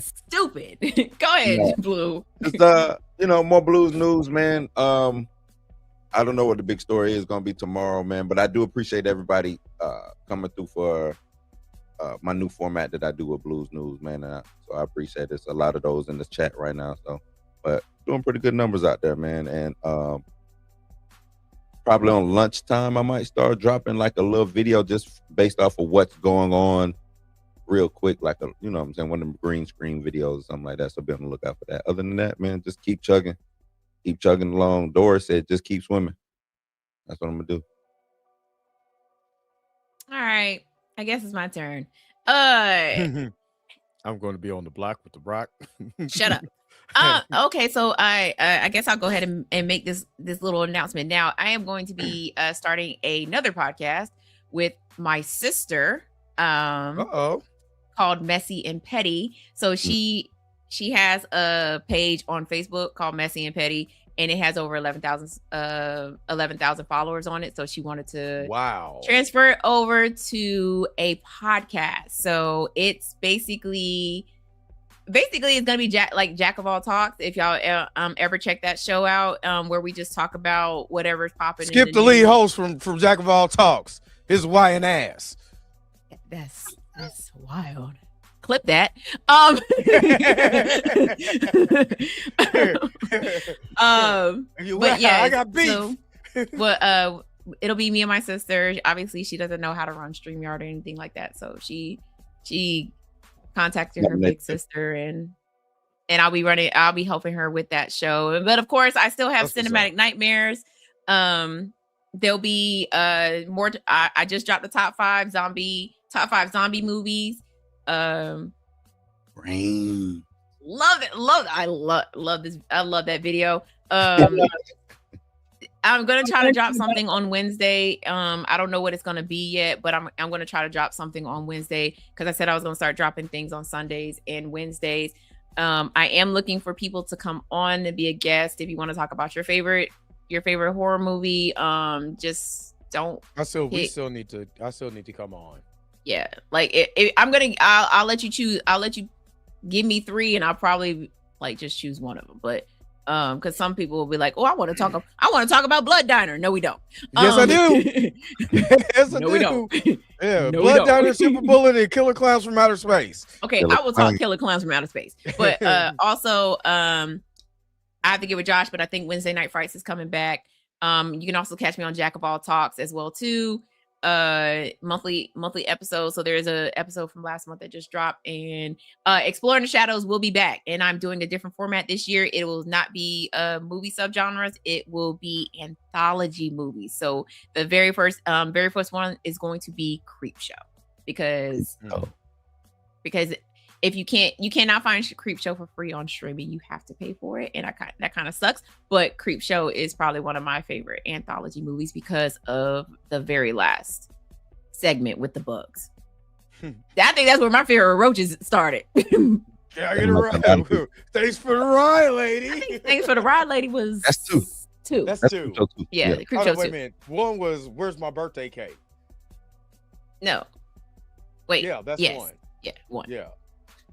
Stupid. Go ahead, Blue. Just more blues news, man. I don't know what the big story is gonna be tomorrow, man, but I do appreciate everybody coming through for my new format that I do with Blues News, man. So I appreciate this. A lot of those in the chat right now. So, but doing pretty good numbers out there, man. And probably on lunchtime, I might start dropping like a little video just based off of what's going on real quick, like a, you know what I'm saying, one of them green screen videos or something like that. So be on the lookout for that. Other than that, man, just keep chugging along. Doris said, just keep swimming. That's what I'm gonna do. All right. I guess it's my turn. I'm going to be on the block with the rock. Shut up. Okay, so I guess I'll go ahead and make this little announcement. Now, I am going to be starting another podcast with my sister. Called Messy and Petty. So she has a page on Facebook called Messy and Petty, and it has over 11,000 followers on it. So she wanted to transfer it over to a podcast. So it's basically it's gonna be Jack of All Talks. If y'all ever check that show out, where we just talk about whatever's popping. Skip the lead host from Jack of All Talks. His Hawaiian ass. That's wild. Clip that. But yeah, I got beef. So, it'll be me and my sister. Obviously, she doesn't know how to run StreamYard or anything like that. So she contacted her big sister, and I'll be helping her with that show. But of course, I still have Cinematic Nightmares. There'll be more. I just dropped the top five zombie movies. Rain. Love it. I love this. I love that video. I'm gonna try to drop something on Wednesday. I don't know what it's gonna be yet, but I'm gonna try to drop something on Wednesday because I said I was gonna start dropping things on Sundays and Wednesdays. I am looking for people to come on and be a guest if you want to talk about your favorite your favorite horror movie. Just don't. We still need to come on. Yeah, like I'll let you choose. I'll let you give me 3, and I'll probably like just choose one of them. But because some people will be like, "Oh, I want to talk about Blood Diner." No, we don't. Yes, I do. Yes, I do. We don't. Yeah, no, Blood Diner, Super Bullet, and Killer Clowns from Outer Space. Okay, I will talk Killer Clowns from Outer Space. But also, I have to get with Josh, but I think Wednesday Night Frights is coming back. You can also catch me on Jack of All Talks as well too. Monthly episodes. So there's a episode from last month that just dropped, and Exploring the Shadows will be back, and I'm doing a different format this year. It will not be movie subgenres, it will be anthology movies. So the very first one is going to be Creepshow, because if you cannot find Creepshow for free on streaming, you have to pay for it, and that kind of sucks. But Creepshow is probably one of my favorite anthology movies because of the very last segment with the bugs. I think that's where my fear of roaches started. Yeah, I get it right. Thanks for the ride, lady. I think Thanks for the Ride, lady was two. That's two. Yeah, Creepshow wait a 2. minute. One was Where's My Birthday Cake? No, wait. Yeah, that's one. Yeah, one. Yeah.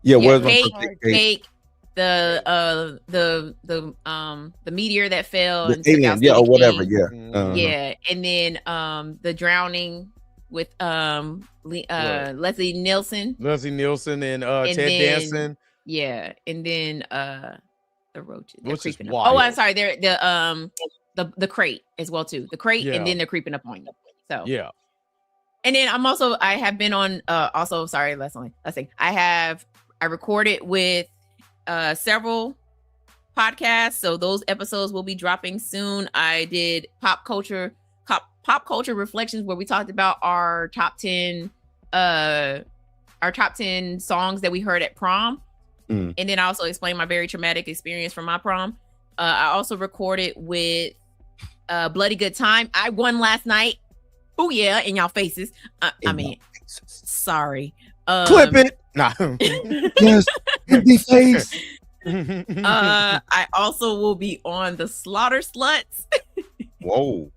Yeah, where's my cake, birthday cake? The meteor that fell, The and took alien, out yeah, or Stephen whatever, King. yeah. Uh-huh. Yeah, and then the drowning with Leslie Nielsen. And Ted Danson. Yeah, and then the roaches. They're Which is creeping up. wild. Oh, I'm sorry. They're the crate as well too. The crate, Yeah. and then they're creeping up on you. So Yeah. And then I have been on also, sorry, let's see. I recorded with several podcasts, so those episodes will be dropping soon. I did pop culture reflections, where we talked about our top 10 songs that we heard at prom. And then I also explained my very traumatic experience from my prom. I also recorded with Bloody Good Time. I won last night. Oh yeah, in y'all faces. Sorry. Clip it. Nah. Yes, empty face. I also will be on the Slaughter Sluts. Whoa.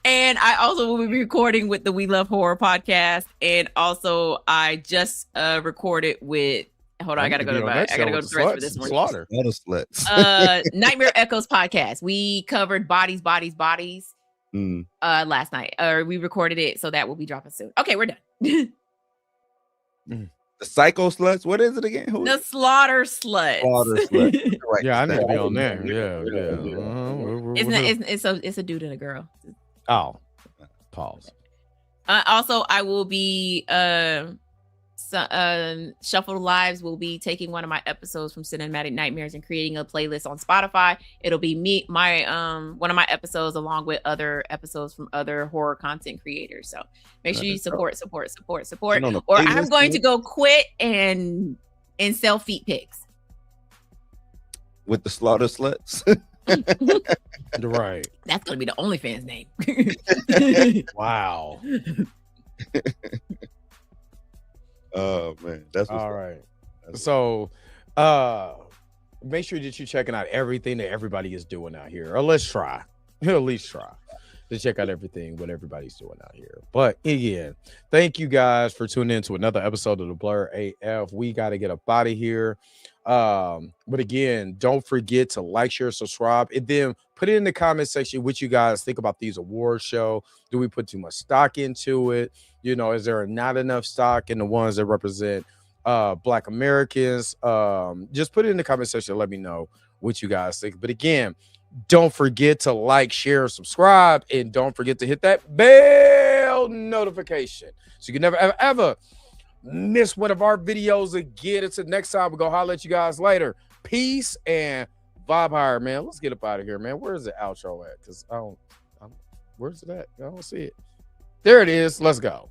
And I also will be recording with the We Love Horror podcast. And also I just recorded with I gotta go to the thread for this one. Slaughter Sluts. Nightmare Echoes podcast. We covered bodies last night. We recorded it, so that will be dropping soon. Okay, we're done. The Psycho Sluts. What is it again? The Slaughter Sluts. Right. Yeah, I need to be on there. Yeah. It's a dude and a girl. Oh, pause. Also, I will be Shuffle Lives will be taking one of my episodes from Cinematic Nightmares and creating a playlist on Spotify. It'll be one of my episodes along with other episodes from other horror content creators. So make sure you support. Or I'm going to go quit and sell feet pics with the Slaughter Sluts. Right. That's gonna be the OnlyFans name. Wow. Oh man, that's all right. So make sure that you're checking out everything that everybody is doing out here, or let's try at least try to check out everything what everybody's doing out here. But again, thank you guys for tuning in to another episode of the Blur AF. We got to get up out of here. But again, don't forget to like, share, subscribe, and then put it in the comment section what you guys think about these award show. Do we put too much stock into it? You know, is there not enough stock in the ones that represent Black Americans? Just put it in the comment section. Let me know what you guys think. But again, don't forget to like, share, subscribe, and don't forget to hit that bell notification so you can never, ever miss one of our videos again. Until next time, we're going to holler at you guys later. Peace and vibe higher, man. Let's get up out of here, man. Where's the outro at? Because where's it at? I don't see it. There it is. Let's go.